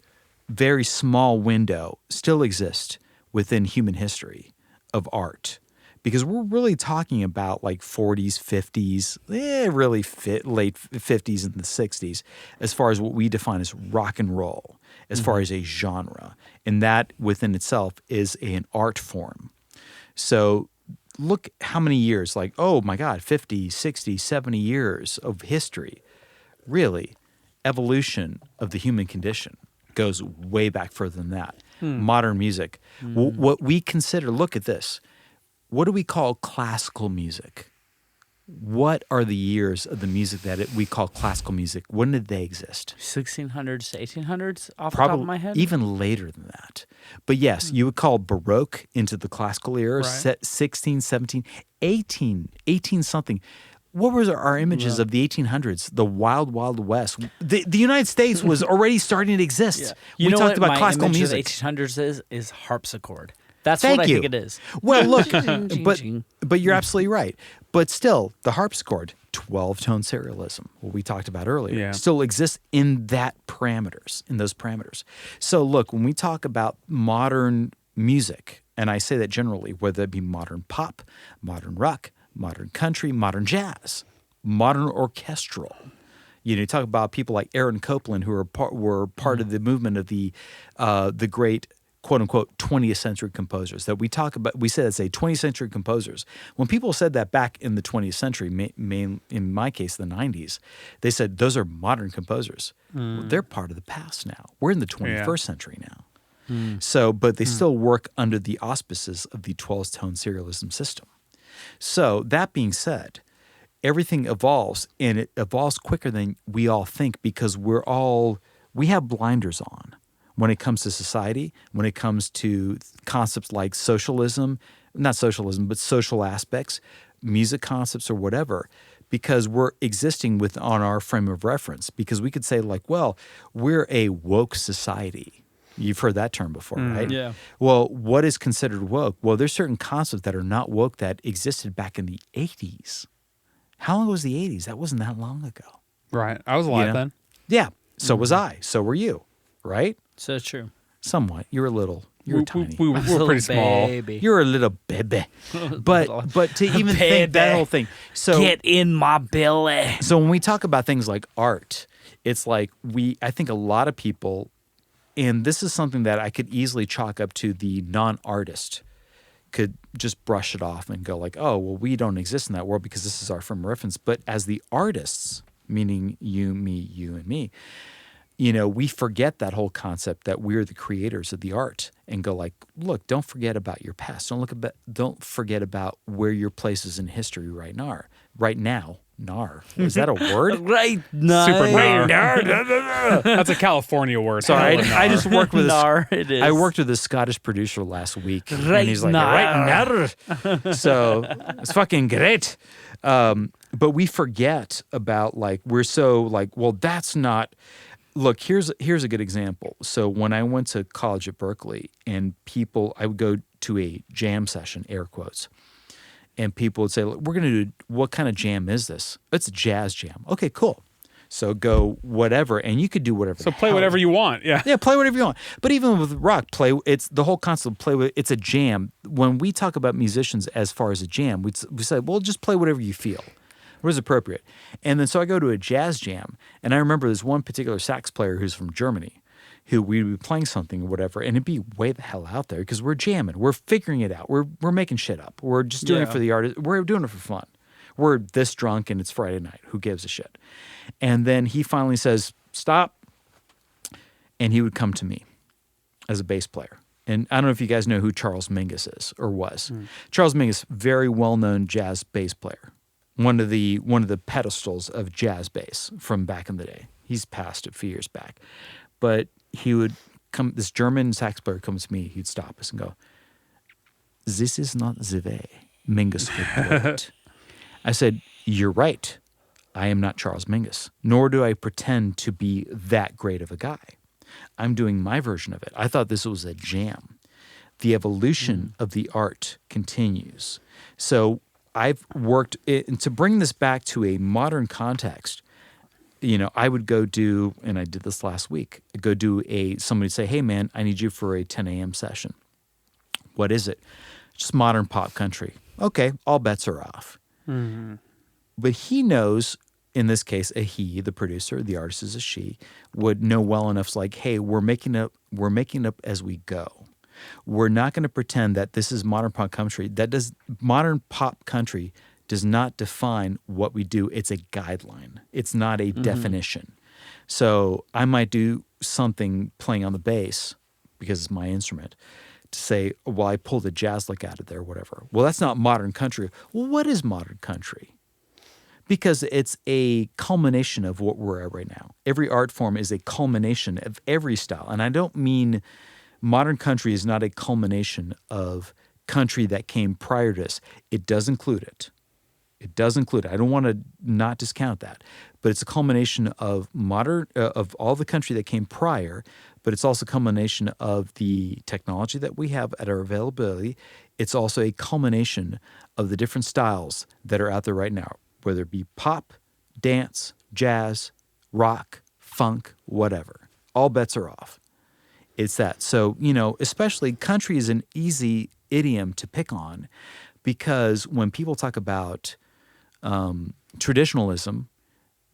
very small window, still exists within human history of art. Because we're really talking about like 40s, 50s, really late 50s and the 60s as far as what we define as rock and roll, as far as a genre. And that within itself is an art form. So look how many years, like, oh my God, 50, 60, 70 years of history. Really, evolution of the human condition goes way back further than that. Modern music. What we consider, look at this. What do we call classical music? What are the years of the music that we call classical music? When did they exist? 1600s to 1800s off Probably the top of my head? even later than that. But yes, you would call Baroque into the classical era, Right. 16, 17, 18 something. What were our images of the 1800s? The wild, wild west. The United States was already starting to exist. Yeah. We You know talked what about my classical image music. of the 1800s is harpsichord. That's Thank what you. I think it is. Well, look, but you're absolutely right. But still, the harpsichord, 12-tone serialism, what we talked about earlier, Yeah. still exists in those parameters. So look, when we talk about modern music, and I say that generally, whether it be modern pop, modern rock, modern country, modern jazz, modern orchestral. You talk about people like Aaron Copland, who were part of the movement of the great quote-unquote 20th century composers that we talk about. We say that's 20th century composers. When people said that back in the 20th century, in my case, the 90s, they said those are modern composers. Well, they're part of the past now. We're in the 21st century now. So, but they still work under the auspices of the 12-tone serialism system. So that being said, everything evolves, and it evolves quicker than we all think because we have blinders on. When it comes to society, when it comes to concepts like socialism, not socialism, but social aspects, music concepts or whatever, because we're existing on our frame of reference. Because we could say like, well, we're a woke society. You've heard that term before, right? Yeah. Well, what is considered woke? Well, there's certain concepts that are not woke that existed back in the 80s. How long was the 80s? That wasn't that long ago. Right. I was alive then. Yeah. So was I. So were you, right? So true. Somewhat. You're tiny. We were pretty small. Baby. You're a little baby. But to even think that whole thing. So Get in my belly. So when we talk about things like art, it's like I think a lot of people, and this is something that I could easily chalk up to the non-artist, could just brush it off and go like, oh, well, we don't exist in that world because this is our frame of reference. But as the artists, meaning you, me, you, and me, we forget that whole concept that we're the creators of the art and go like, look, don't forget about your past. Don't forget about where your place is in history right now. Right now. Nar. Is that a word? Right now. Super nar. That's a California word. Sorry, I just worked with nar, it is. I worked with a Scottish producer last week. Right and he's like, nar. right nar. So it's fucking great. But we forget about like, we're so like, well, that's not. Look, here's a good example. So when I went to college at Berkeley and I would go to a jam session, air quotes, and people would say, we're going to do, what kind of jam is this? It's a jazz jam. Okay, cool. So go whatever, and you could do whatever. So play whatever you want, yeah. Yeah, play whatever you want. But even with rock, it's the whole concept of play with, it's a jam. When we talk about musicians as far as a jam, we say, well, just play whatever you feel. What is appropriate? And then so I go to a jazz jam, and I remember there's one particular sax player who's from Germany, who we'd be playing something or whatever, and it'd be way the hell out there because we're jamming, we're figuring it out, we're making shit up, we're just doing it for the artist, we're doing it for fun. We're this drunk and it's Friday night. Who gives a shit? And then he finally says, stop, and he would come to me as a bass player. And I don't know if you guys know who Charles Mingus is or was. Charles Mingus, very well-known jazz bass player. One of the pedestals of jazz bass from back in the day. He's passed a few years back. But he would come, this German sax player comes to me, he'd stop us and go, this is not the way Mingus would play it. I said, you're right. I am not Charles Mingus, nor do I pretend to be that great of a guy. I'm doing my version of it. I thought this was a jam. The evolution of the art continues. So I've worked, and to bring this back to a modern context, I would go do, and I did this last week, somebody say, hey man, I need you for a 10 a.m. session. What is it? Just modern pop country. Okay, all bets are off. Mm-hmm. But he knows, in this case, a he, the producer, the artist is a she, would know well enough, like, hey, we're making up as we go. We're not going to pretend that this is modern pop country. Modern pop country does not define what we do. It's a guideline. It's not a definition. So I might do something playing on the bass because it's my instrument to say, well, I pulled a jazz lick out of there, whatever. Well, that's not modern country. Well, what is modern country? Because it's a culmination of what we're at right now. Every art form is a culmination of every style. And I don't mean modern country is not a culmination of country that came prior to us. It does include it. It does include it. I don't want to not discount that. But it's a culmination of of all the country that came prior, but it's also a culmination of the technology that we have at our availability. It's also a culmination of the different styles that are out there right now, whether it be pop, dance, jazz, rock, funk, whatever. All bets are off. It's that. So, especially country is an easy idiom to pick on because when people talk about traditionalism,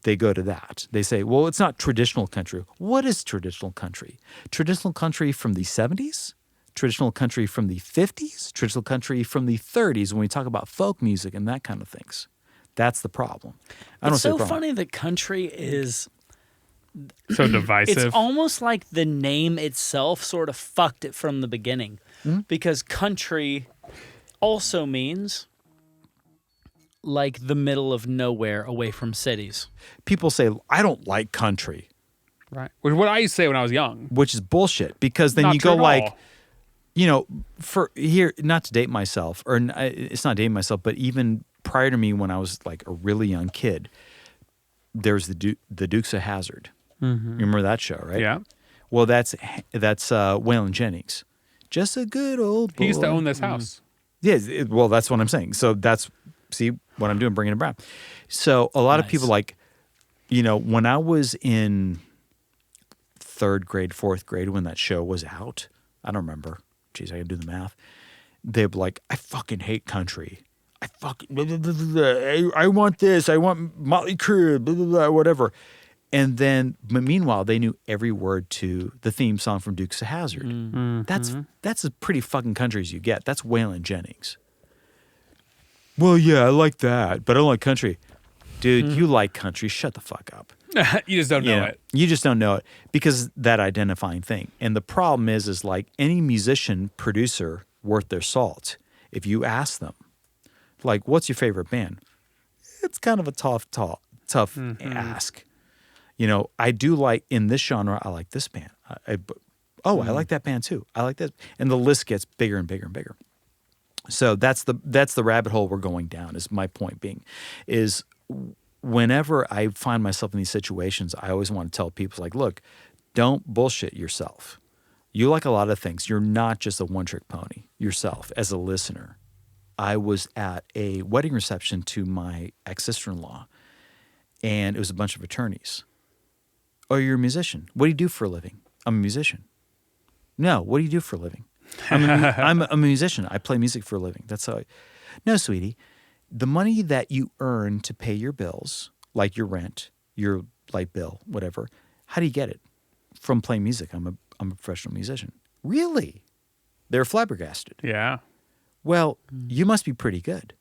they go to that. They say, well, it's not traditional country. What is traditional country? Traditional country from the 70s? Traditional country from the 50s? Traditional country from the 30s when we talk about folk music and that kind of things. That's the problem. It's so funny that country is so divisive. It's almost like the name itself sort of fucked it from the beginning. Because country also means like the middle of nowhere away from cities. People say, I don't like country. Right. Which is what I used to say when I was young. Which is bullshit because then Not you true go at like, all. for here, not to date myself, or it's not dating myself, but even prior to me when I was like a really young kid, there was the Dukes of Hazzard. Mm-hmm. You remember that show, right? Yeah. Well, that's Waylon Jennings. Just a good old boy. He used to own this house. Yeah, well, that's what I'm saying. So see what I'm doing, bringing it back. So a lot of people like, when I was in 3rd grade, 4th grade, when that show was out, I don't remember. Jeez, I can do the math. They'd be like, I fucking hate country. I want this. I want Motley Crue, blah, blah, blah, whatever. And then, but meanwhile, they knew every word to the theme song from Dukes of Hazzard. Mm-hmm. That's as pretty fucking country as you get. That's Waylon Jennings. Well, yeah, I like that, but I don't like country. Dude, you like country. Shut the fuck up. You just don't know it. You just don't know it because that identifying thing. And the problem is like any musician, producer worth their salt, if you ask them, like, what's your favorite band? It's kind of a tough ask. You know, I do like, in this genre, I like this band. I like that band too. I like that. And the list gets bigger and bigger and bigger. So that's the rabbit hole we're going down, is my point being, is whenever I find myself in these situations, I always want to tell people, like, look, don't bullshit yourself. You like a lot of things. You're not just a one-trick pony yourself as a listener. I was at a wedding reception to my ex-sister-in-law, and it was a bunch of attorneys. Oh, you're a musician. What do you do for a living? I'm a musician. No, what do you do for a living? I'm a musician. I play music for a living. That's how No, sweetie. The money that you earn to pay your bills, like your rent, your light bill, whatever, how do you get it? From playing music. I'm a professional musician. Really? They're flabbergasted. Yeah. Well, you must be pretty good.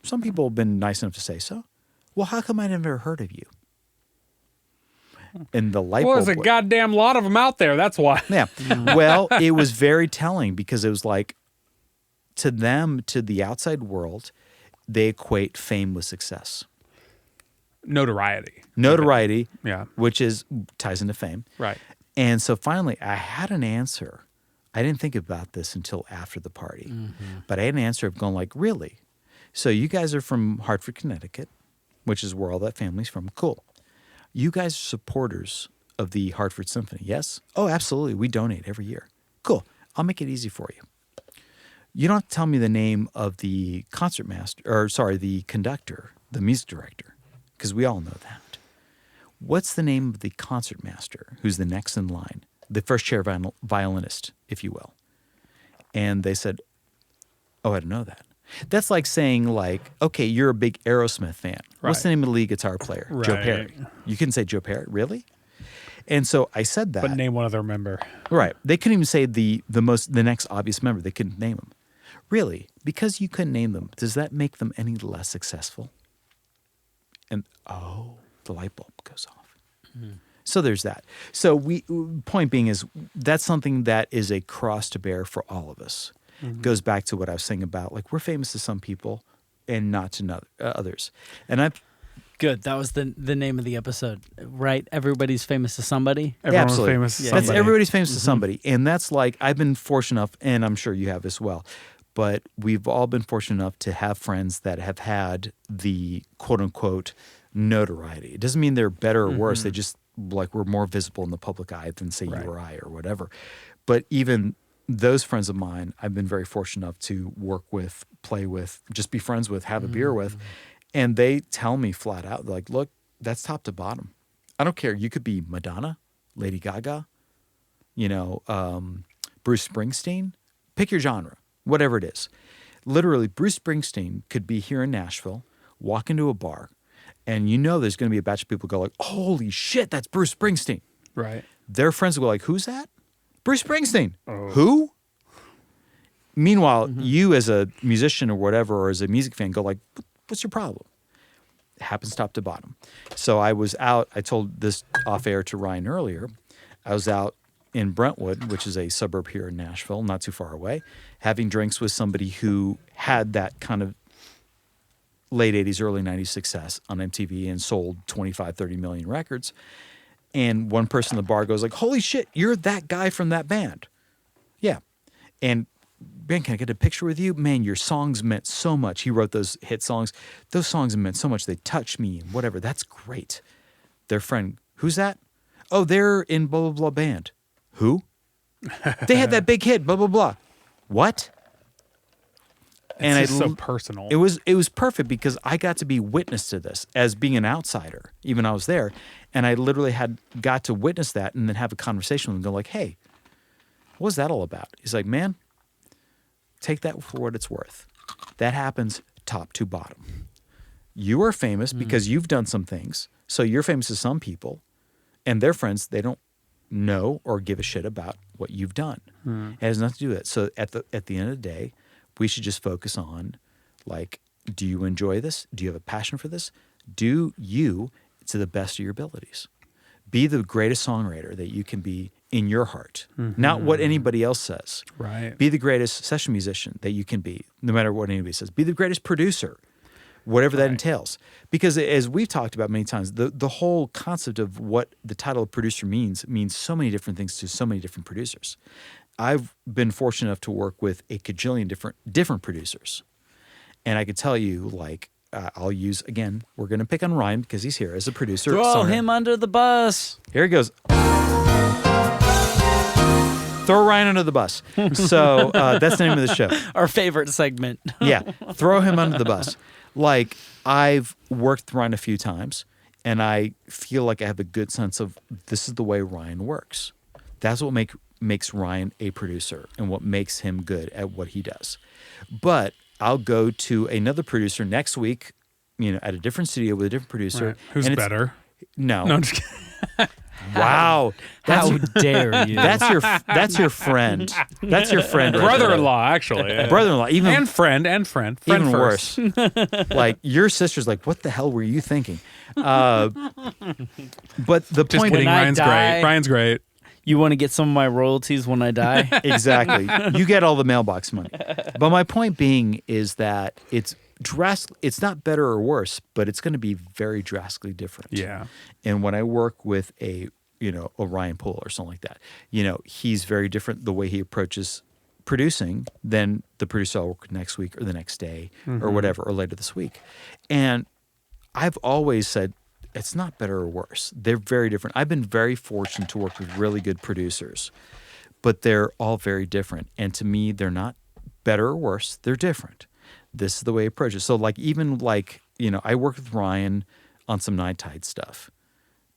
Some people have been nice enough to say so. Well, how come I never heard of you? And the light bulb. Well, there's a goddamn lot of them out there. That's why. Yeah. Well, it was very telling because it was like, to them, to the outside world, they equate fame with success. Notoriety. Yeah. Which ties into fame. Right. And so finally, I had an answer. I didn't think about this until after the party. But I had an answer of going like, really? So you guys are from Hartford, Connecticut, which is where all that family's from. Cool. You guys are supporters of the Hartford Symphony, yes? Oh, absolutely. We donate every year. Cool. I'll make it easy for you. You don't have to tell me the name of the the conductor, the music director, because we all know that. What's the name of the concertmaster, who's the next in line, the first chair violinist, if you will? And they said, oh, I didn't know that. That's like saying, like, okay, you're a big Aerosmith fan. Right. What's the name of the lead guitar player? Right. Joe Perry. You couldn't say Joe Perry, really? And so I said that. But name one other member. Right. They couldn't even say the next obvious member. They couldn't name them. Really? Because you couldn't name them, does that make them any less successful? And the light bulb goes off. So there's that. So point being is that's something that is a cross to bear for all of us. Goes back to what I was saying about, like, we're famous to some people and not to others. And Good. That was the name of the episode, right? Everybody's famous to somebody. Everyone's absolutely famous to somebody. Everybody's famous to somebody. And that's like, I've been fortunate enough, and I'm sure you have as well, but we've all been fortunate enough to have friends that have had the quote-unquote notoriety. It doesn't mean they're better or worse. They just, like, we're more visible in the public eye than, say, you or I or whatever. But even those friends of mine, I've been very fortunate enough to work with, play with, just be friends with, have a beer with. And they tell me flat out, like, look, that's top to bottom. I don't care. You could be Madonna, Lady Gaga, Bruce Springsteen. Pick your genre, whatever it is. Literally, Bruce Springsteen could be here in Nashville, walk into a bar, and there's going to be a batch of people go like, holy shit, that's Bruce Springsteen. Right. Their friends will go like, who's that? Bruce Springsteen. Who? Meanwhile, you as a musician or whatever, or as a music fan, go like, what's your problem? It happens top to bottom. So I was out, I told this off air to Ryan earlier, I was out in Brentwood, which is a suburb here in Nashville, not too far away, having drinks with somebody who had that kind of late 80s, early 90s success on MTV and sold 25, 30 million records. And one person in the bar goes like, holy shit, you're that guy from that band. Yeah. And man, can I get a picture with you? Man, your songs meant so much. He wrote those hit songs. Those songs meant so much. They touched me and whatever. That's great. Their friend, who's that? Oh, they're in blah, blah, blah band. Who? They had that big hit, blah, blah, blah. What? It's just so personal. It was perfect because I got to be witness to this as being an outsider, even I was there. And I literally got to witness that and then have a conversation with him and go like, hey, what was that all about? He's like, man, take that for what it's worth. That happens top to bottom. You are famous because you've done some things. So you're famous to some people, and their friends, they don't know or give a shit about what you've done. It has nothing to do with it. So at the end of the day, we should just focus on, like, do you enjoy this? Do you have a passion for this? Do you to the best of your abilities. Be the greatest songwriter that you can be in your heart, not what anybody else says. Right. Be the greatest session musician that you can be, no matter what anybody says. Be the greatest producer, whatever that entails. Because as we've talked about many times, the whole concept of what the title of producer means so many different things to so many different producers. I've been fortunate enough to work with a cajillion different producers. And I could tell you, like, I'll use, again, we're going to pick on Ryan because he's here as a producer. Throw him under the bus. Here he goes. Throw Ryan under the bus. So that's the name of the show. Our favorite segment. Yeah. Throw him under the bus. Like, I've worked with Ryan a few times, and I feel like I have a good sense of this is the way Ryan works. That's what makes Ryan a producer and what makes him good at what he does. But I'll go to another producer next week, at a different studio with a different producer. Right. Who's better? No. No, I'm just kidding. Wow. How dare you? That's your friend. That's your friend. Brother-in-law, actually. Brother-in-law. And friend. Friend even first. worse. Like, your sister's like, what the hell were you thinking? But the Just point kidding. When I Ryan's die- great. Ryan's great. You want to get some of my royalties when I die? Exactly. You get all the mailbox money. But my point being is that it's not better or worse, but it's going to be very drastically different. Yeah. And when I work with a Ryan Poole or something like that, he's very different the way he approaches producing than the producer I'll work with next week or the next day or whatever, or later this week. And I've always said, it's not better or worse. They're very different. I've been very fortunate to work with really good producers, but they're all very different. And to me, they're not better or worse. They're different. This is the way I approach it. So I worked with Ryan on some Night Tide stuff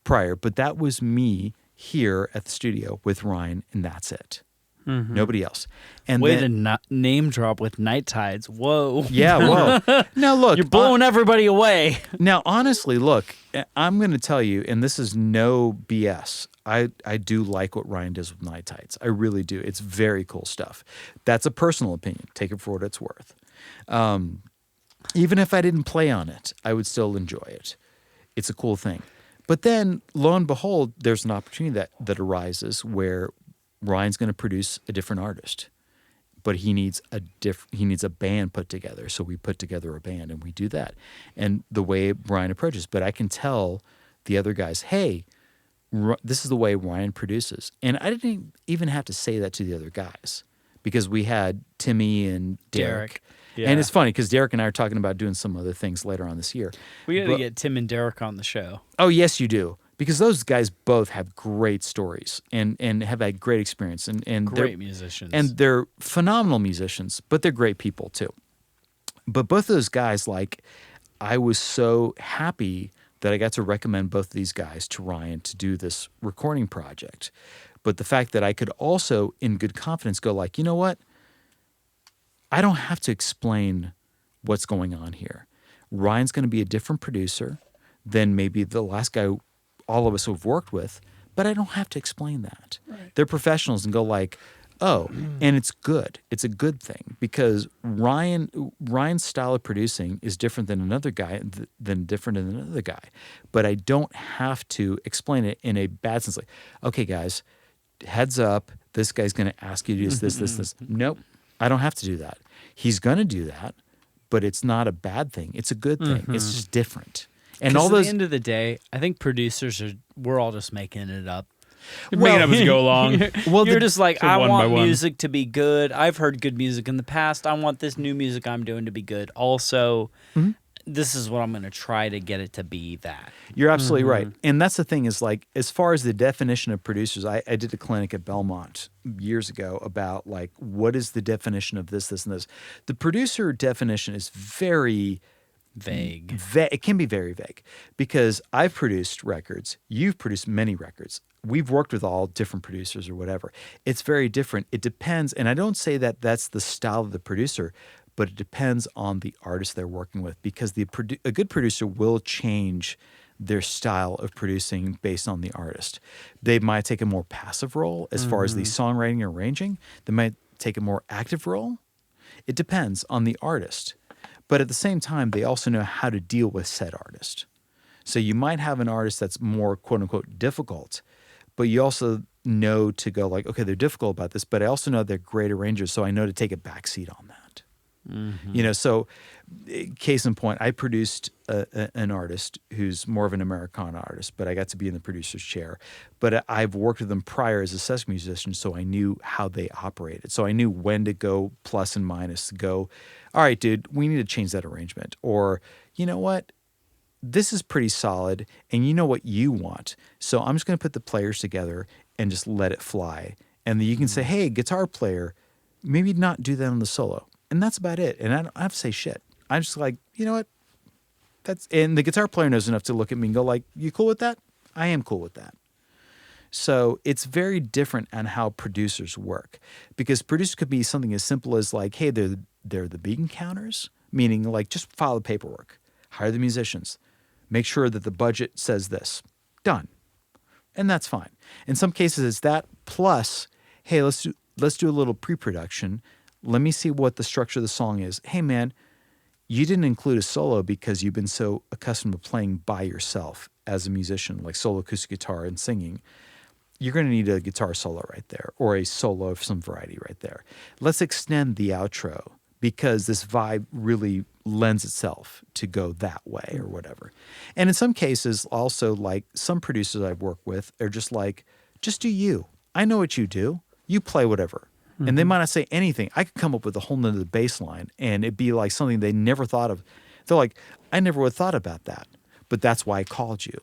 prior, but that was me here at the studio with Ryan, and that's it. Nobody else. And Way to name drop with Night Tides. Whoa. Yeah, whoa. Now, look. You're blowing everybody away. Now, honestly, look, I'm going to tell you, and this is no BS, I do like what Ryan does with Night Tides. I really do. It's very cool stuff. That's a personal opinion. Take it for what it's worth. Even if I didn't play on it, I would still enjoy it. It's a cool thing. But then, lo and behold, there's an opportunity that arises where Ryan's going to produce a different artist, but he needs a band put together. So we put together a band and we do that. And the way Ryan approaches, but I can tell the other guys, hey, this is the way Ryan produces. And I didn't even have to say that to the other guys because we had Timmy and Derek. Yeah. And it's funny because Derek and I are talking about doing some other things later on this year. We got to get Tim and Derek on the show. Oh, yes, you do. Because those guys both have great stories and have had great experience. And Great musicians. And they're phenomenal musicians, but they're great people too. But both of those guys, I was so happy that I got to recommend both of these guys to Ryan to do this recording project. But the fact that I could also, in good confidence, go you know what? I don't have to explain what's going on here. Ryan's going to be a different producer than maybe the last guy all of us have worked with, but I don't have to explain that. Right. They're professionals and go and it's good. It's a good thing because Ryan's style of producing is different than another guy, But I don't have to explain it in a bad sense. Okay, guys, heads up, this guy's going to ask you to do this. Nope, I don't have to do that. He's going to do that, but it's not a bad thing. It's a good thing. It's just different. And all those. At the end of the day, I think producers we're all just making it up. Making up as you go along. You're just like, I one by want one. music to be good. I've heard good music in the past. I want this new music I'm doing to be good. Also, this is what I'm going to try to get it to be that. You're absolutely right. And that's the thing is as far as the definition of producers, I did a clinic at Belmont years ago about what is the definition of this, and this. The producer definition is very vague. It can be very vague because I've produced records. You've produced many records. We've worked with all different producers or whatever. It's very different. It depends. And I don't say that that's the style of the producer, but it depends on the artist they're working with because a good producer will change their style of producing based on the artist. They might take a more passive role as far as the songwriting and arranging. They might take a more active role. It depends on the artist. But at the same time, they also know how to deal with said artist. So you might have an artist that's more quote unquote difficult, but you also know to go like, okay, they're difficult about this, but I also know they're great arrangers, so I know to take a backseat on that. You know, so case in point, I produced an artist who's more of an Americana artist, but I got to be in the producer's chair. But I've worked with them prior as a session musician, so I knew how they operated. So I knew when to go plus and minus, to go, all right, dude, we need to change that arrangement. Or, you know what? This is pretty solid, and you know what you want. So I'm just going to put the players together and just let it fly. And then you can say, hey, guitar player, maybe not do that on the solo. And that's about it. And I don't have to say shit. I'm just like, you know what? And the guitar player knows enough to look at me and go like, you cool with that? I am cool with that. So it's very different on how producers work, because producers could be something as simple as like, hey, they're the beacon counters, meaning like just file the paperwork, hire the musicians, make sure that the budget says this, done. And that's fine. In some cases it's that plus, hey, let's do a little pre-production. Let me see what the structure of the song is. Hey, man, you didn't include a solo because you've been so accustomed to playing by yourself as a musician, like solo acoustic guitar and singing. You're going to need a guitar solo right there, or a solo of some variety right there. Let's extend the outro because this vibe really lends itself to go that way or whatever. And in some cases, also, like some producers I've worked with are just like, just do you. I know what you do. You play whatever. And they might not say anything. I could come up with a whole nother bass line, and it'd be like something they never thought of. They're like, I never would have thought about that, but that's why I called you.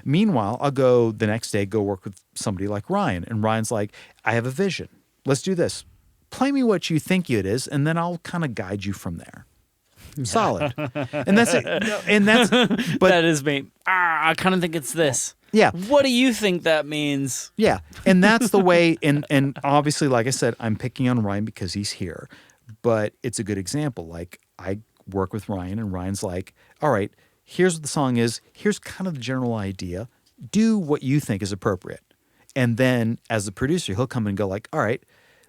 Meanwhile, I'll go the next day, go work with somebody like Ryan, and Ryan's like, I have a vision. Let's do this. Play me what you think it is, and then I'll kind of guide you from there. Solid. And that's it. And that's, but that is me. I kind of think it's this. Yeah. What do you think that means? Yeah. And that's the way, and obviously, like I said, I'm picking on Ryan because he's here, but it's a good example. Like, I work with Ryan, and Ryan's like, all right, here's what the song is. Here's kind of the general idea. Do what you think is appropriate. And then as the producer, he'll come and go like, all right,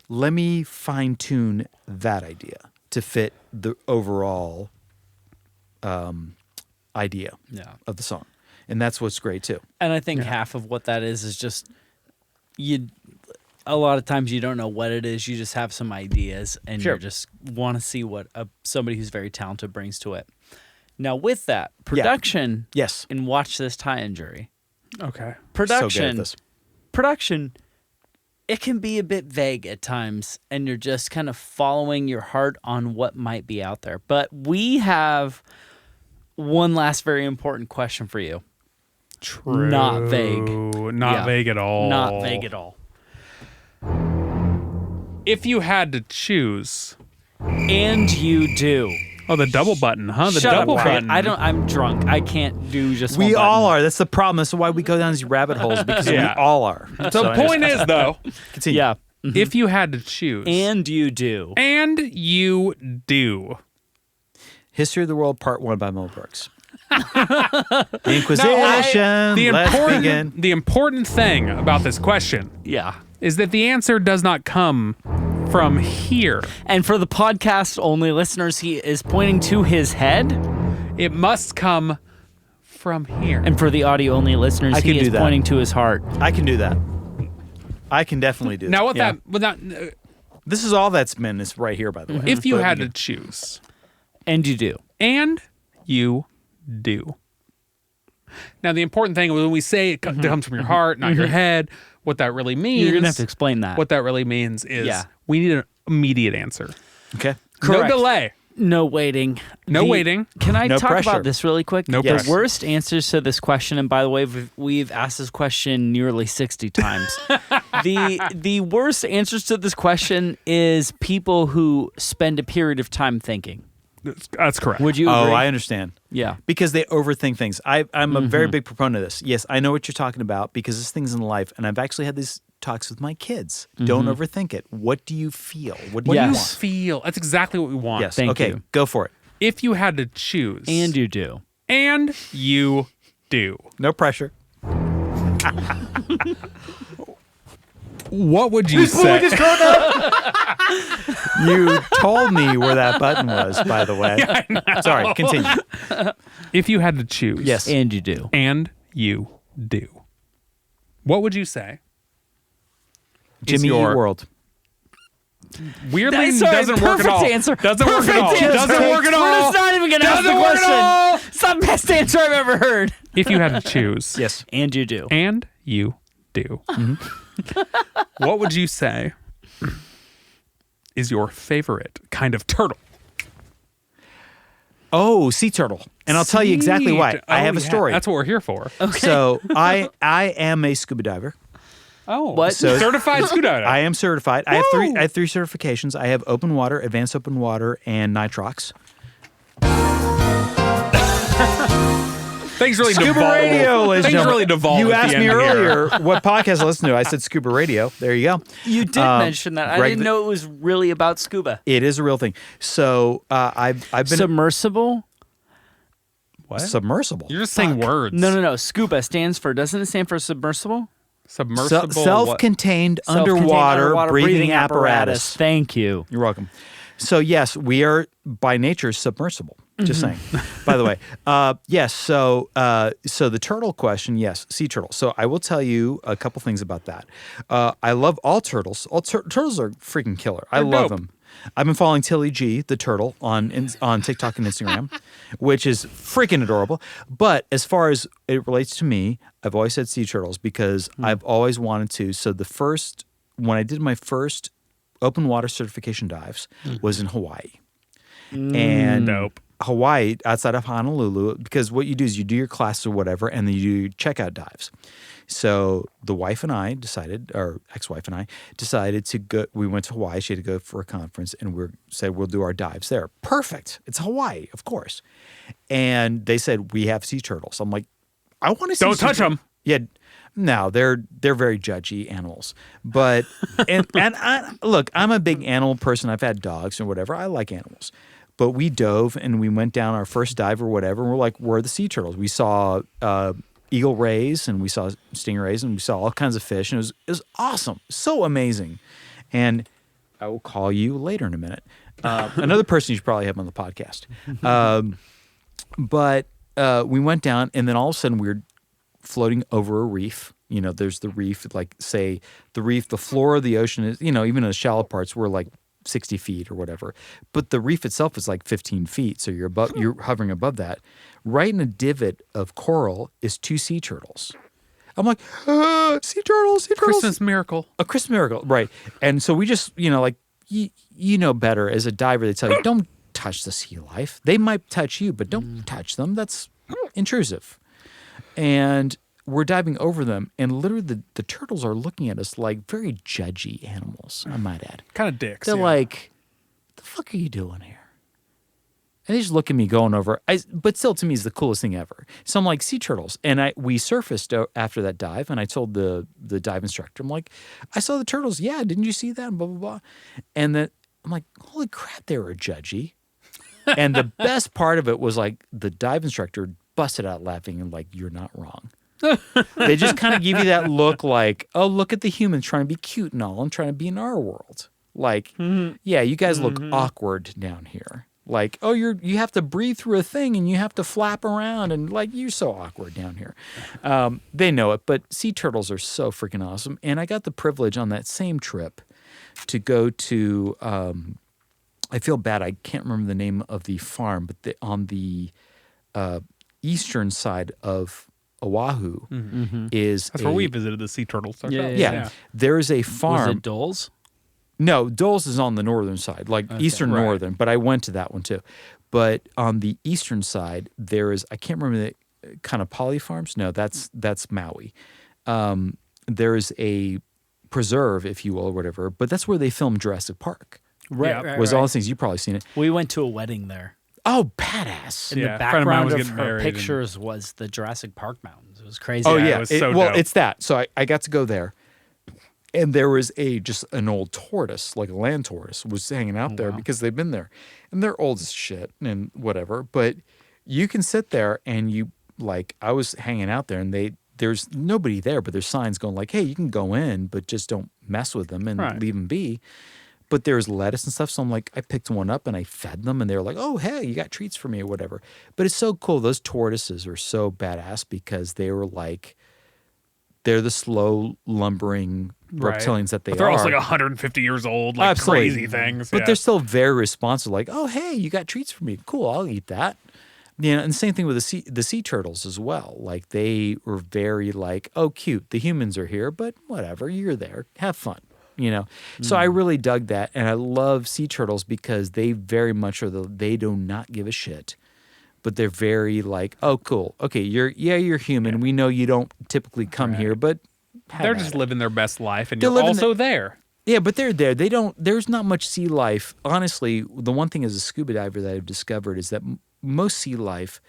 let me fine tune that idea to fit the overall idea of the song. And that's what's great too. And I think half of what that is just a lot of times you don't know what it is. You just have some ideas and you just want to see what somebody who's very talented brings to it. Now with that, production. Yes. And watch this tie-in, jury. Okay. Production. So good at this. Production, it can be a bit vague at times, and you're just kind of following your heart on what might be out there. But we have one last very important question for you. True. Not vague. Not vague at all. Not vague at all. If you had to choose. And you do. Oh, the double button, huh? The Shut double up, button. I'm drunk. I can't do just one We button. all are. That's the problem. That's why we go down these rabbit holes, because we all are. So the point is, though, continue. Yeah. If you had to choose. And you do. And you do. History of the World Part 1 by Mel Brooks. The Inquisition. Let's begin. The important thing about this question is that the answer does not come from here. And for the podcast only listeners, he is pointing to his head. It must come from here. And for the audio only listeners, he is pointing to his heart. I can do that. I can definitely do that. Now, this is all that's meant is right here, by the way. If you had to choose. And you do. And you do. Now, the important thing when we say it comes from your heart, not your head, what that really means. You're going to have to explain that. What that really means is we need an immediate answer. Okay. Correct. No delay. No waiting. No waiting. Can I talk pressure. about this really quick? No pressure. The worst answers to this question, and by the way, we've asked this question nearly 60 times. The worst answers to this question is people who spend a period of time thinking. That's correct. Would you agree? Oh, I understand. Yeah. Because they overthink things. I'm a very big proponent of this. Yes, I know what you're talking about because this thing's in life, and I've actually had these talks with my kids. Don't overthink it. What do you feel? What do you want? Feel. That's exactly what we want. Yes. Thank okay, you. Go for it. If you had to choose. And you do. And you do. No pressure. What would you He's pulling say? his cock out. You told me where that button was, by the way. Sorry, continue. If you had to choose. Yes. And you do. And you do. What would you say? Jimmy Eat World. Weirdly, Sorry, doesn't work at all. Answer. Doesn't work at all. Perfect answer. Doesn't work at all. We're just not even going to ask the Doesn't work at all. question. It's the best answer I've ever heard. If you had to choose. Yes. And you do. And you do. What would you say is your favorite kind of turtle? Oh, sea turtle. And I'll tell you exactly why. I have a story. That's what we're here for. So I am a scuba diver. Oh, What? So- certified scuba diver. I am certified. I have three certifications. I have open water, advanced open water, and nitrox. Things really Scuba devolved. radio, ladies and Things gentlemen. really devolved. You at the asked me end here. earlier what podcast I listen to. I said scuba radio. There you go. You did mention that. I Greg- didn't know it was really about scuba. It is a real thing. So I've been Submersible? What? submersible. You're just saying words. No. Scuba stands for, doesn't it stand for submersible? Submersible. Self-contained Self-contained underwater breathing apparatus. Thank you. You're welcome. So yes, we are by nature submersible. Just saying. By the way, yes. So the turtle question, yes, sea turtle. So I will tell you a couple things about that. I love all turtles. All turtles are freaking killer. I love dope. them. I've been following Tilly G, the turtle, on TikTok and Instagram, which is freaking adorable. But as far as it relates to me, I've always said sea turtles because I've always wanted to. So when I did my first open water certification dives was in Hawaii. And Dope. Hawaii, outside of Honolulu, because what you do is you do your class or whatever, and then you do checkout dives. So the wife and I decided, or ex-wife and I decided to go. We went to Hawaii. She had to go for a conference, and we said we'll do our dives there. Perfect. It's Hawaii, of course. And they said we have sea turtles. I'm like, I want to see. Don't touch them. Yeah. No, they're very judgy animals. But and I, look, I'm a big animal person. I've had dogs and whatever. I like animals. But we dove and we went down our first dive or whatever, and we're like, where are the sea turtles? We saw eagle rays and we saw stingrays and we saw all kinds of fish, and it was awesome, so amazing. And I will call you later in a minute. Another person you should probably have on the podcast. But we went down, and then all of a sudden we were floating over a reef. You know, there's the reef, like say the reef, the floor of the ocean is, you know, even in the shallow parts, we're like 60 feet or whatever. But the reef itself is like 15 feet. So you're hovering above that. Right in a divot of coral is 2 sea turtles. I'm like, sea turtles, sea turtles. Christmas miracle. A Christmas miracle, right. And so we just, you know, like, you know better as a diver, they tell you, don't touch the sea life. They might touch you, but don't touch them. That's intrusive. And we're diving over them, and literally the turtles are looking at us like very judgy animals, I might add. Kind of dicks. They're yeah. like, the fuck are you doing here? And they just look at me going over. But still, to me, it's the coolest thing ever. So I'm like, sea turtles. And we surfaced after that dive, and I told the dive instructor, I'm like, I saw the turtles. Yeah, didn't you see that? And blah, blah, blah. And then I'm like, holy crap, they were judgy. And the best part of it was like the dive instructor busted out laughing and like, you're not wrong. They just kind of give you that look like, oh, look at the humans trying to be cute and all and trying to be in our world. Like, yeah, you guys look awkward down here. Like, oh, you have to breathe through a thing and you have to flap around and like, you're so awkward down here. They know it, but sea turtles are so freaking awesome. And I got the privilege on that same trip to go to, I feel bad, I can't remember the name of the farm, but on the eastern side of Oahu is That's where we visited the sea turtles. yeah. There is a farm. Was it Dole's? No, Dole's is on the northern side, like eastern Right. northern, but I went to that one too. But on the eastern side, there is, I can't remember the kind of poly farms. No, that's Maui. There is a preserve, if you will, or whatever, but that's where they filmed Jurassic Park. Right, Was all those things, you've probably seen it. We went to a wedding there. Oh, badass. And Yeah, the a friend of mine background was of getting her married and- pictures was the Jurassic Park mountains. It was crazy. Oh, Yeah, yeah. it was so well, dope. it's that. So I got to go there. And there was just an old tortoise, like a land tortoise, was hanging out there because they've been there. And they're old as shit and whatever. But you can sit there and you, like, I was hanging out there and they there's nobody there, but there's signs going like, hey, you can go in, but just don't mess with them and leave them be. But there's lettuce and stuff. So I'm like, I picked one up and I fed them and they were like, oh, hey, you got treats for me or whatever. But it's so cool. Those tortoises are so badass because they were like, they're the slow lumbering reptilians that they are. They're also like 150 years old, like crazy things. But they're still very responsive. Like, oh, hey, you got treats for me. Cool, I'll eat that. You know, and the same thing with the sea turtles as well. Like they were very like, oh, cute. The humans are here, but whatever. You're there. Have fun. You know, so I really dug that, and I love sea turtles because they very much are they do not give a shit, but they're very like, oh, cool, okay, you're human. We know you don't typically come here, but they're just living their best life, and you're also there. Yeah, but they're there. They don't. There's not much sea life. Honestly, the one thing as a scuba diver that I've discovered is that most sea life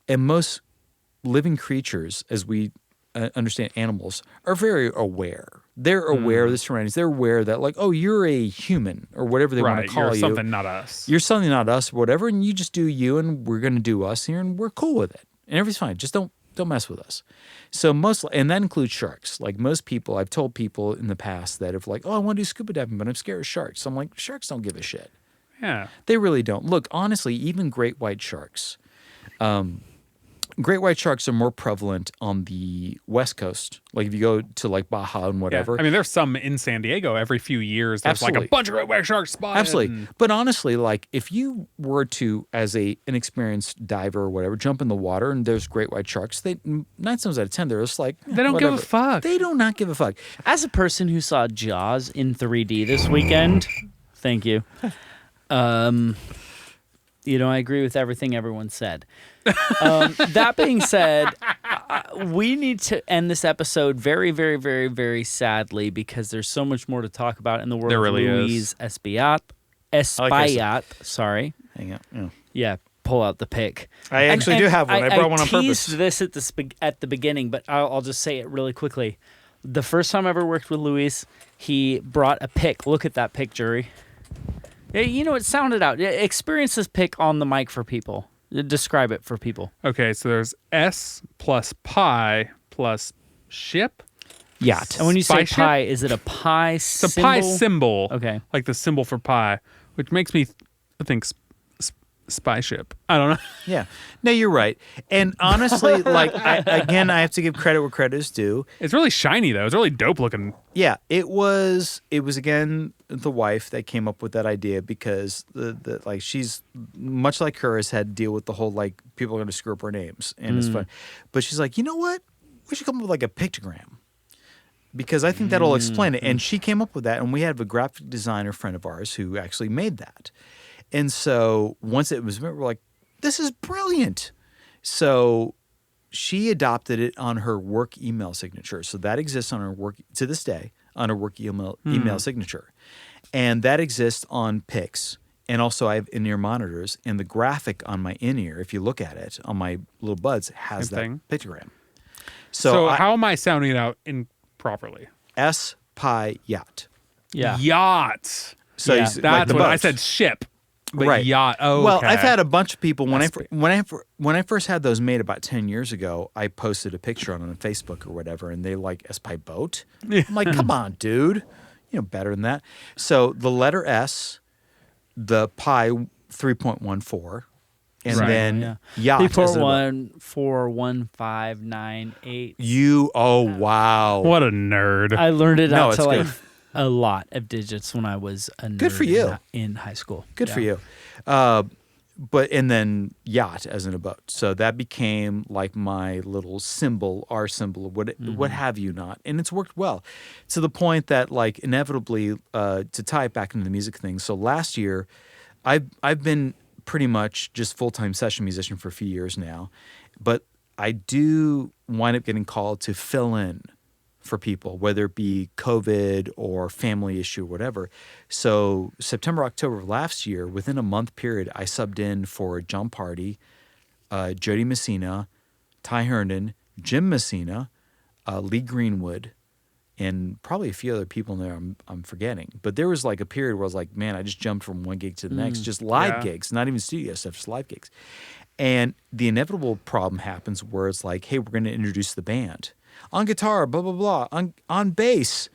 and most living creatures, as we understand animals, are very aware. They're aware of the surroundings. They're aware that, like, oh, you're a human or whatever they want to call you. You're something not us. You're something not us or whatever, and you just do you, and we're going to do us here, and we're cool with it. And everything's fine. Just don't mess with us. So and that includes sharks. Like most people, I've told people in the past that have like, oh, I want to do scuba diving, but I'm scared of sharks. So I'm like, sharks don't give a shit. Yeah. They really don't. Look, honestly, even great white sharks. Great white sharks are more prevalent on the West Coast. Like if you go to like Baja and whatever. Yeah. I mean, there's some in San Diego every few years. There's like a bunch of great white sharks spotted. Absolutely. But honestly, like if you were to, as an inexperienced diver or whatever, jump in the water and there's great white sharks, 9 times out of 10, they're just like, they don't whatever. give a fuck. They do not give a fuck. As a person who saw Jaws in 3D this weekend, thank you. You know, I agree with everything everyone said. That being said, we need to end this episode very, very, very, very sadly because there's so much more to talk about in the world of Louise Espaillat. Sorry. Hang on. Yeah, pull out the pick. I actually do have one. I brought one on purpose. I teased this at the beginning, but I'll just say it really quickly. The first time I ever worked with Luis, he brought a pick. Look at that pick, jury. You know, it sounded out. Experience this pick on the mic for people. Describe it for people. Okay, so there's S plus pi plus ship. Yacht. And when you say pi, is it a pi symbol? It's a pi symbol. Okay. Like the symbol for pi, which makes me think spy ship. I don't know. Yeah. No, you're right. And honestly, like, I have to give credit where credit is due. It's really shiny, though. It's really dope looking. Yeah, it was again, the wife that came up with that idea because the like she's much like her has had to deal with the whole like people are going to screw up her names and it's fun. But she's like, you know what? We should come up with like a pictogram. Because I think that'll explain it. And she came up with that, and we have a graphic designer friend of ours who actually made that. And so once it was, we're like, this is brilliant. So she adopted it on her work email signature. So that exists on her work to this day on her work email signature. And that exists on Pix. And also I have in-ear monitors. And the graphic on my in-ear, if you look at it, on my little buds, has that pictogram. So how am I sounding it out improperly? Espaillat. Yeah. Yacht. So that's like what I said, ship. But right. Yacht. Oh, well, okay. I've had a bunch of people when I first had those made about 10 years ago. I posted a picture on Facebook or whatever, and they like Espaillat. I'm like, come on, dude, you know better than that. So the letter S, the pi 3.14, and then yacht. 3.141598. Wow! What a nerd! I learned it out to like a lot of digits when I was a nerd. Good for you. In high school. Good for you. But and then yacht as in a boat. So that became like my little symbol, our symbol, what have you not. And it's worked well to the point that like inevitably to tie it back into the music thing. So last year I've been pretty much just full-time session musician for a few years now, but I do wind up getting called to fill in for people, whether it be COVID or family issue or whatever. So September, October of last year, within a month period, I subbed in for John Party, Jody Messina, Ty Herndon, Jim Messina, Lee Greenwood, and probably a few other people in there I'm forgetting. But there was like a period where I was like, man, I just jumped from one gig to the next, just live gigs, not even studio stuff, just live gigs. And the inevitable problem happens where it's like, hey, we're going to introduce the band. on guitar, blah, blah, blah, on bass.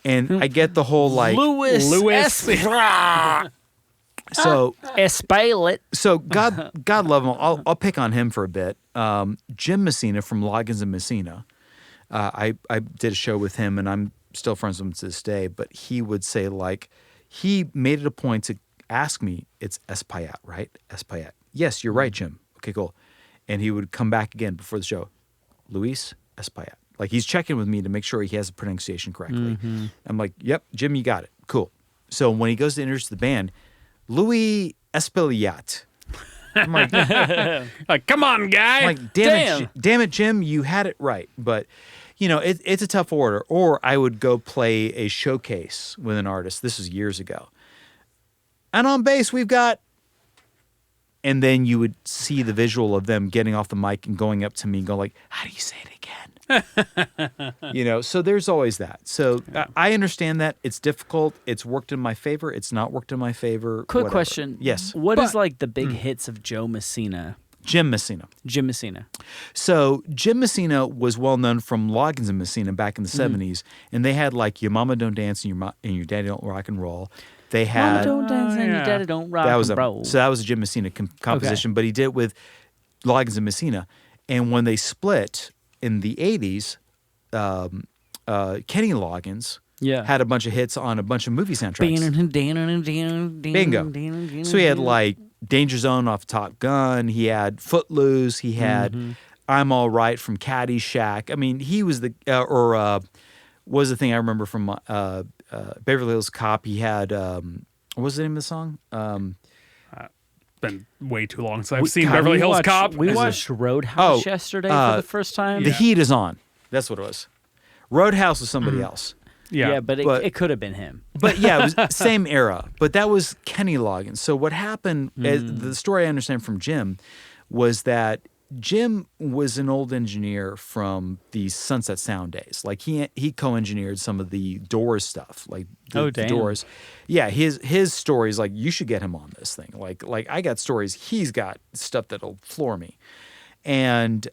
And I get the whole like... Louis. So... Espaillat. So God love him. I'll pick on him for a bit. Jim Messina from Loggins and Messina. I did a show with him, and I'm still friends with him to this day. But he would say, like, he made it a point to ask me, "It's Espaillat, right? Espaillat." "Yes, you're right, Jim." "Okay, cool." And he would come back again before the show. "Luis Espaillat." Like, he's checking with me to make sure he has the pronunciation correctly. I'm like, "Yep, Jim, you got it. Cool." So when he goes to introduce the band, Louis Espaillat. I'm like, like, come on, guy. I'm like, damn it, Jim, you had it right. But, you know, it's a tough order. Or I would go play a showcase with an artist. This was years ago. And on bass, we've got... And then you would see the visual of them getting off the mic and going up to me and go like, "How do you say it again?" You know, so there's always that. So I understand that. It's difficult. It's worked in my favor. It's not worked in my favor. Quick whatever. question. Yes. What is like the big hits of Joe Messina? Jim Messina. Jim Messina. So Jim Messina was well known from Loggins and Messina back in the 70s. And they had like Your Mama Don't Dance and Your Daddy Don't Rock and Roll. They had... Mama don't dance and your daddy don't rock that was and roll. So that was a Jim Messina composition, but he did it with Loggins and Messina. And when they split in the 80s, Kenny Loggins had a bunch of hits on a bunch of movie soundtracks. Bingo. So he had like Danger Zone off Top Gun. He had Footloose. He had I'm All Right from Caddyshack. I mean, he was the... what was the thing I remember from... Beverly Hills Cop, he had what was the name of the song? Been way too long since I've seen Beverly Hills Cop. We watched Roadhouse yesterday for the first time. The Heat Is On. That's what it was. Roadhouse was somebody else. Yeah, but it could have been him. But yeah, it was same era. But that was Kenny Loggins. So what happened, the story I understand from Jim, was that Jim was an old engineer from the Sunset Sound days. Like he co-engineered some of the Doors stuff, like the Doors. Yeah, his stories, like, you should get him on this thing. Like I got stories. He's got stuff that'll floor me. And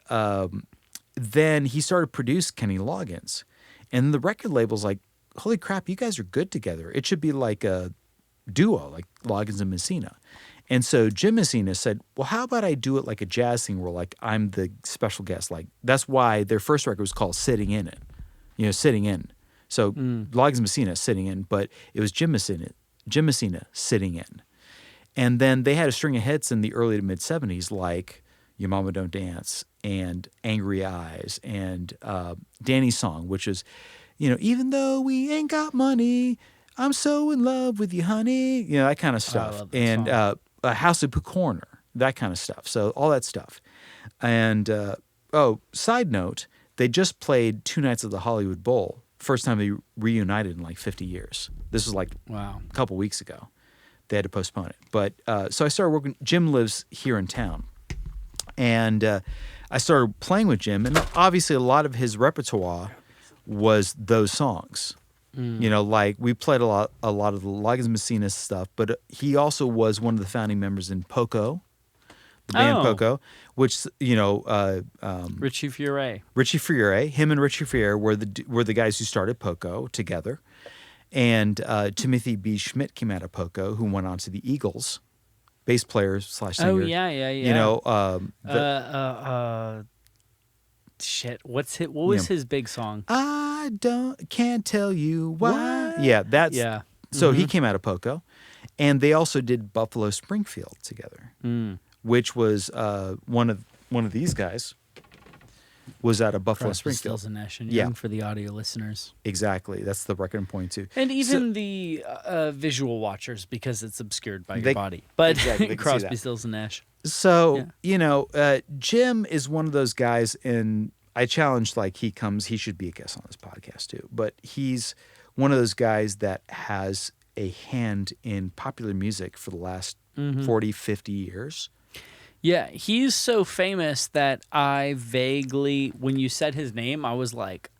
then he started to produce Kenny Loggins, and the record label's like, "Holy crap, you guys are good together. It should be like a duo, like Loggins and Messina." And so Jim Messina said, "Well, how about I do it like a jazz thing where like I'm the special guest?" Like that's why their first record was called Sitting In It. You know, Sitting In. So Loggins Messina sitting in, but it was Jim Messina sitting in. And then they had a string of hits in the early to mid 70s like Your Mama Don't Dance and Angry Eyes and Danny's Song, which is, you know, even though we ain't got money, I'm so in love with you, honey. You know, that kind of stuff. And House of Pooh Corner, that kind of stuff. So all that stuff. And, side note, they just played 2 nights of the Hollywood Bowl. First time they reunited in like 50 years. This was like a couple weeks ago. They had to postpone it. But so I started working. Jim lives here in town. And I started playing with Jim. And obviously a lot of his repertoire was those songs. You know, like we played a lot of the Loggins Messina stuff, but he also was one of the founding members in Poco, the band Poco, which, you know, Richie Fiore, him and Richie Fiore were the guys who started Poco together, and Timothy B. Schmidt came out of Poco, who went on to the Eagles, bass player / singer. Oh yeah. You know, shit. What was his big song? I can't tell you why. What? Yeah, that's So he came out of Poco, and they also did Buffalo Springfield together, which was one of these guys was out of Buffalo Springfield. Stills and Nash and Young for the audio listeners. Exactly, that's the record I'm pointing to. And even the visual watchers, because it's obscured by your body. But exactly, Crosby, Stills and Nash. So, you know, Jim is one of those guys, and I challenge, like, he should be a guest on this podcast too, but he's one of those guys that has a hand in popular music for the last 40, 50 years. Yeah, he's so famous that I vaguely, when you said his name, I was like,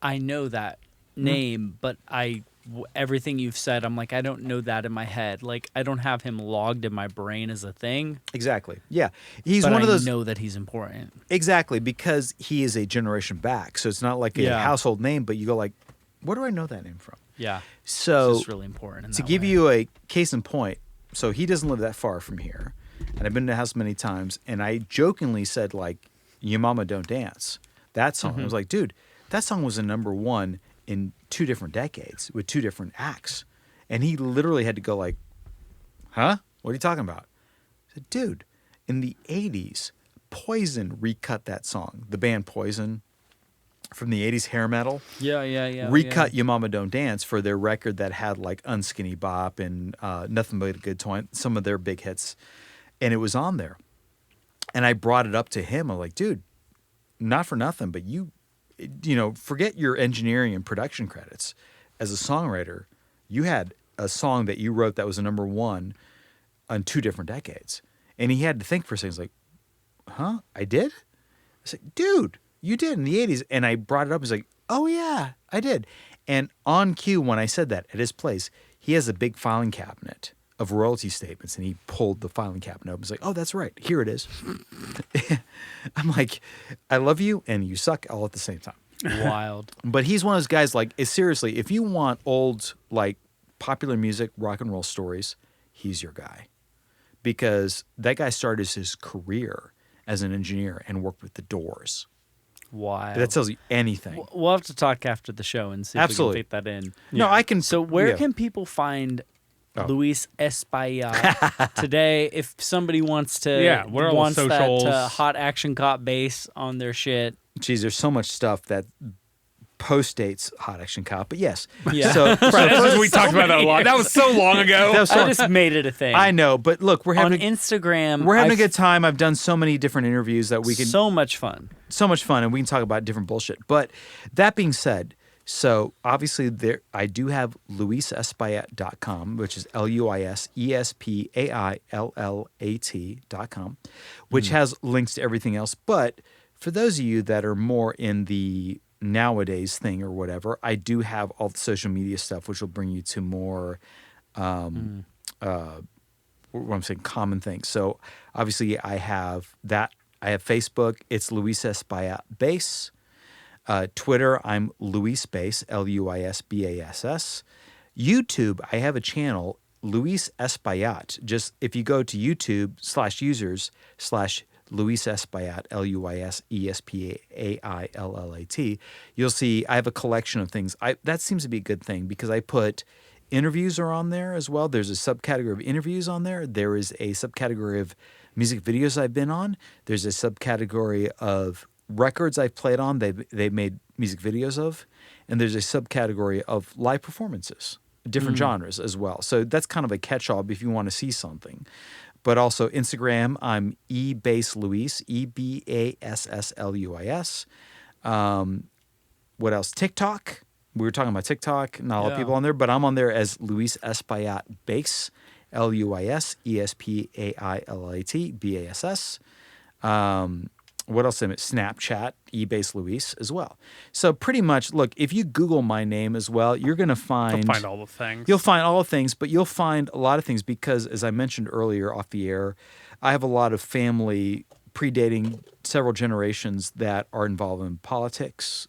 I know that name, but I everything you've said, I'm like, I don't know that in my head. Like, I don't have him logged in my brain as a thing. Exactly. Yeah. He's but one of those. I know that he's important. Exactly, because he is a generation back. So it's not like a household name, but you go like, where do I know that name from? Yeah. So it's really important. To give you a case in point, so he doesn't live that far from here. And I've been to the house many times. And I jokingly said, like, "Your Mama Don't Dance." That song. I was like, dude, that song was a #1 in 2 different decades with 2 different acts. And he literally had to go like, huh? What are you talking about? I said, dude, in the 80s, Poison recut that song. The band Poison from the 80s hair metal. Yeah. Recut "Your Mama Don't Dance" for their record that had like Unskinny Bop and Nothing But a Good Time, some of their big hits. And it was on there. And I brought it up to him. I'm like, dude, not for nothing, but you know, forget your engineering and production credits. As a songwriter, you had a song that you wrote that was a #1 on 2 different decades. And he had to think for a second. He's like, huh? I did? I said, dude, you did in the 80s. And I brought it up. He's like, oh, yeah, I did. And on cue, when I said that at his place, he has a big filing cabinet of royalty statements. And he pulled the filing cabinet up. He's like, oh, that's right. Here it is. I'm like, I love you and you suck all at the same time. Wild. But he's one of those guys, like, seriously, if you want old, like, popular music, rock and roll stories, he's your guy. Because that guy started his career as an engineer and worked with the Doors. Wild. That tells you anything. We'll have to talk after the show and see if we can fit that in. No, I can. So where can people find Luis Espaillat today if somebody wants to wants that hot action cop bass on their shit? Geez, there's so much stuff that post-dates Hot Action Cop, but yes. Yeah. So we talked about that a lot. That was so long ago. I just made it a thing. I know, but look, we're having on Instagram. We're having a good time. I've done so many different interviews that we can so much fun, and we can talk about different bullshit. But that being said, so obviously I do have luisespaillat.com, which is LuisEspaillat.com, which has links to everything else. But for those of you that are more in the nowadays thing or whatever, I do have all the social media stuff, which will bring you to more, what I'm saying, common things. So obviously I have that. I have Facebook. It's Luis Espaillat Bass. Twitter, I'm Luis Bass, LuisBass. YouTube, I have a channel, Luis Espaillat. Just if you go to YouTube /users/ Luis Espaillat, LuisEspaillat, you'll see I have a collection of things. That seems to be a good thing because I put interviews are on there as well. There's a subcategory of interviews on there. There is a subcategory of music videos I've been on. There's a subcategory of records I've played on. They've made music videos of. And there's a subcategory of live performances, different genres as well. So that's kind of a catch-all if you want to see something. But also Instagram, I'm eBassLuis, EBASSLUIS. What else? TikTok. We were talking about TikTok. Not a lot of people on there, but I'm on there as Luis Espaillat Bass, LuisEspaillat BASS. What else? Snapchat, eBassLuis as well. So pretty much, look, if you Google my name as well, you're going to find... You'll find all the things. You'll find all the things, but you'll find a lot of things because, as I mentioned earlier off the air, I have a lot of family predating several generations that are involved in politics,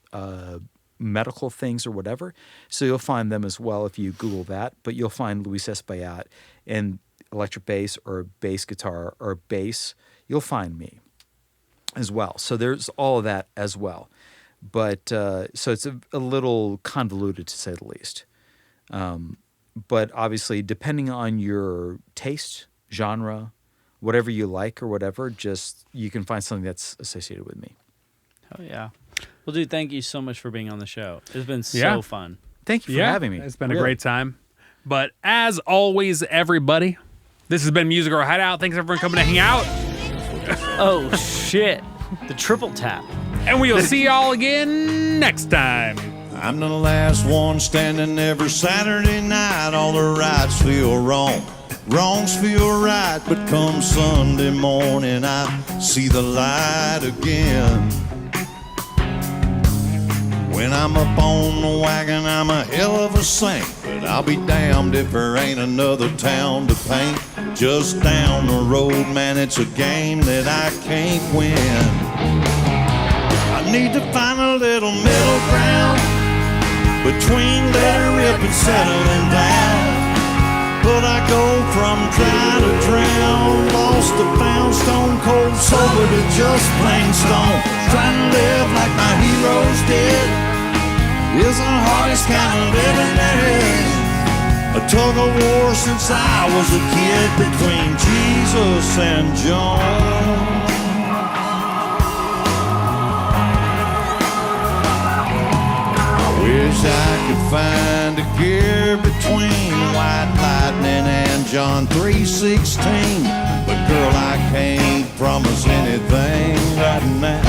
medical things or whatever. So you'll find them as well if you Google that. But you'll find Luis Espaillat and electric bass or bass guitar or bass. You'll find me as well. So there's all of that as well. But so it's a little convoluted to say the least. But obviously, depending on your taste, genre, whatever you like or whatever, just you can find something that's associated with me. Oh, yeah. Well, dude, thank you so much for being on the show. It's been so fun. Thank you for having me. It's been a great time. But as always, everybody, this has been Music or Hideout. Thanks everyone for coming to hang out. Oh, shit. The triple tap. And we'll see y'all again next time. I'm the last one standing every Saturday night. All the rights feel wrong, wrongs feel right. But come Sunday morning, I see the light again. When I'm up on the wagon, I'm a hell of a saint. But I'll be damned if there ain't another town to paint. Just down the road, man, it's a game that I can't win. I need to find a little middle ground between letting rip and settling down. But I go from dry to drown, lost to found, stone cold sober to just plain stone. Trying to live like my heroes did is the hardest kind of living there is. A tug of war since I was a kid between Jesus and John. Wish I could find a gear between White Lightning and John 3:16. But girl, I can't promise anything right now.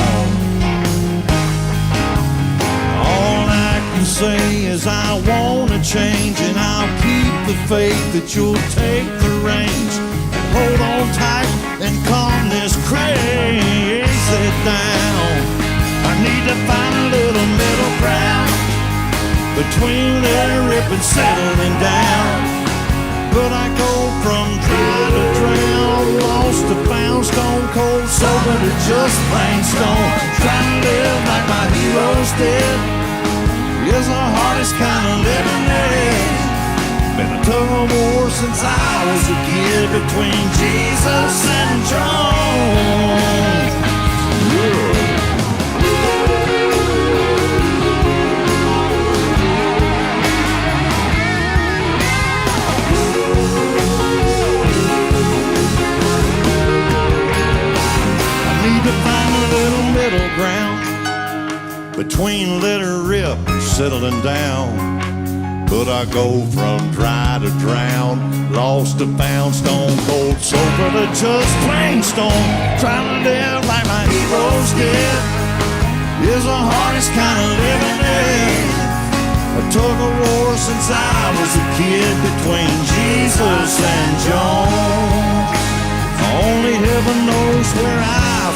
All I can say is I wanna change, and I'll keep the faith that you'll take the reins and hold on tight and calm this crazy down. I need to find a little middle ground between letting rip and settling down. But I go from dry to drown, lost to found, stone cold sober to just plain stone. Trying to live like my heroes did is the hardest kind of living there is. Been a tug of war since I was a kid between Jesus and John. Yeah. To find a little middle ground between let her rip and settling down. But I go from dry to drown, lost to found, stone cold sober to just plain stone. Trying to live like my heroes did is the hardest kind of living there. A tug of war since I was a kid between Jesus and John. Only heaven knows where I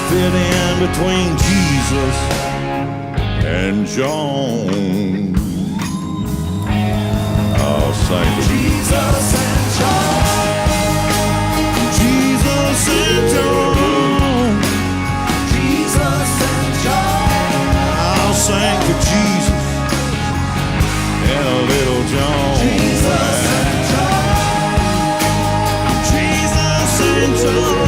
fit in between Jesus and John. I'll sing Jesus and John. Jesus and John. Jesus and John. I'll sing for Jesus and a little John. Jesus and John. Jesus and John.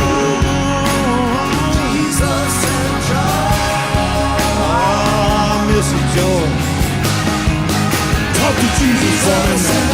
Joy. Talk to Jesus for me now.